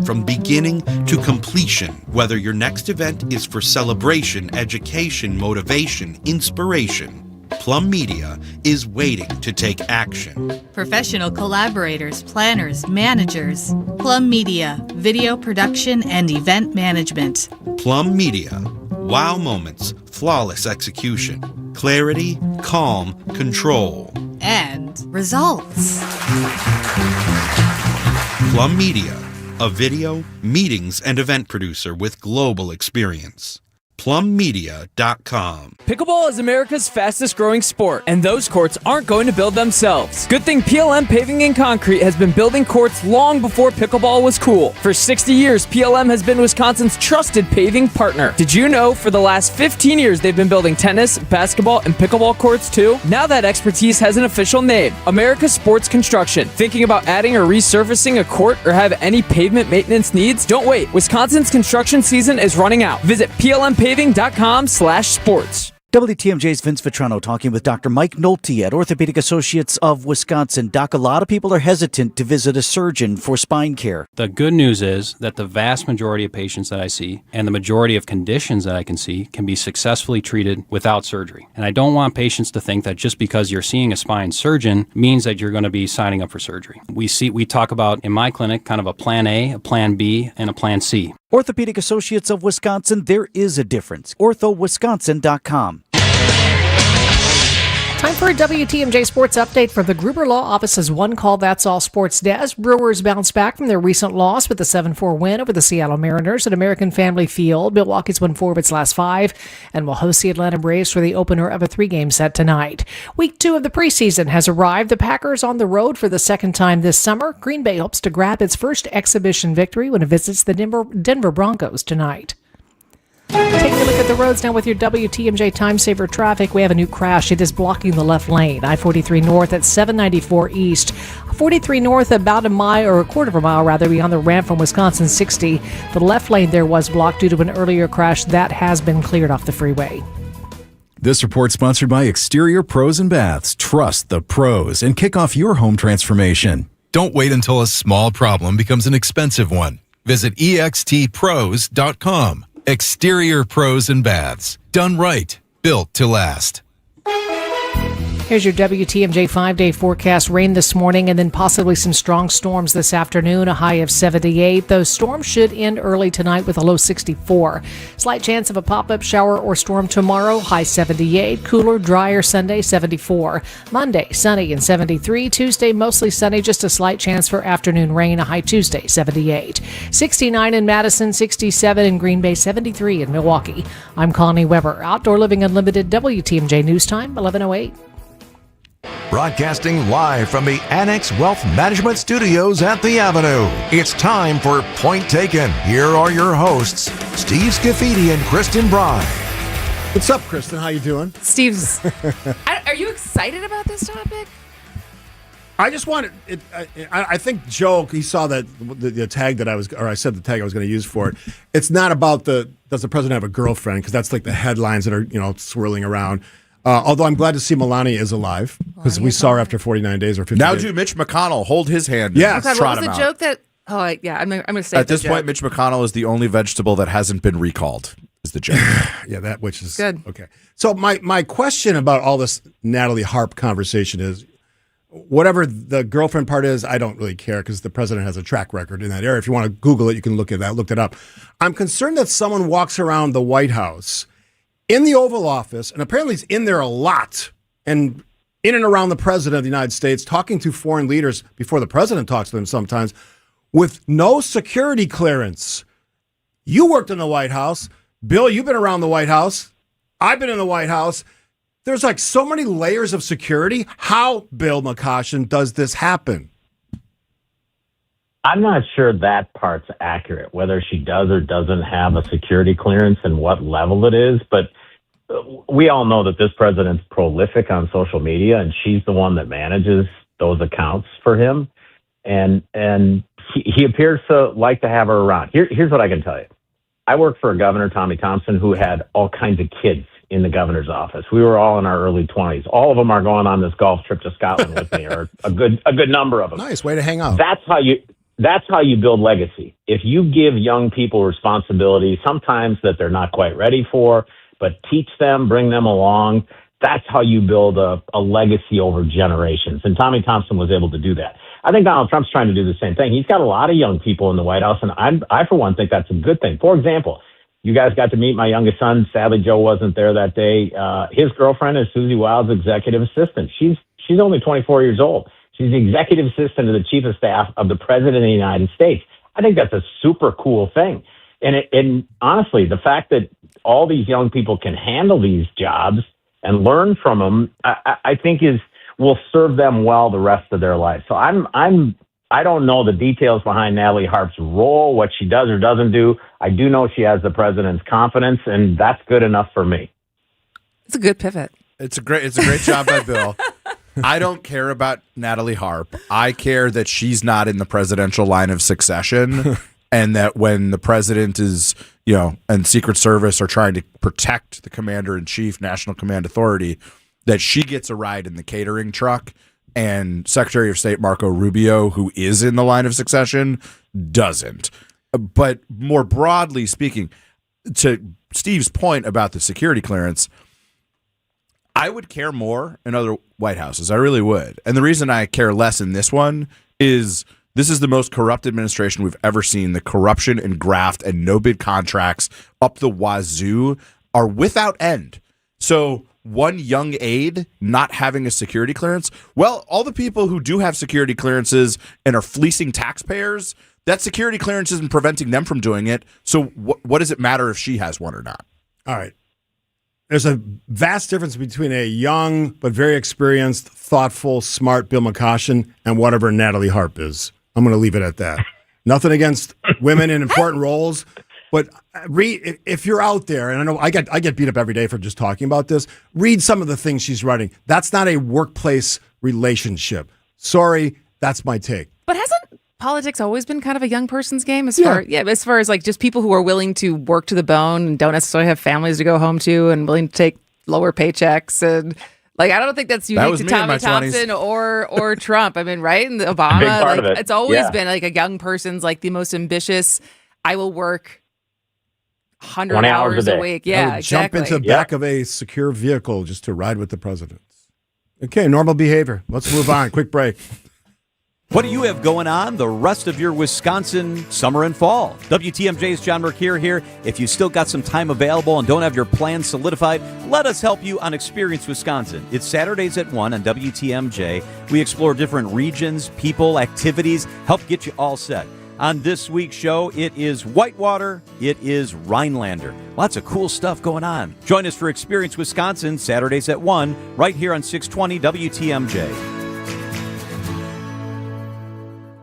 from beginning to completion. Whether your next event is for celebration, education, motivation, inspiration, Plum Media is waiting to take action. Professional collaborators, planners, managers. Plum Media, video production and event management. Plum Media, wow moments, flawless execution, clarity, calm, control. And results. Plum Media, a video, meetings, and event producer with global experience. PlumMedia.com. Pickleball is America's fastest growing sport, and those courts aren't going to build themselves. Good thing PLM Paving and Concrete has been building courts long before pickleball was cool. For 60 years, PLM has been Wisconsin's trusted paving partner. Did you know for the last 15 years they've been building tennis, basketball, and pickleball courts too? Now that expertise has an official name, America's Sports Construction. Thinking about adding or resurfacing a court or have any pavement maintenance needs? Don't wait. Wisconsin's construction season is running out. Visit plmpaving.com/sports. WTMJ's Vince Vitrano talking with Dr. Mike Nolte at Orthopedic Associates of Wisconsin. Doc, a lot of people are hesitant to visit a surgeon for spine care. The good news is that the vast majority of patients that I see and the majority of conditions that I can see can be successfully treated without surgery. And I don't want patients to think that just because you're seeing a spine surgeon means that you're going to be signing up for surgery. We talk about in my clinic kind of a plan A, a plan B, and a plan C. Orthopedic Associates of Wisconsin, there is a difference. orthowisconsin.com. Time for a WTMJ Sports Update from the Gruber Law Office's One Call That's All Sports Desk. Brewers bounced back from their recent loss with a 7-4 win over the Seattle Mariners at American Family Field. Milwaukee's won 4 of its last 5 and will host the Atlanta Braves for the opener of a 3-game set tonight. Week 2 of the preseason has arrived. The Packers on the road for the second time this summer. Green Bay hopes to grab its first exhibition victory when it visits the Denver Broncos tonight. Take a look at the roads now with your WTMJ Time Saver traffic. We have a new crash. It is blocking the left lane. I-43 north at 794 east. 43 north about a mile or a quarter of a mile rather beyond the ramp from Wisconsin 60. The left lane there was blocked due to an earlier crash. That has been cleared off the freeway. This report sponsored by Exterior Pros and Baths. Trust the pros and kick off your home transformation. Don't wait until a small problem becomes an expensive one. Visit extpros.com. Exterior Pros and Baths. Done right. Built to last. Here's your WTMJ 5-day forecast. Rain this morning and then possibly some strong storms this afternoon, a high of 78. Those storms should end early tonight with a low 64. Slight chance of a pop-up shower or storm tomorrow, high 78. Cooler, drier Sunday, 74. Monday, sunny and 73. Tuesday, mostly sunny, just a slight chance for afternoon rain, a high Tuesday, 78. 69 in Madison, 67 in Green Bay, 73 in Milwaukee. I'm Connie Weber. Outdoor Living Unlimited, WTMJ News Time, 11:08. Broadcasting live from the Annex Wealth Management Studios at the Avenue. It's time for Point Taken. Here are your hosts, Steve Scafidi and Kristen Bry. What's up, Kristen? How you doing? Steve's. Are you excited about this topic? I just wanted it. I think Joe, he saw that the tag that I said the tag I was going to use for it. It's not about does the president have a girlfriend? Because that's like the headlines that are swirling around. Although I'm glad to see Melania is alive because we saw her after 49 days or 50 Now days. do Mitch McConnell hold his hand? Yeah. Oh God, what was the joke that I'm going to say At this point, Mitch McConnell is the only vegetable that hasn't been recalled, is the joke. Yeah, that which is good. Okay. So my question about all this Natalie Harp conversation is, whatever the girlfriend part is, I don't really care because the president has a track record in that area. If you want to Google it, you can look it up. I'm concerned that someone walks around the White House in the Oval Office, and apparently is in there a lot, and in and around the president of the United States, talking to foreign leaders before the president talks to them sometimes, with no security clearance. You worked in the White House. Bill, you've been around the White House. I've been in the White House. There's like so many layers of security. How, Bill McCoshen, does this happen? I'm not sure that part's accurate, whether she does or doesn't have a security clearance and what level it is. But we all know that this president's prolific on social media, and she's the one that manages those accounts for him. And he appears to like to have her around. Here's what I can tell you. I worked for Governor Tommy Thompson, who had all kinds of kids in the governor's office. We were all in our early 20s. All of them are going on this golf trip to Scotland with me, or a good number of them. Nice way to hang out. That's how you build legacy. If you give young people responsibility, sometimes that they're not quite ready for, but teach them, bring them along, that's how you build a legacy over generations. And Tommy Thompson was able to do that. I think Donald Trump's trying to do the same thing. He's got a lot of young people in the White House, and I for one, think that's a good thing. For example, you guys got to meet my youngest son. Sadly, Joe wasn't there that day. His girlfriend is Susie Wild's executive assistant. She's only 24 years old. She's the executive assistant to the chief of staff of the president of the United States. I think that's a super cool thing. And honestly, the fact that all these young people can handle these jobs and learn from them, I think will serve them well the rest of their life. So I don't know the details behind Natalie Harp's role, what she does or doesn't do. I do know she has the president's confidence, and that's good enough for me. It's a good pivot. It's a great job by Bill. I don't care about Natalie Harp. I care that she's not in the presidential line of succession, and that when the president is, and Secret Service are trying to protect the commander-in-chief, National Command Authority, that she gets a ride in the catering truck, and Secretary of State Marco Rubio, who is in the line of succession, doesn't. But more broadly speaking, to Steve's point about the security clearance, I would care more in other White Houses. I really would. And the reason I care less in this one is this is the most corrupt administration we've ever seen. The corruption and graft and no-bid contracts up the wazoo are without end. So one young aide not having a security clearance, well, all the people who do have security clearances and are fleecing taxpayers, that security clearance isn't preventing them from doing it. So what does it matter if she has one or not? All right. There's a vast difference between a young but very experienced, thoughtful, smart Bill McCoshen and whatever Natalie Harp is. I'm going to leave it at that. Nothing against women in important roles, but read if you're out there, and I know I get beat up every day for just talking about this. Read some of the things she's writing. That's not a workplace relationship. Sorry, that's my take. But hasn't politics always been kind of a young person's game as far as like just people who are willing to work to the bone and don't necessarily have families to go home to and willing to take lower paychecks, and like I don't think that's unique to Tommy Thompson or Trump. I mean, right? And Obama, it's always been like a young person's like the most ambitious. I will work 100 hours a week. Yeah, exactly. Jump into the back of a secure vehicle just to ride with the president. Okay, normal behavior. Let's move on. Quick break. What do you have going on the rest of your Wisconsin summer and fall? WTMJ's John Mercure here. If you still got some time available and don't have your plans solidified, let us help you on Experience Wisconsin. It's Saturdays at 1 on WTMJ. We explore different regions, people, activities, help get you all set. On this week's show, it is Whitewater, it is Rhinelander. Lots of cool stuff going on. Join us for Experience Wisconsin, Saturdays at 1, right here on 620 WTMJ.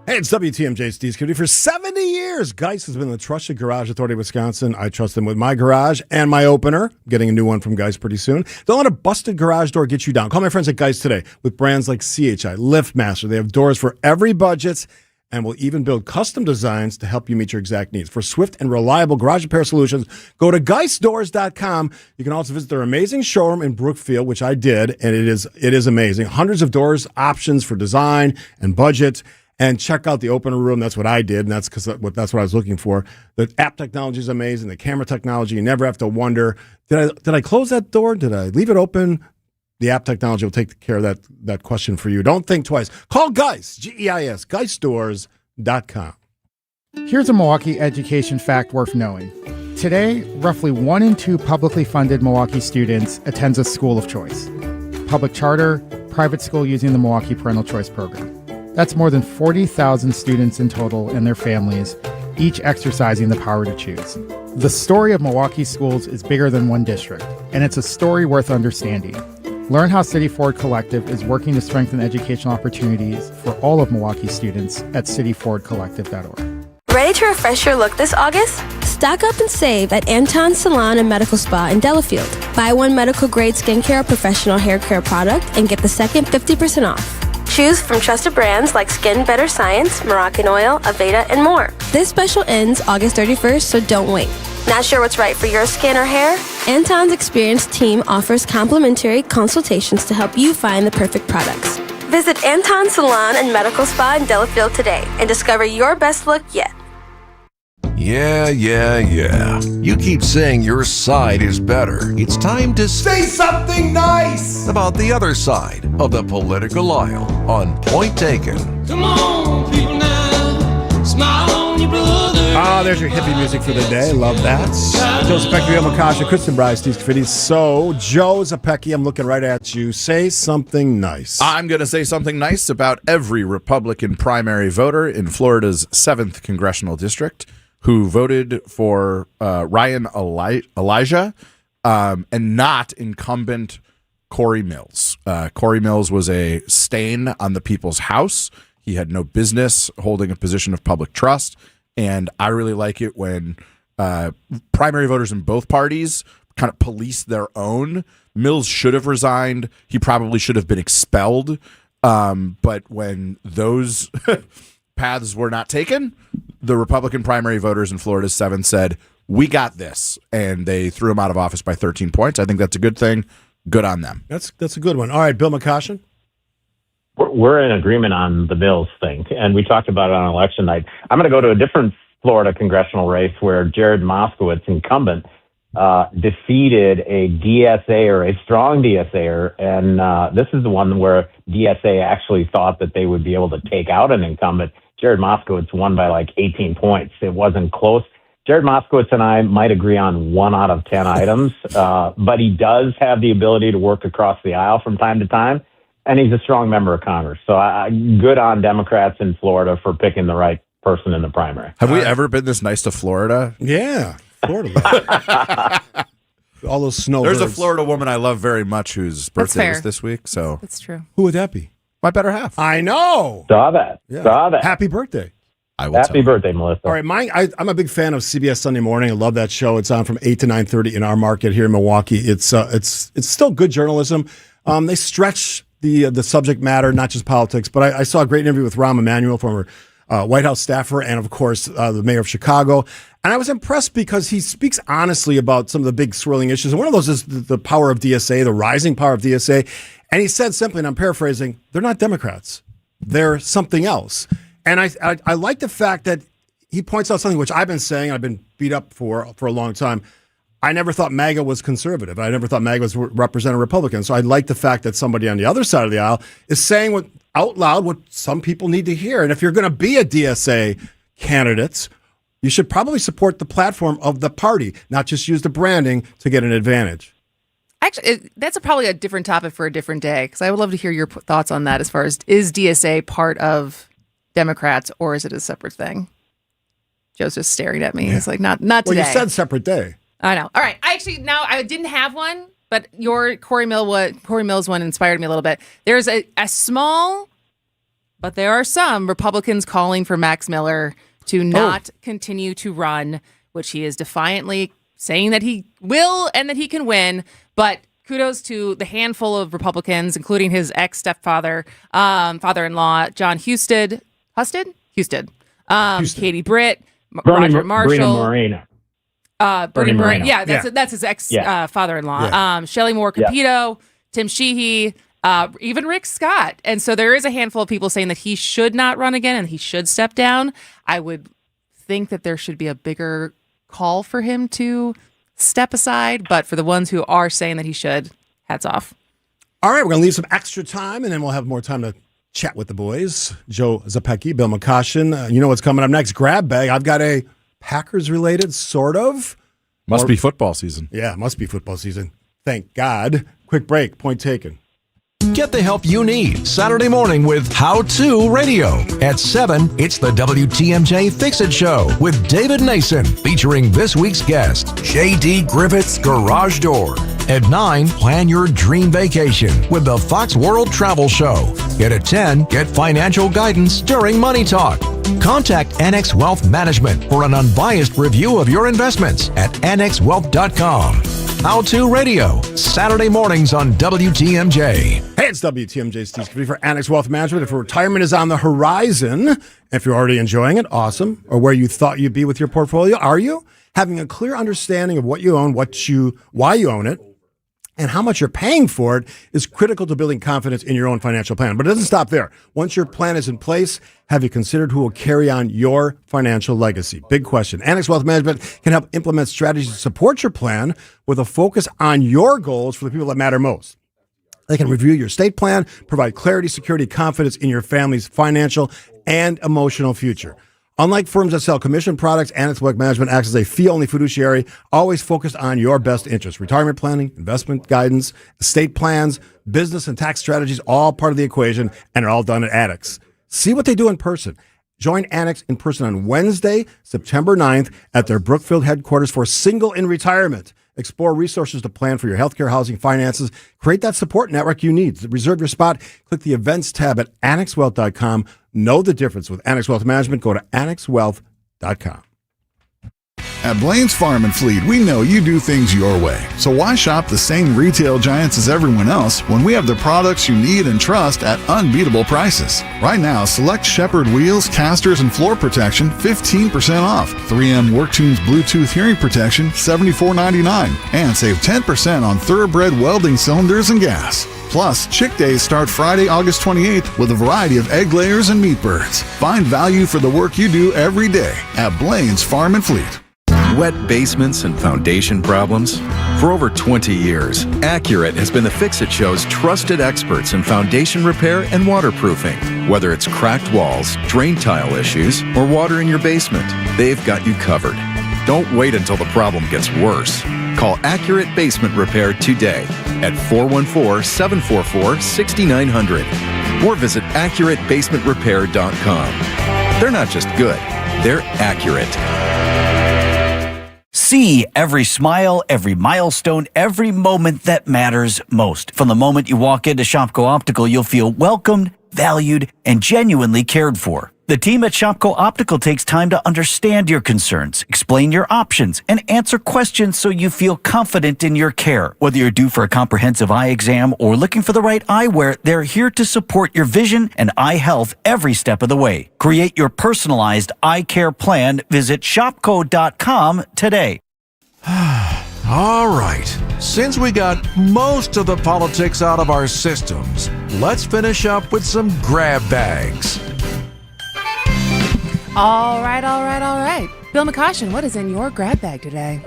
Hey, it's WTMJ Steve Skibby. For 70 years, Geist has been the trusted garage authority of Wisconsin. I trust them with my garage and my opener. I'm getting a new one from Geist pretty soon. Don't let a busted garage door get you down. Call my friends at Geist today with brands like CHI, LiftMaster. They have doors for every budget and will even build custom designs to help you meet your exact needs. For swift and reliable garage repair solutions, go to GeistDoors.com. You can also visit their amazing showroom in Brookfield, which I did, and it is amazing. Hundreds of doors options for design and budget. and check out the opener room. That's what I did, and that's what I was looking for. The app technology is amazing. The camera technology, you never have to wonder, did I close that door? Did I leave it open? The app technology will take care of that question for you. Don't think twice. Call Geist, Geis, geiststores.com. Here's a Milwaukee education fact worth knowing. Today, roughly 1 in 2 publicly funded Milwaukee students attends a school of choice. Public charter, private school using the Milwaukee Parental Choice Program. That's more than 40,000 students in total and their families, each exercising the power to choose. The story of Milwaukee schools is bigger than one district, and it's a story worth understanding. Learn how City Ford Collective is working to strengthen educational opportunities for all of Milwaukee students at cityfordcollective.org. Ready to refresh your look this August? Stock up and save at Anton Salon and Medical Spa in Delafield. Buy one medical-grade skincare or professional hair care product and get the second 50% off. Choose from trusted brands like Skin Better Science, Moroccan Oil, Aveda, and more. This special ends August 31st, so don't wait. Not sure what's right for your skin or hair? Anton's experienced team offers complimentary consultations to help you find the perfect products. Visit Anton Salon and Medical Spa in Delafield today and discover your best look yet. Yeah. You keep saying your side is better. It's time to say something nice about the other side of the political aisle on Point Taken. Come on, people now, smile on your brother. There's your hippie music for the day. Love that. Joe Zepecki, Bill McCosha, Kristen Bryce, Steve Scaffidi. So, Joe Zepecki, I'm looking right at you. Say something nice. I'm going to say something nice about every Republican primary voter in Florida's 7th congressional district who voted for Ryan Elijah and not incumbent Corey Mills. Corey Mills was a stain on the people's house. He had no business holding a position of public trust. And I really like it when primary voters in both parties kind of police their own. Mills should have resigned. He probably should have been expelled. But when those paths were not taken, the Republican primary voters in Florida's 7 said, we got this. And they threw him out of office by 13 points. I think that's a good thing. Good on them. That's a good one. All right, Bill McCoshen. We're in agreement on the Bills thing, and we talked about it on election night. I'm going to go to a different Florida congressional race where Jared Moskowitz, incumbent, defeated a DSA-er, a strong DSA-er, and this is the one where DSA actually thought that they would be able to take out an incumbent. Jared Moskowitz won by like 18 points. It wasn't close. Jared Moskowitz and I might agree on 1 out of 10 items, but he does have the ability to work across the aisle from time to time. And he's a strong member of Congress. So good on Democrats in Florida for picking the right person in the primary. Have we ever been this nice to Florida? Yeah, Florida. All those snowbirds. There's a Florida woman I love very much whose birthday was this week. So That's true. Who would that be? My better half. I know. Saw that. Yeah. Saw that. Happy birthday. I will Happy birthday, Melissa. All right, I'm a big fan of CBS Sunday Morning. I love that show. It's on from 8 to 9:30 in our market here in Milwaukee. It's still good journalism. They stretch the subject matter, not just politics. But I saw a great interview with Rahm Emanuel, former White House staffer, and of course the mayor of Chicago. And I was impressed because he speaks honestly about some of the big swirling issues. And one of those is the power of DSA, the rising power of DSA. And he said simply, and I'm paraphrasing, they're not Democrats. They're something else. And I like the fact that he points out something which I've been saying, I've been beat up for a long time. I never thought MAGA was conservative. I never thought MAGA was representing Republicans. So I like the fact that somebody on the other side of the aisle is saying out loud what some people need to hear. And if you're going to be a DSA candidate, you should probably support the platform of the party, not just use the branding to get an advantage. Actually, that's probably a different topic for a different day, because I would love to hear your thoughts on that as far as, is DSA part of Democrats or is it a separate thing? Joe's just staring at me. It's like, not today. Well, you said separate day. I know. All right. I didn't have one, but your Corey Mills one inspired me a little bit. There's a small, but there are some Republicans calling for Max Miller to not continue to run, which he is defiantly saying that he will and that he can win. But kudos to the handful of Republicans, including his ex-stepfather, father-in-law, John Husted, Katie Britt, Roger Marshall. Bernie Moreno. Yeah, that's his ex father-in-law. Yeah. Shelley Moore Capito, Tim Sheehy, even Rick Scott. And so there is a handful of people saying that he should not run again and he should step down. I would think that there should be a bigger call for him to step aside. But for the ones who are saying that he should, hats off. All right, we're going to leave some extra time, and then we'll have more time to chat with the boys. Joe Zapecki, Bill McCoshen. You know what's coming up next? Grab bag. I've got a Packers-related, sort of. Must be football season. Yeah, must be football season. Thank God. Quick break. Point taken. Get the help you need Saturday morning with How To Radio. At 7, it's the WTMJ Fix-It Show with David Nason, featuring this week's guest, J.D. Griffith's Garage Door. At 9, plan your dream vacation with the Fox World Travel Show. And at 10, get financial guidance during Money Talk. Contact Annex Wealth Management for an unbiased review of your investments at annexwealth.com. How To Radio, Saturday mornings on WTMJ. Hey, it's WTMJ Steve Scafidi for Annex Wealth Management. If retirement is on the horizon, if you're already enjoying it, awesome. Or where you thought you'd be with your portfolio, are you? Having a clear understanding of what you own, why you own it, and how much you're paying for it is critical to building confidence in your own financial plan. But it doesn't stop there. Once your plan is in place, have you considered who will carry on your financial legacy? Big question. Annex Wealth Management can help implement strategies to support your plan with a focus on your goals for the people that matter most. They can review your estate plan, provide clarity, security, confidence in your family's financial and emotional future. Unlike firms that sell commission products, Annex Wealth Management acts as a fee-only fiduciary, always focused on your best interests. Retirement planning, investment guidance, estate plans, business and tax strategies, all part of the equation, and are all done at Annex. See what they do in person. Join Annex in person on Wednesday, September 9th at their Brookfield headquarters for Single in Retirement. Explore resources to plan for your healthcare, housing, finances. Create that support network you need. To reserve your spot, click the events tab at annexwealth.com. Know the difference with Annex Wealth Management. Go to annexwealth.com. At Blaine's Farm and Fleet, we know you do things your way. So why shop the same retail giants as everyone else when we have the products you need and trust at unbeatable prices? Right now, select Shepherd wheels, casters, and floor protection 15% off. 3M WorkTunes Bluetooth hearing protection $74.99. And save 10% on Thoroughbred welding cylinders and gas. Plus, Chick Days start Friday, August 28th with a variety of egg layers and meat birds. Find value for the work you do every day at Blaine's Farm and Fleet. Wet basements and foundation problems? For over 20 years, Accurate has been the Fix-It Show's trusted experts in foundation repair and waterproofing. Whether it's cracked walls, drain tile issues, or water in your basement, they've got you covered. Don't wait until the problem gets worse. Call Accurate Basement Repair today at 414-744-6900 or visit AccurateBasementRepair.com. They're not just good, they're accurate. See every smile, every milestone, every moment that matters most. From the moment you walk into Shopko Optical, you'll feel welcomed, valued, and genuinely cared for. The team at Shopko Optical takes time to understand your concerns, explain your options, and answer questions so you feel confident in your care. Whether you're due for a comprehensive eye exam or looking for the right eyewear, they're here to support your vision and eye health every step of the way. Create your personalized eye care plan. Visit shopko.com today. All right. Since we got most of the politics out of our systems, let's finish up with some grab bags. All right. Bill McCoshen, what is in your grab bag today?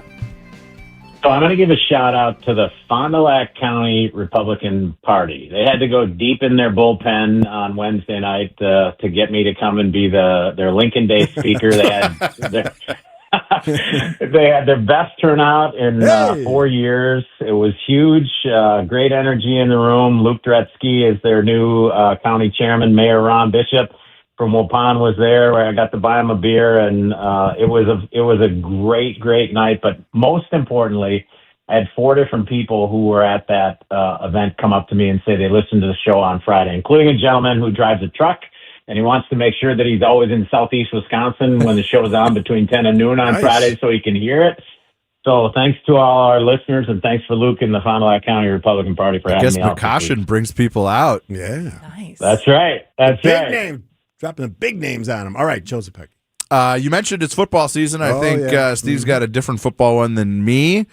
So I'm going to give a shout out to the Fond du Lac County Republican Party. They had to go deep in their bullpen on Wednesday night to get me to come and be their Lincoln Day speaker. They had their best turnout in 4 years. It was huge, great energy in the room. Luke Dretzky is their new county chairman. Mayor Ron Bishop from Waupun was there, where I got to buy him a beer, and it was a great night. But most importantly, I had 4 different people who were at that event come up to me and say they listened to the show on Friday, including a gentleman who drives a truck, and he wants to make sure that he's always in southeast Wisconsin when the show's on between 10 and noon on Friday so he can hear it. So thanks to all our listeners, and thanks for Luke and the Fond du Lac County Republican Party for having me out. I guess McCoshen brings people out. Yeah. Nice. That's right. That's big right. Name. Dropping the big names on them. All right, Joseph Peck. You mentioned it's football season. I think Steve's got a different football one than me.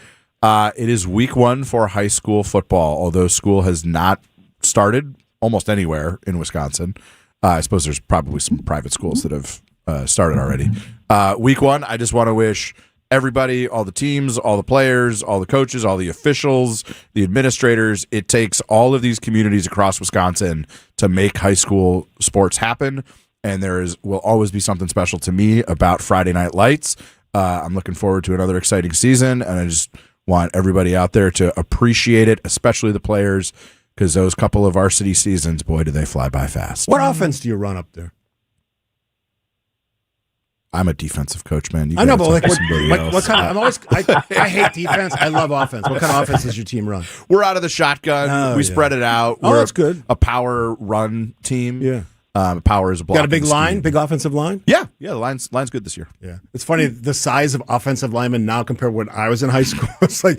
It is week 1 for high school football, although school has not started almost anywhere in Wisconsin. I suppose there's probably some private schools that have started already. Week 1, I just want to wish everybody, all the teams, all the players, all the coaches, all the officials, the administrators. It takes all of these communities across Wisconsin to make high school sports happen, and will always be something special to me about Friday Night Lights. I'm looking forward to another exciting season, and I just want everybody out there to appreciate it, especially the players, because those couple of varsity seasons, boy, do they fly by fast. What offense do you run up there? I'm a defensive coach, man. I know, but what kind of? I hate defense. I love offense. What kind of offense does your team run? We're out of the shotgun. We spread it out. Oh, that's good. A power run team. Yeah. Power is a block. Got a big line, big offensive line? Yeah. The line's good this year. Yeah. It's funny, the size of offensive linemen now compared to when I was in high school. It's like,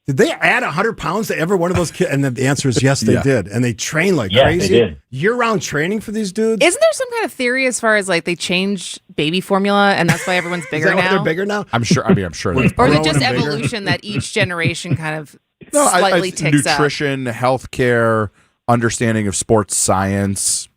did they add 100 pounds to every one of those kids? And the answer is yes, they did. And they train like crazy. They did. Year-round training for these dudes. Isn't there some kind of theory as far as like they changed baby formula and that's why everyone's bigger Is that now? why they're bigger now? I'm sure. That's Or is it just evolution that each generation kind of I slightly ticks up? nutrition, healthcare, understanding of sports science.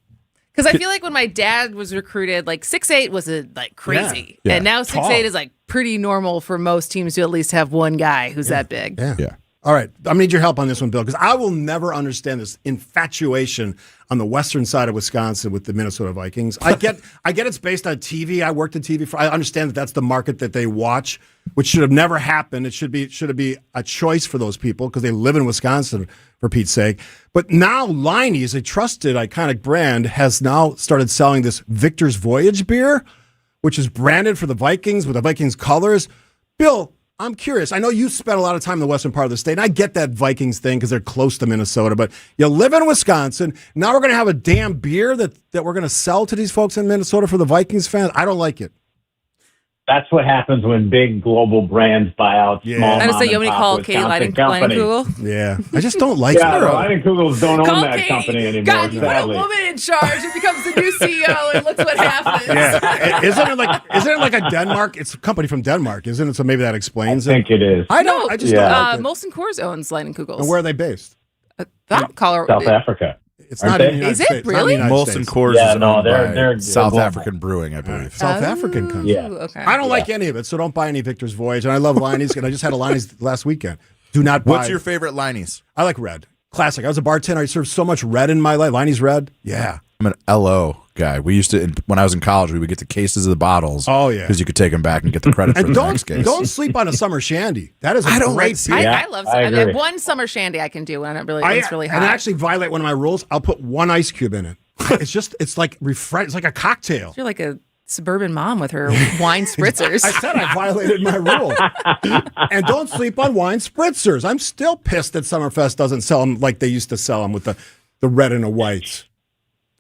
Because I feel like when my dad was recruited, like 6'8" was crazy. Yeah. And now Tall. 6'8" is like pretty normal for most teams to at least have one guy who's that big. Yeah. All right. I'm going to need your help on this one, Bill, because I will never understand this infatuation on the western side of Wisconsin with the Minnesota Vikings. I get it's based on TV. I worked in TV. I understand that that's the market that they watch, which should have never happened. It should be a choice for those people because they live in Wisconsin, for Pete's sake. But now Leinie's, a trusted, iconic brand, has now started selling this Victor's Voyage beer, which is branded for the Vikings with the Vikings colors. Bill, I'm curious. I know you spent a lot of time in the western part of the state, and I get that Vikings thing because they're close to Minnesota, but you live in Wisconsin. Now we're going to have a damn beer that we're going to sell to these folks in Minnesota for the Vikings fans. I don't like it. That's what happens when big global brands buy out small I just say you mom want me to and call pop Katie Wisconsin Leinenkugel? Yeah. I just don't like yeah, it. the Leinenkugels don't Call own that Katie. company anymore, God, you put a sadly. woman in charge who becomes the new CEO, and look what happens. Yeah. Isn't it like a Denmark? It's a company from Denmark, isn't it? So maybe that explains I think it is. I don't. I just don't like it. Molson Coors owns Leinenkugels. And where are they based? Colorado. South Africa. It's Aren't not they? in the United Is it States. It's not in the really? United Molson States. Coors Yeah, is no, owned by they're South global. African Brewing, I believe. South African country. Yeah. Okay. I don't like any of it, so don't buy any Victor's Voyage. And I love Leinie's, and I just had a Leinie's last weekend. Do not buy. What's your favorite Leinie's? I like red. Classic. I was a bartender. I served so much red in my life. Leinie's red. Yeah. I'm an LO guy. We used to, when I was in college, we would get the cases of the bottles. Oh, yeah. Because you could take them back and get the credit for And the next case. don't sleep on a summer shandy. That is a I don't great like beer. I love I agree. one summer shandy I can do when it's really hot. And I actually violate one of my rules. I'll put one ice cube in it. It's like refresh. It's like a cocktail. You're like a suburban mom with her wine spritzers. I said I violated my rule. And don't sleep on wine spritzers. I'm still pissed that Summerfest doesn't sell them like they used to sell them with the red and the whites.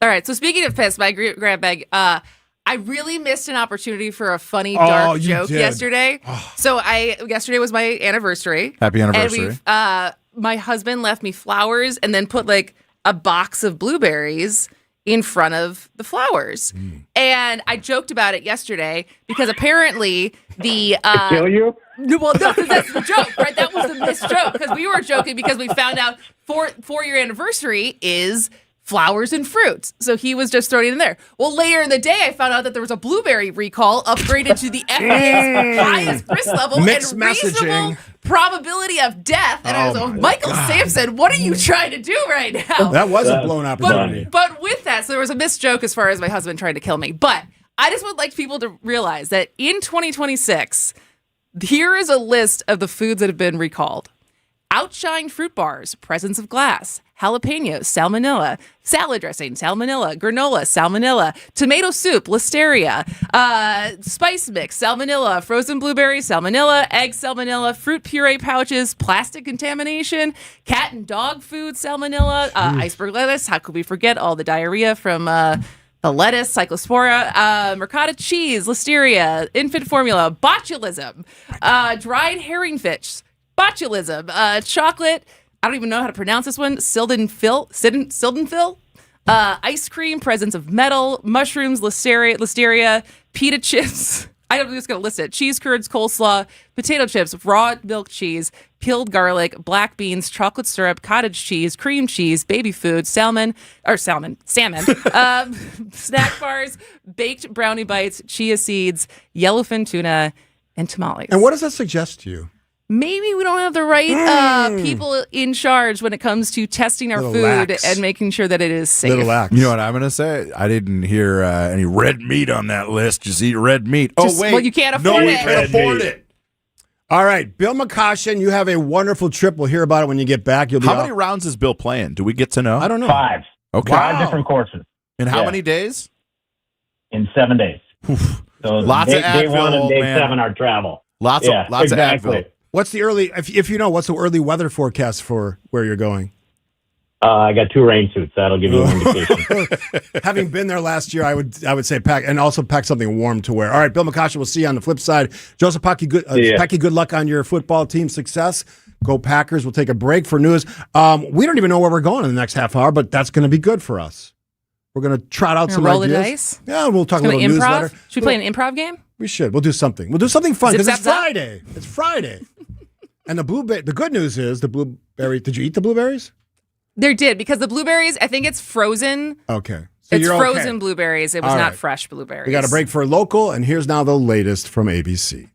All right. So speaking of piss, my grab bag. I really missed an opportunity for a funny, dark you joke did. yesterday. So yesterday was my anniversary. Happy anniversary. And my husband left me flowers and then put like a box of blueberries in front of the flowers. And I joked about it yesterday because apparently the Kill you? well, no, that's the joke, right? That was the missed joke because we were joking because we found out 4-year anniversary is flowers and fruits. So he was just throwing it in there. Well, later in the day, I found out that there was a blueberry recall upgraded to the FDA's highest risk level Mixed and messaging. reasonable probability of death. And I was like, Michael Sampson, what are you trying to do right now? That was a blown opportunity. But with that, so there was a missed joke as far as my husband trying to kill me. But I just would like people to realize that in 2026, here is a list of the foods that have been recalled. Outshine fruit bars, presence of glass, jalapenos, salmonella, salad dressing, salmonella, granola, salmonella, tomato soup, listeria, spice mix, salmonella, frozen blueberries, salmonella, egg salmonella, fruit puree pouches, plastic contamination, cat and dog food, salmonella, iceberg lettuce. How could we forget all the diarrhea from the lettuce, cyclospora, ricotta cheese, listeria, infant formula, botulism, dried herring fish, botulism, chocolate. I don't even know how to pronounce this one. Sildenfil, ice cream, presence of metal, mushrooms, listeria, pita chips, I'm just going to list it. Cheese curds, coleslaw, potato chips, raw milk cheese, peeled garlic, black beans, chocolate syrup, cottage cheese, cream cheese, baby food, salmon, snack bars, baked brownie bites, chia seeds, yellowfin tuna, and tamales. And what does that suggest to you? Maybe we don't have the right people in charge when it comes to testing our Little food lax. and making sure that it is safe. Little lax. You know what I'm going to say? I didn't hear any red meat on that list. Just eat red meat. Well, you can't afford we it. can't afford it. All right, Bill McCoshen, you have a wonderful trip. We'll hear about it when you get back. You'll be How out- many rounds is Bill playing? Do we get to know? I don't know. 5. Okay. 5 different courses. In how Yeah. many days? In 7 days. So Lots day, of day 1 Advil, and day man. 7 are travel. Lots of Advil. What's the early, if you know, what's the early weather forecast for where you're going? I got 2 rain suits. That'll give you an indication. Having been there last year, I would say pack, and also pack something warm to wear. All right, Bill McCoshen, we'll see you on the flip side. Joseph Packy, good luck on your football team success. Go Packers. We'll take a break for news. We don't even know where we're going in the next half hour, but that's going to be good for us. We're going to trot out some roll ideas. the dice? Yeah, we'll talk a Gonna little improv? newsletter. Should we play an improv game? We should. We'll do something. We'll do something fun Zip, because it's zap, zap? Friday. It's Friday. And the good news is the blueberry. Did you eat the blueberries? There did, because the blueberries, I think it's frozen. Okay. So It's you're frozen okay. blueberries. It was All not right. fresh blueberries. We got a break for local, and here's now the latest from ABC.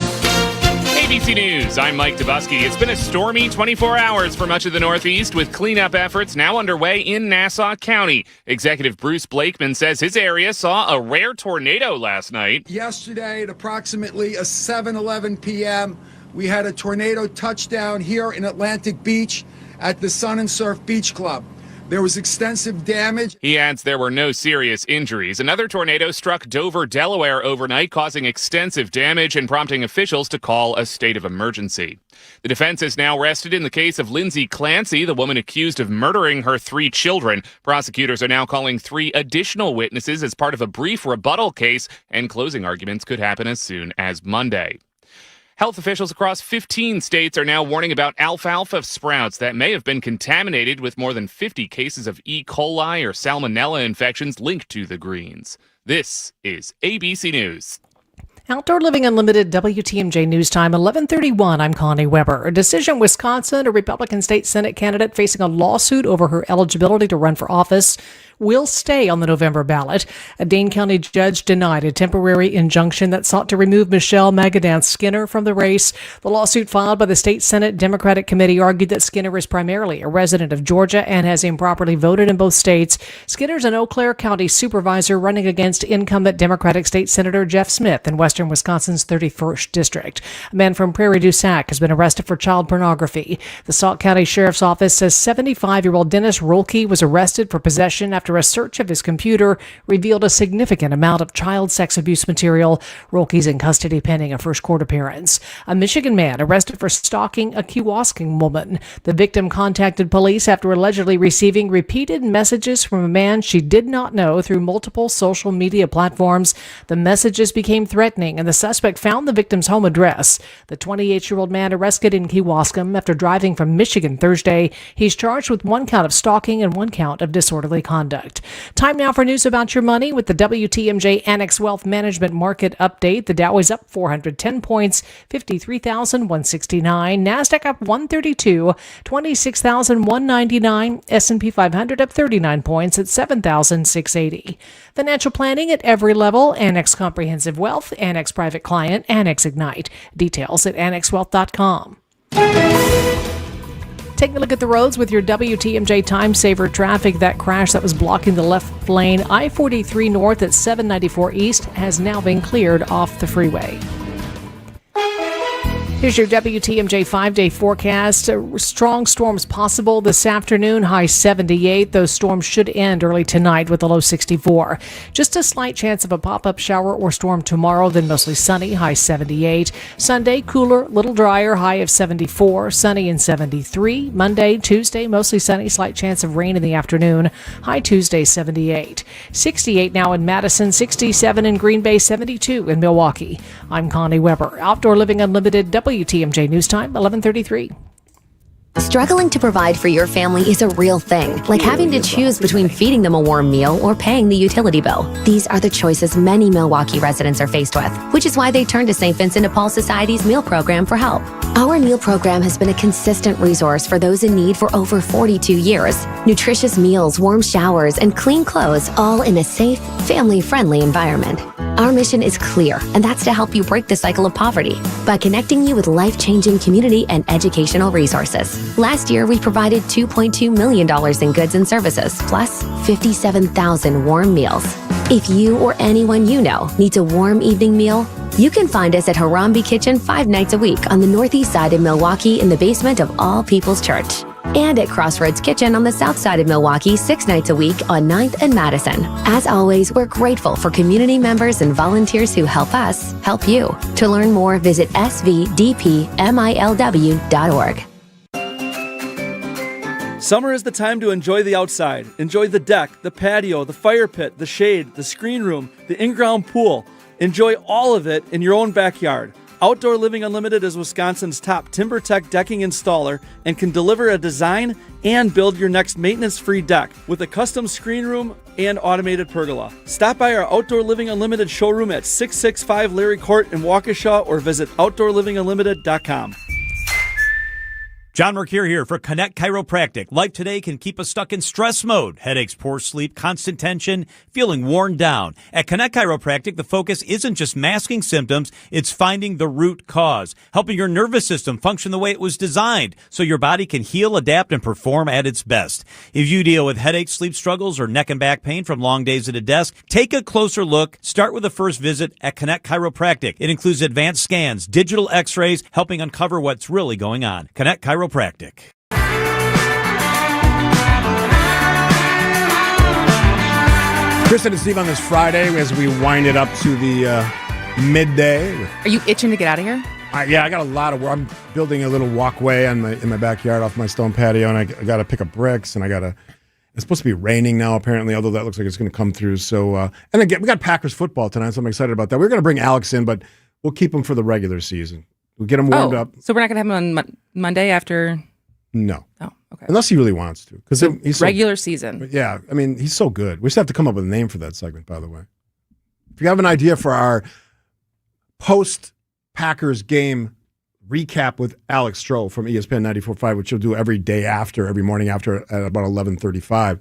ABC News, I'm Mike Dubusky. It's been a stormy 24 hours for much of the Northeast, with cleanup efforts now underway in Nassau County. Executive Bruce Blakeman says his area saw a rare tornado last night. Yesterday at approximately 7:11 p.m., we had a tornado touchdown here in Atlantic Beach at the Sun and Surf Beach Club. There was extensive damage. He adds there were no serious injuries. Another tornado struck Dover, Delaware overnight, causing extensive damage and prompting officials to call a state of emergency. The defense is now rested in the case of Lindsay Clancy, the woman accused of murdering her 3 children. Prosecutors are now calling 3 additional witnesses as part of a brief rebuttal case, and closing arguments could happen as soon as Monday. Health officials across 15 states are now warning about alfalfa sprouts that may have been contaminated with more than 50 cases of E. coli or salmonella infections linked to the greens. This is ABC News. Outdoor Living Unlimited, WTMJ News Time, 11:31. I'm Connie Weber. A decision: Wisconsin, a Republican state Senate candidate facing a lawsuit over her eligibility to run for office, will stay on the November ballot. A Dane County judge denied a temporary injunction that sought to remove Michelle Magadan Skinner from the race. The lawsuit filed by the state Senate Democratic Committee argued that Skinner is primarily a resident of Georgia and has improperly voted in both states. Skinner's an Eau Claire County supervisor running against incumbent Democratic State Senator Jeff Smith in western Wisconsin's 31st District. A man from Prairie du Sac has been arrested for child pornography. The Sauk County Sheriff's Office says 75-year-old Dennis Rolke was arrested for possession after a search of his computer revealed a significant amount of child sex abuse material. Rolke's in custody pending a first court appearance. A Michigan man arrested for stalking a Kewaskum woman. The victim contacted police after allegedly receiving repeated messages from a man she did not know through multiple social media platforms. The messages became threatening, and the suspect found the victim's home address. The 28-year-old man arrested in Kewaskum after driving from Michigan Thursday. He's charged with 1 count of stalking and 1 count of disorderly conduct. Time now for news about your money with the WTMJ Annex Wealth Management Market Update. The Dow is up 410 points, 53,169. NASDAQ up 132, 26,199. S&P 500 up 39 points at 7,680. Financial planning at every level. Annex Comprehensive Wealth, Annex Private Client, Annex Ignite. Details at annexwealth.com. Taking a look at the roads with your WTMJ Time Saver traffic. That crash that was blocking the left lane, I-43 north at 794 east, has now been cleared off the freeway. Here's your WTMJ 5-day forecast. Strong storms possible this afternoon, high 78. Those storms should end early tonight with a low 64. Just a slight chance of a pop-up shower or storm tomorrow, then mostly sunny, high 78. Sunday, cooler, little drier, high of 74. Sunny and 73. Monday, Tuesday, mostly sunny, slight chance of rain in the afternoon, high Tuesday, 78. 68 now in Madison, 67 in Green Bay, 72 in Milwaukee. I'm Connie Weber. Outdoor Living Unlimited, WTMJ News Time, 11:33. Struggling to provide for your family is a real thing, like having to choose between feeding them a warm meal or paying the utility bill. These are the choices many Milwaukee residents are faced with, which is why they turn to St. Vincent de Paul Society's meal program for help. Our meal program has been a consistent resource for those in need for over 42 years. Nutritious meals, warm showers, and clean clothes, all in a safe, family-friendly environment. Our mission is clear, and that's to help you break the cycle of poverty by connecting you with life-changing community and educational resources. Last year, we provided $2.2 million in goods and services, plus 57,000 warm meals. If you or anyone you know needs a warm evening meal, you can find us at Harambe Kitchen 5 nights a week on the northeast side of Milwaukee in the basement of All People's Church. And at Crossroads Kitchen on the south side of Milwaukee 6 nights a week on 9th and Madison. As always, we're grateful for community members and volunteers who help us help you. To learn more, visit svdpmilw.org. Summer is the time to enjoy the outside. Enjoy the deck, the patio, the fire pit, the shade, the screen room, the in-ground pool. Enjoy all of it in your own backyard. Outdoor Living Unlimited is Wisconsin's top TimberTech decking installer and can deliver a design and build your next maintenance-free deck with a custom screen room and automated pergola. Stop by our Outdoor Living Unlimited showroom at 665 Larry Court in Waukesha or visit OutdoorLivingUnlimited.com. John Mercure here for Connect Chiropractic. Life today can keep us stuck in stress mode. Headaches, poor sleep, constant tension, feeling worn down. At Connect Chiropractic, the focus isn't just masking symptoms, it's finding the root cause, helping your nervous system function the way it was designed so your body can heal, adapt, and perform at its best. If you deal with headaches, sleep struggles, or neck and back pain from long days at a desk, take a closer look. Start with a first visit at Connect Chiropractic. It includes advanced scans, digital x-rays, helping uncover what's really going on. Connect Chiropractic. Kristen and Steve on this Friday as we wind it up to the midday. Are you itching to get out of here? Yeah, I got a lot of work. I'm building a little walkway in my backyard off my stone patio, and I got to pick up bricks, and it's supposed to be raining now, apparently, although that looks like it's going to come through. So, and again, we got Packers football tonight, so I'm excited about that. We're going to bring Alex in, but we'll keep him for the regular season. We'll get him warmed up. So we're not going to have him on Monday after? No. Oh, okay. Unless he really wants to. Because he's regular season. Yeah, I mean, he's so good. We just have to come up with a name for that segment, by the way. If you have an idea for our post-Packers game recap with Alex Stroh from ESPN 94.5, which you'll do every morning after at about 11:35,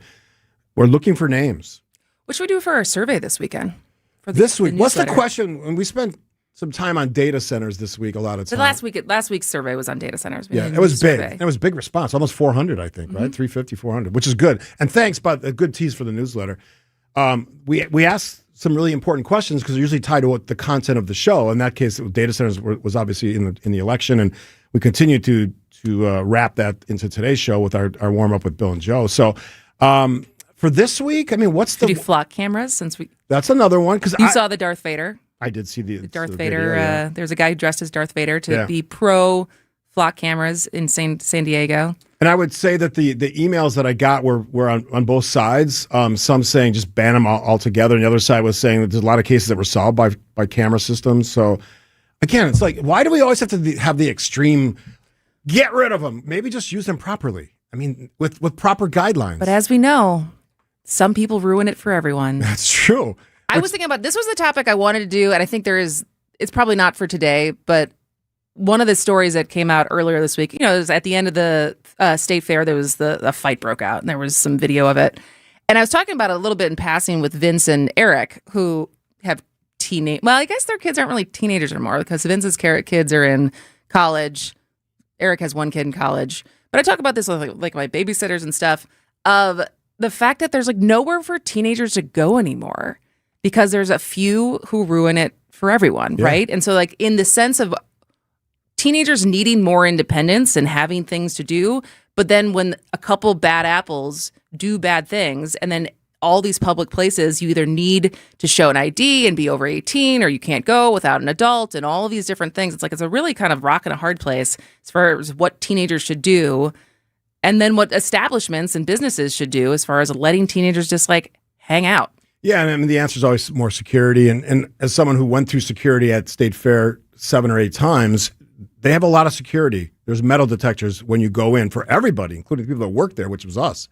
we're looking for names. What should we do for our survey this weekend? This week? What's the question? And we spent some time on data centers this week, a lot of time. The last week's survey was on data centers. Yeah, it was big. It was a big response, almost 400, I think, right? 350, 400, which is good. And thanks, but a good tease for the newsletter. We asked some really important questions because they're usually tied to what the content of the show. In that case, data centers was obviously in the election, and we continue to wrap that into today's show with our warm up with Bill and Joe. So for this week, I mean, what's the flock cameras? Since that's another one because you saw the Darth Vader. I did see the Darth Vader. Vader. Yeah. There's a guy who dressed as Darth Vader to be pro flock cameras in San Diego. And I would say that the emails that I got were on both sides. Some saying just ban them altogether, and the other side was saying that there's a lot of cases that were solved by camera systems. So again, it's like, why do we always have to have the extreme? Get rid of them. Maybe just use them properly. I mean, with proper guidelines. But as we know, some people ruin it for everyone. That's true. I was thinking about this was the topic I wanted to do, and I think it's probably not for today, but one of the stories that came out earlier this week, it was at the end of the state fair, there was a fight broke out, and there was some video of it. And I was talking about it a little bit in passing with Vince and Eric, who have well, I guess their kids aren't really teenagers anymore because Vince's kids are in college. Eric has one kid in college. But I talk about this with like my babysitters and stuff of the fact that there's like nowhere for teenagers to go anymore. Because there's a few who ruin it for everyone, right? And so like in the sense of teenagers needing more independence and having things to do, but then when a couple bad apples do bad things and then all these public places, you either need to show an ID and be over 18 or you can't go without an adult and all of these different things. It's like it's a really kind of rock and a hard place as far as what teenagers should do and then what establishments and businesses should do as far as letting teenagers just like hang out. Yeah, and I mean, the answer is always more security. And as someone who went through security at State Fair 7 or 8 times, they have a lot of security There's metal detectors when you go in for everybody, including the people that work there, which was us.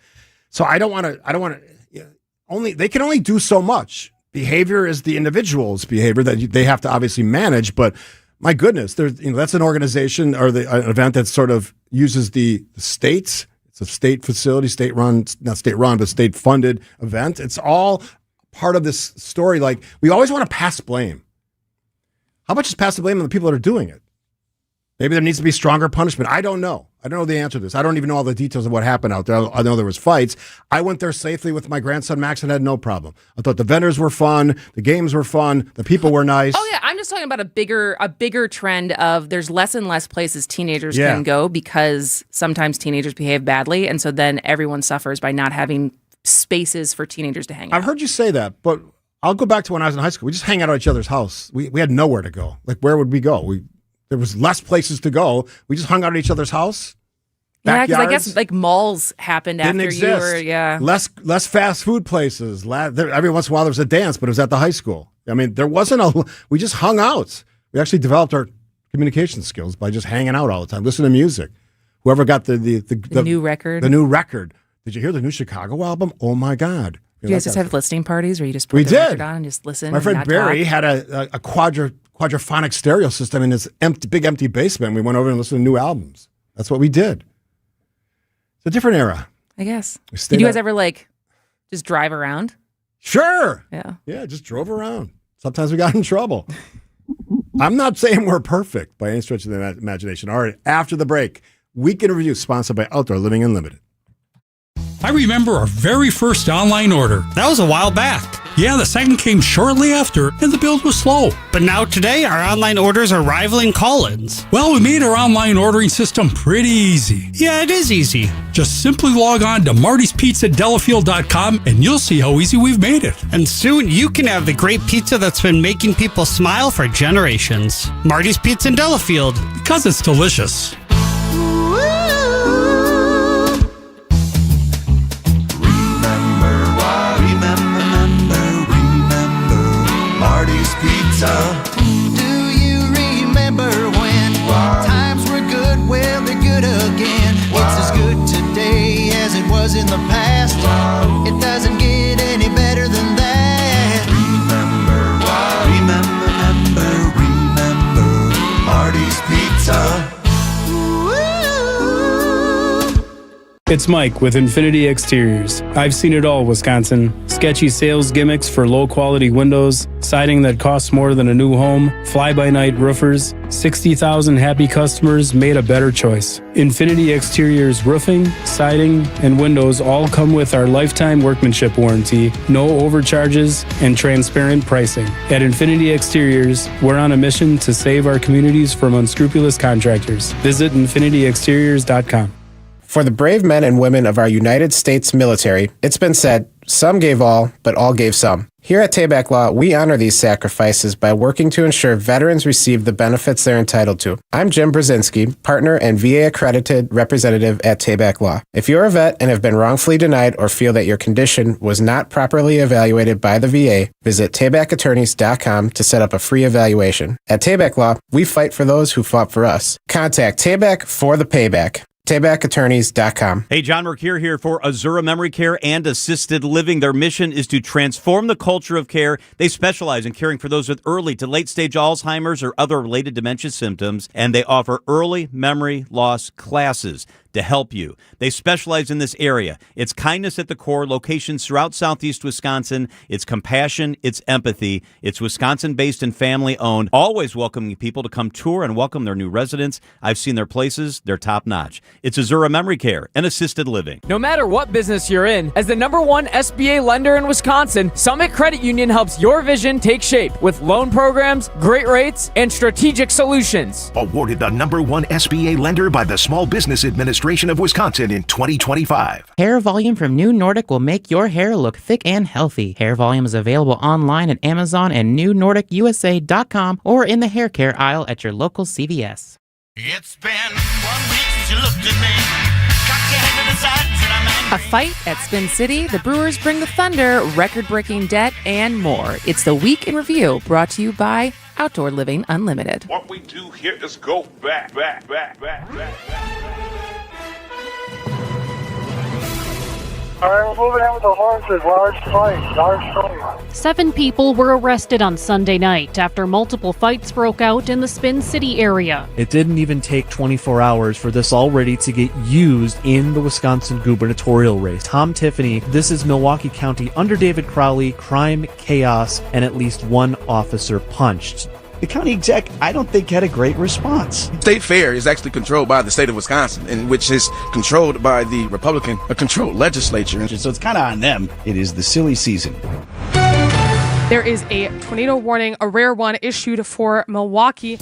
So I don't want to. They can only do so much. Behavior is the individual's behavior that they have to obviously manage. But my goodness, that's an organization or an event that sort of uses the states. It's a state facility, not state run, but state funded event. It's all part of this story. Like, we always want to pass blame. How much is pass the blame on the people that are doing it? Maybe there needs to be stronger punishment. I don't know. I don't know the answer to this. I don't even know all the details of what happened out there. I know there was fights. I went there safely with my grandson Max and had no problem. I thought the vendors were fun, the games were fun, the people were nice. Oh yeah, I'm just talking about a bigger trend of there's less and less places teenagers can go because sometimes teenagers behave badly, and so then everyone suffers by not having spaces for teenagers to hang out. I've heard you say that, but I'll go back to when I was in high school. We just hang out at each other's house. We had nowhere to go. Like, where would we go? There was less places to go. We just hung out at each other's house. Yeah, because I guess like malls happened Didn't after exist. you were, Less fast food places. Every once in a while there was a dance, but it was at the high school. I mean, we just hung out. We actually developed our communication skills by just hanging out all the time, listening to music. Whoever got the new record. The new record. Did you hear the new Chicago album? Oh my God. You guys just have listening parties where you just put the record on and just listen? My friend and not Barry talk? had a quadraphonic stereo system in his big empty basement. We went over and listened to new albums. That's what we did. It's a different era. I guess. Did you guys ever just drive around? Sure. Yeah. Yeah, just drove around. Sometimes we got in trouble. I'm not saying we're perfect by any stretch of the imagination. All right, after the break, Weekend Review sponsored by Outdoor Living Unlimited. I remember our very first online order. That was a while back. Yeah, the second came shortly after, and the build was slow. But now today, our online orders are rivaling call-ins. Well, we made our online ordering system pretty easy. Yeah, it is easy. Just simply log on to martyspizza.delafield.com, and you'll see how easy we've made it. And soon, you can have the great pizza that's been making people smile for generations. Marty's Pizza in Delafield. Because it's delicious. Marty's Pizza. Do you remember when times were good? Well, they're good again. It's as good today as it was in the past. It doesn't get any better than that. Remember Marty's Pizza. It's Mike with Infinity Exteriors. I've seen it all, Wisconsin. Sketchy sales gimmicks for low-quality windows, siding that costs more than a new home, fly-by-night roofers. 60,000 happy customers made a better choice. Infinity Exteriors roofing, siding, and windows all come with our lifetime workmanship warranty, no overcharges, and transparent pricing. At Infinity Exteriors, we're on a mission to save our communities from unscrupulous contractors. Visit infinityexteriors.com. For the brave men and women of our United States military, it's been said, some gave all, but all gave some. Here at Tayback Law, we honor these sacrifices by working to ensure veterans receive the benefits they're entitled to. I'm Jim Brzezinski, partner and VA-accredited representative at Tayback Law. If you're a vet and have been wrongfully denied or feel that your condition was not properly evaluated by the VA, visit TaybackAttorneys.com to set up a free evaluation. At Tayback Law, we fight for those who fought for us. Contact Tayback for the payback. TaybackAttorneys.com. Hey, John Mercure here for Azura Memory Care and Assisted Living. Their mission is to transform the culture of care. They specialize in caring for those with early to late-stage Alzheimer's or other related dementia symptoms, and they offer early memory loss classes to help you. They specialize in this area. It's kindness at the core, locations throughout southeast Wisconsin. It's compassion, it's empathy. It's Wisconsin-based and family-owned, always welcoming people to come tour and welcome their new residents. I've seen their places. They're top-notch. It's Azura Memory Care and Assisted Living. No matter what business you're in, as the #1 SBA lender in Wisconsin, Summit Credit Union helps your vision take shape with loan programs, great rates, and strategic solutions. Awarded the #1 SBA lender by the Small Business Administration of Wisconsin in 2025. Hair Volume from New Nordic will make your hair look thick and healthy. Hair Volume is available online at Amazon and newnordicusa.com or in the hair care aisle at your local CVS. It's been 1 week since you looked at me. Cocked your head to the side and said I'm angry. A fight at Spin City, the Brewers bring the thunder, record-breaking debt, and more. It's the Week in Review, brought to you by Outdoor Living Unlimited. What we do here is go back. All right, we're moving in with the horses. Large fight. 7 people were arrested on Sunday night after multiple fights broke out in the Spin City area. It didn't even take 24 hours for this already to get used in the Wisconsin gubernatorial race. Tom Tiffany, this is Milwaukee County under David Crowley, crime, chaos, and at least one officer punched. The county exec, I don't think, had a great response. State Fair is actually controlled by the state of Wisconsin, and which is controlled by the Republican-controlled legislature. So it's kind of on them. It is the silly season. There is a tornado warning, a rare one, issued for Milwaukee.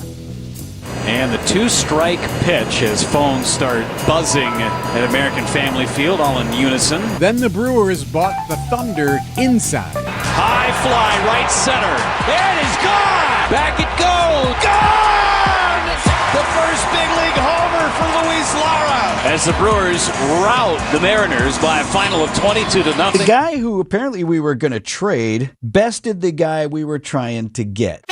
And the 2-strike pitch as phones start buzzing at American Family Field, all in unison. Then the Brewers bought the Thunder inside. High fly, right center. It is gone! Back it goes! Gone! The first big league homer for Luis Lara. As the Brewers rout the Mariners by a final of 22-0. The guy who apparently we were going to trade bested the guy we were trying to get.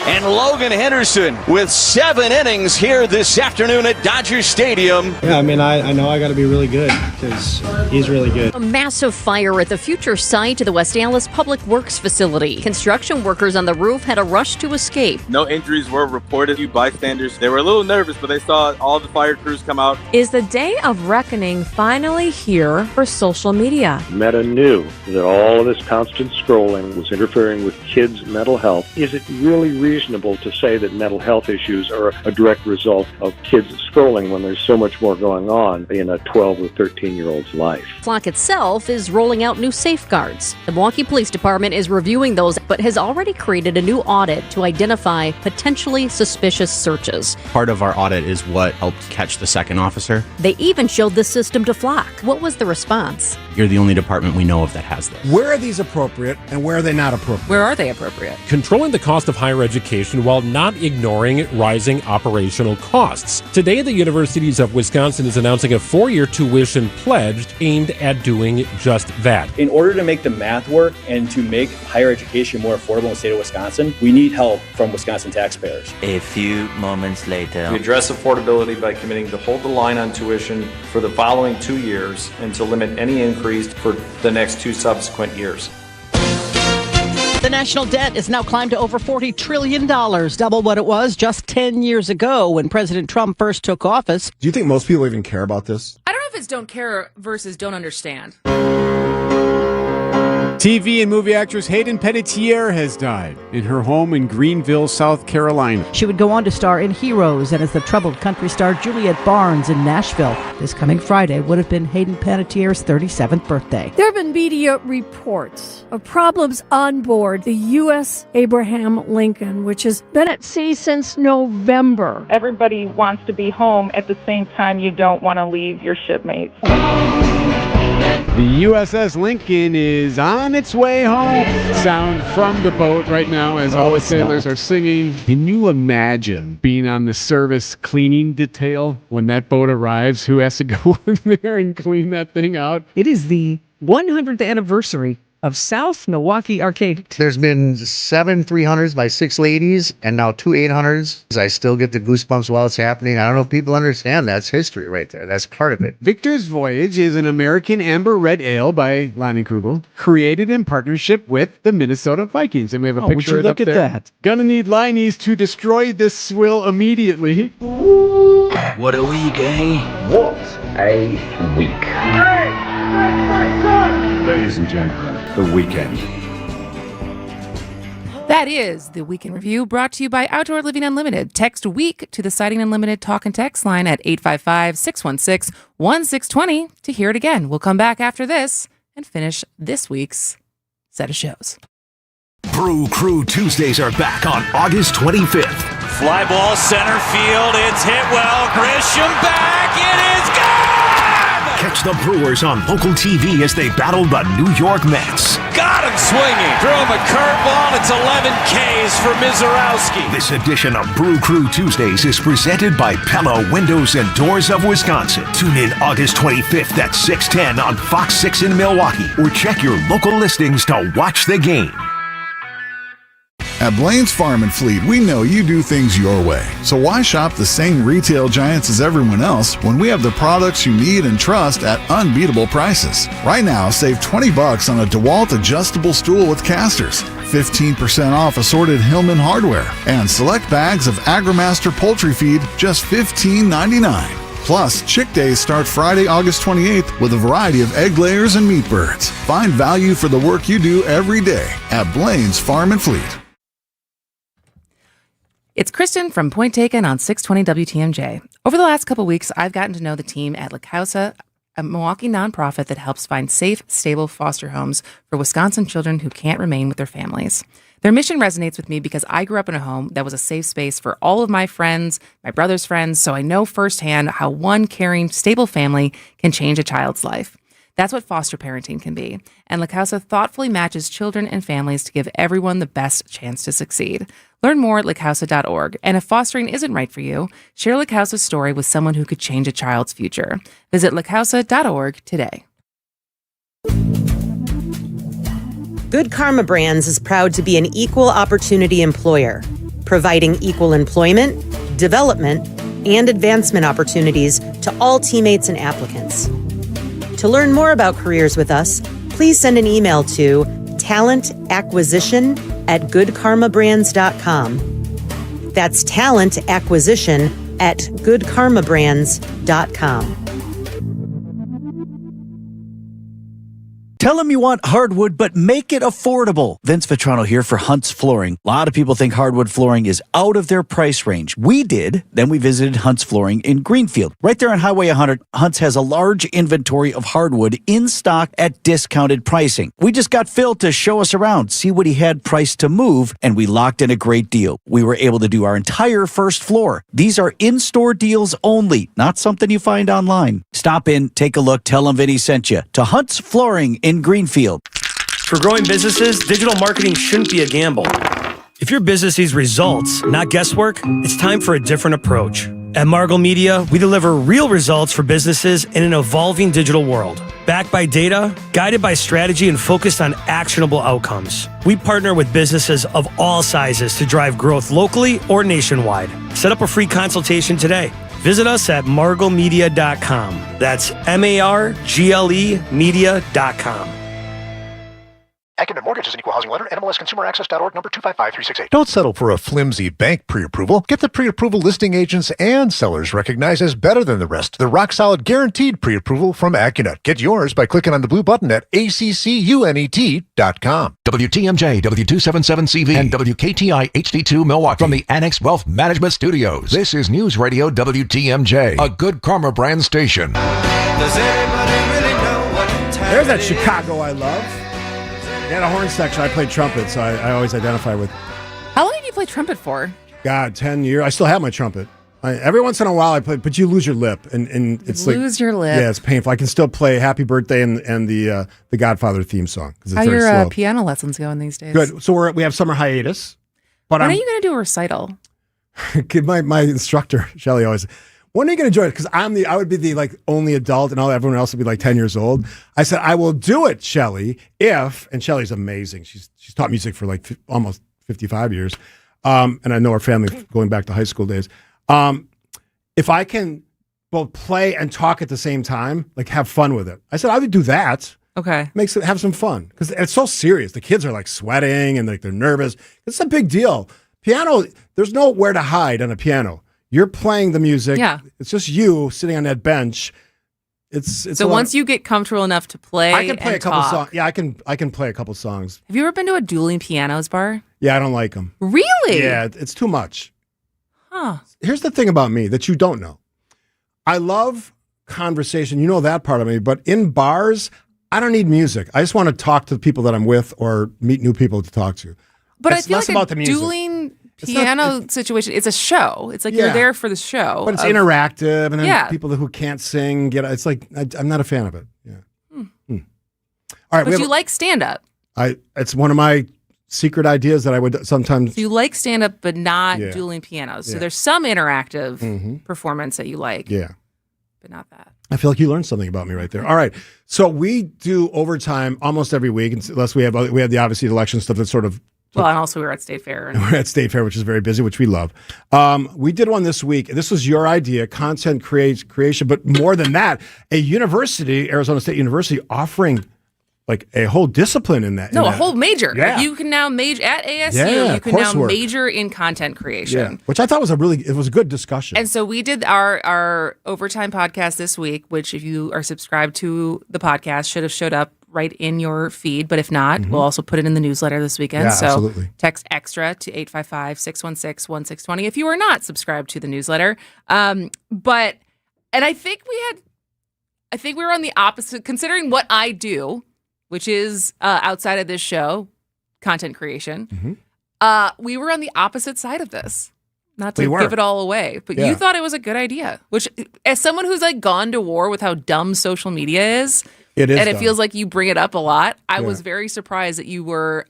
And Logan Henderson with 7 innings here this afternoon at Dodger Stadium. Yeah, I mean, I know I got to be really good because he's really good. A massive fire at the future site of the West Allis Public Works facility. Construction workers on the roof had to rush to escape. No injuries were reported. A few bystanders, they were a little nervous, but they saw all the fire crews come out. Is the day of reckoning finally here for social media? Meta knew that all of this constant scrolling was interfering with kids' mental health. Is it really reasonable to say that mental health issues are a direct result of kids scrolling when there's so much more going on in a 12 or 13-year-old's life? Flock itself is rolling out new safeguards. The Milwaukee Police Department is reviewing those, but has already created a new audit to identify potentially suspicious searches. Part of our audit is what helped catch the second officer. They even showed the system to Flock. What was the response? You're the only department we know of that has this. Where are these appropriate and where are they not appropriate? Where are they appropriate? Controlling the cost of higher education while not ignoring rising operational costs. Today, the Universities of Wisconsin is announcing a 4-year tuition pledge aimed at doing just that. In order to make the math work and to make higher education more affordable in the state of Wisconsin, we need help from Wisconsin taxpayers. A few moments later. We address affordability by committing to hold the line on tuition for the following 2 years and to limit any increase for the next 2 subsequent years. The national debt has now climbed to over $40 trillion, double what it was just 10 years ago when President Trump first took office. Do you think most people even care about this? I don't know if it's don't care versus don't understand. TV and movie actress Hayden Panettiere has died in her home in Greenville, South Carolina. She would go on to star in Heroes and as the troubled country star Juliet Barnes in Nashville. This coming Friday would have been Hayden Panettiere's 37th birthday. There have been media reports of problems on board the U.S. Abraham Lincoln, which has been at sea since November. Everybody wants to be home at the same time you don't want to leave your shipmates. The USS Lincoln is on its way home. Sound from the boat right now as all the sailors are singing. Can you imagine being on the service cleaning detail when that boat arrives? Who has to go in there and clean that thing out? It is the 100th anniversary of South Milwaukee Arcade. There's been 7 300s by 6 ladies and now 2 800s. I still get the goosebumps while it's happening. I don't know if people understand that's history right there. That's part of it. Victor's Voyage is an American amber red ale by Lonnie Krugel, created in partnership with the Minnesota Vikings. And we have a picture look at that. Gonna need Liney's to destroy this swill immediately. What a week, eh? What a week. Ladies and gentlemen, the weekend. That is the Weekend Review brought to you by Outdoor Living Unlimited. Text WEEK to the Siding Unlimited talk and text line at 855-616-1620 to hear it again. We'll come back after this and finish this week's set of shows. Brew Crew Tuesdays are back on August 25th. Fly ball center field. It's hit well. Grisham back. It is gone! Catch the Brewers on local TV as they battle the New York Mets. Got him swinging. Threw him a curveball. It's 11 Ks for Mizorowski. This edition of Brew Crew Tuesdays is presented by Pella Windows and Doors of Wisconsin. Tune in August 25th at 6:10 on Fox 6 in Milwaukee or check your local listings to watch the game. At Blaine's Farm and Fleet, we know you do things your way. So why shop the same retail giants as everyone else when we have the products you need and trust at unbeatable prices? Right now, save $20 on a DeWalt adjustable stool with casters, 15% off assorted Hillman hardware, and select bags of AgriMaster poultry feed, just $15.99. Plus, Chick Days start Friday, August 28th with a variety of egg layers and meat birds. Find value for the work you do every day at Blaine's Farm and Fleet. It's Kristen from Point Taken on 620 WTMJ. Over the last couple weeks, I've gotten to know the team at La Causa, a Milwaukee nonprofit that helps find safe, stable foster homes for Wisconsin children who can't remain with their families. Their mission resonates with me because I grew up in a home that was a safe space for all of my friends, my brother's friends, so I know firsthand how one caring, stable family can change a child's life. That's what foster parenting can be, and La Causa thoughtfully matches children and families to give everyone the best chance to succeed. Learn more at lacausa.org, and if fostering isn't right for you, share La Causa's story with someone who could change a child's future. Visit lacausa.org today. Good Karma Brands is proud to be an equal opportunity employer, providing equal employment, development, and advancement opportunities to all teammates and applicants. To learn more about careers with us, please send an email to talentacquisition@goodkarmabrands.com. That's talentacquisition@goodkarmabrands.com. Tell them you want hardwood, but make it affordable. Vince Vitrano here for Hunt's Flooring. A lot of people think hardwood flooring is out of their price range. We did. Then we visited Hunt's Flooring in Greenfield. Right there on Highway 100, Hunt's has a large inventory of hardwood in stock at discounted pricing. We just got Phil to show us around, see what he had priced to move, and we locked in a great deal. We were able to do our entire first floor. These are in-store deals only, not something you find online. Stop in, take a look, tell them Vinny sent you to Hunt's Flooring in Greenfield. For growing businesses, digital marketing shouldn't be a gamble. If your business needs results, not guesswork, it's time for a different approach. At Margle Media, we deliver real results for businesses in an evolving digital world. Backed by data, guided by strategy, and focused on actionable outcomes. We partner with businesses of all sizes to drive growth locally or nationwide. Set up a free consultation today. Visit us at marglemedia.com. That's MARGLE media.com. Acumen Mortgage is an equal housing lender. NMLSConsumerAccess.org, number 255368. Don't settle for a flimsy bank pre-approval. Get the pre-approval listing agents and sellers recognized as better than the rest. The rock-solid guaranteed pre-approval from Accunet. Get yours by clicking on the blue button at ACCUNET.com. WTMJ, W277CV, and WKTI HD2 Milwaukee. From the Annex Wealth Management Studios, this is News Radio WTMJ, a Good Karma brand station. Does anybody really know what time There's that Chicago I love. They had a horn section. I played trumpet, so I always identify with. How long did you play trumpet for? God, 10 years. I still have my trumpet. Every once in a while I play, but you lose your lip, and it's lose your lip. Yeah, it's painful. I can still play Happy Birthday and the Godfather theme song because it's How very your slow. Piano lessons going these days? Good. So we have summer hiatus. But when are you going to do a recital? my instructor Shelly always. When are you going to join it? Because I would be the only adult, and everyone else would be 10 years old. I said I will do it, Shelly, if, and Shelly's amazing. She's taught music for almost 55 years, and I know her family going back to high school days. If I can both play and talk at the same time, have fun with it. I said I would do that. Okay, have some fun because it's so serious. The kids are sweating and they're nervous. It's a big deal. Piano, there's nowhere to hide on a piano. You're playing the music. Yeah. It's just you sitting on that bench. It's so once you get comfortable enough to play, I can play and a couple talk. songs. Yeah, I can play a couple songs. Have you ever been to a dueling pianos bar? Yeah, I don't like them. Really? Yeah, it's too much. Huh. Here's the thing about me that you don't know. I love conversation. You know that part of me. But in bars, I don't need music. I just want to talk to the people that I'm with or meet new people to talk to. But it's I feel less like about a the music. dueling piano situation, it's a show. It's you're there for the show. But it's interactive, and then people who can't sing get it's I'm not a fan of it. Yeah. All right. But you like stand-up. It's one of my secret ideas that I would sometimes. So you like stand-up, but not dueling pianos. So there's some interactive performance that you like. Yeah. But not that. I feel like you learned something about me right there. All right. So we do overtime almost every week, unless we have the obviously election stuff that sort of Well, and also we were at State Fair. And we're at State Fair, which is very busy, which we love. We did one this week. This was your idea, content creation, but more than that, a university, Arizona State University, offering like a whole discipline in that. No, a whole major. Yeah. You can now major at ASU. Yeah, you can now coursework. major in content creation. Yeah, which I thought was it was a good discussion. And so we did our Overtime podcast this week, which if you are subscribed to the podcast, should have showed up right in your feed. But if not, we'll also put it in the newsletter this weekend. Yeah, so absolutely. text extra to 855-616-1620 if you are not subscribed to the newsletter. And I think we were on the opposite, considering what I do, which is outside of this show, content creation. We were on the opposite side of this. Not to give it all away, but you thought it was a good idea. Which, as someone who's like gone to war with how dumb social media is, and it dumb. feels like you bring it up a lot, I was very surprised that you were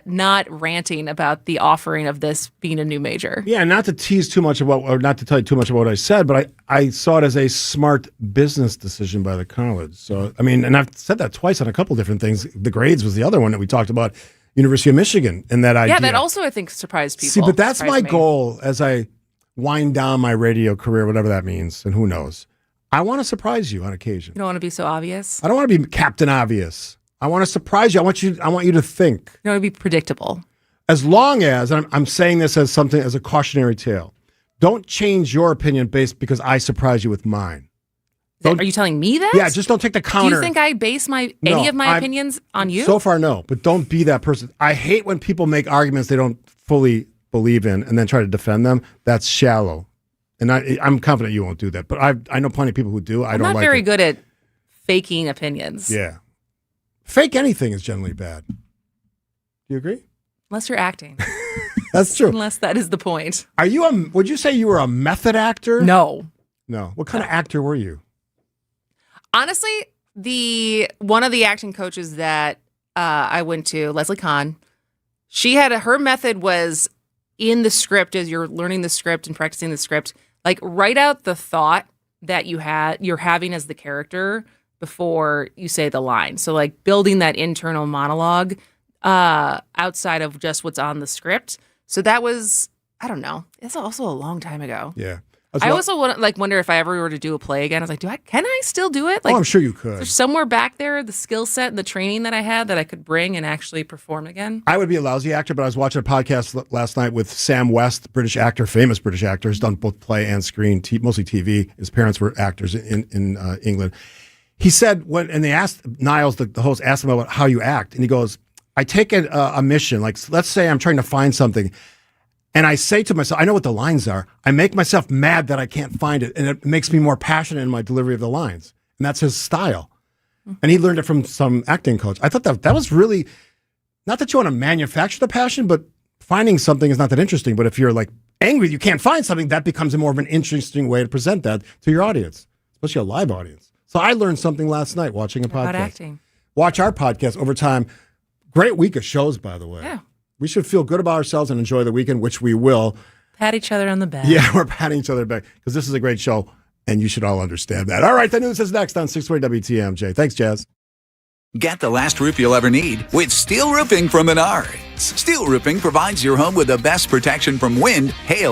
not ranting about the offering of this being a new major. Yeah, not to tease too much about, or not to tell you too much about what I said, but I saw it as a smart business decision by the college. So, I mean, and I've said that twice on a couple different things. The grades was the other one that we talked about, University of Michigan, and that idea. Yeah, that also, I think, surprised people. See, but that's my Surprised me. goal as I wind down my radio career, whatever that means, and who knows. I want to surprise you on occasion. You don't want to be so obvious? I don't want to be Captain Obvious. I want to surprise you. I want you to think. You don't want to be predictable. As long as, and I'm saying this as something, as a cautionary tale, don't change your opinion based because I surprise you with mine. Are you telling me that? Yeah, just don't take the counter. Do you think I base any of my opinions on you? So far, no. But don't be that person. I hate when people make arguments they don't fully believe in and then try to defend them. That's shallow. And I'm confident you won't do that. But I know plenty of people who do. I'm not very good at faking opinions. Yeah. Fake anything is generally bad. Do you agree? Unless you're acting. That's true. Unless that is the point. Would you say you were a method actor? No. No. What kind of actor were you? Honestly, one of the acting coaches that I went to, Leslie Kahn, she had her method was in the script as you're learning the script and practicing the script, like write out the thought that you're having as the character before you say the line. So like building that internal monologue outside of just what's on the script. So that was, I don't know. It's also a long time ago. Yeah. I also wonder if I ever were to do a play again. I was like, can I still do it? Like, I'm sure you could. There's somewhere back there, the skill set and the training that I had that I could bring and actually perform again. I would be a lousy actor, but I was watching a podcast last night with Sam West, British actor, famous British actor. He's done both play and screen, mostly TV. His parents were actors in England. He said and they asked Niles, the host, asked him about how you act, and he goes, I take a mission. Like, let's say I'm trying to find something. And I say to myself, I know what the lines are. I make myself mad that I can't find it. And it makes me more passionate in my delivery of the lines. And that's his style. And he learned it from some acting coach. I thought that was really, not that you want to manufacture the passion, but finding something is not that interesting. But if you're like angry, you can't find something, that becomes a more of an interesting way to present that to your audience, especially a live audience. So I learned something last night watching a podcast. About acting. Watch our podcast Overtime. Great week of shows, by the way. Yeah. We should feel good about ourselves and enjoy the weekend, which we will. Pat each other on the back. Yeah, we're patting each other back because this is a great show, and you should all understand that. All right, the news is next on 620 WTMJ. Thanks, Jazz. Get the last roof you'll ever need with Steel Roofing from Menards. Steel Roofing provides your home with the best protection from wind, hail,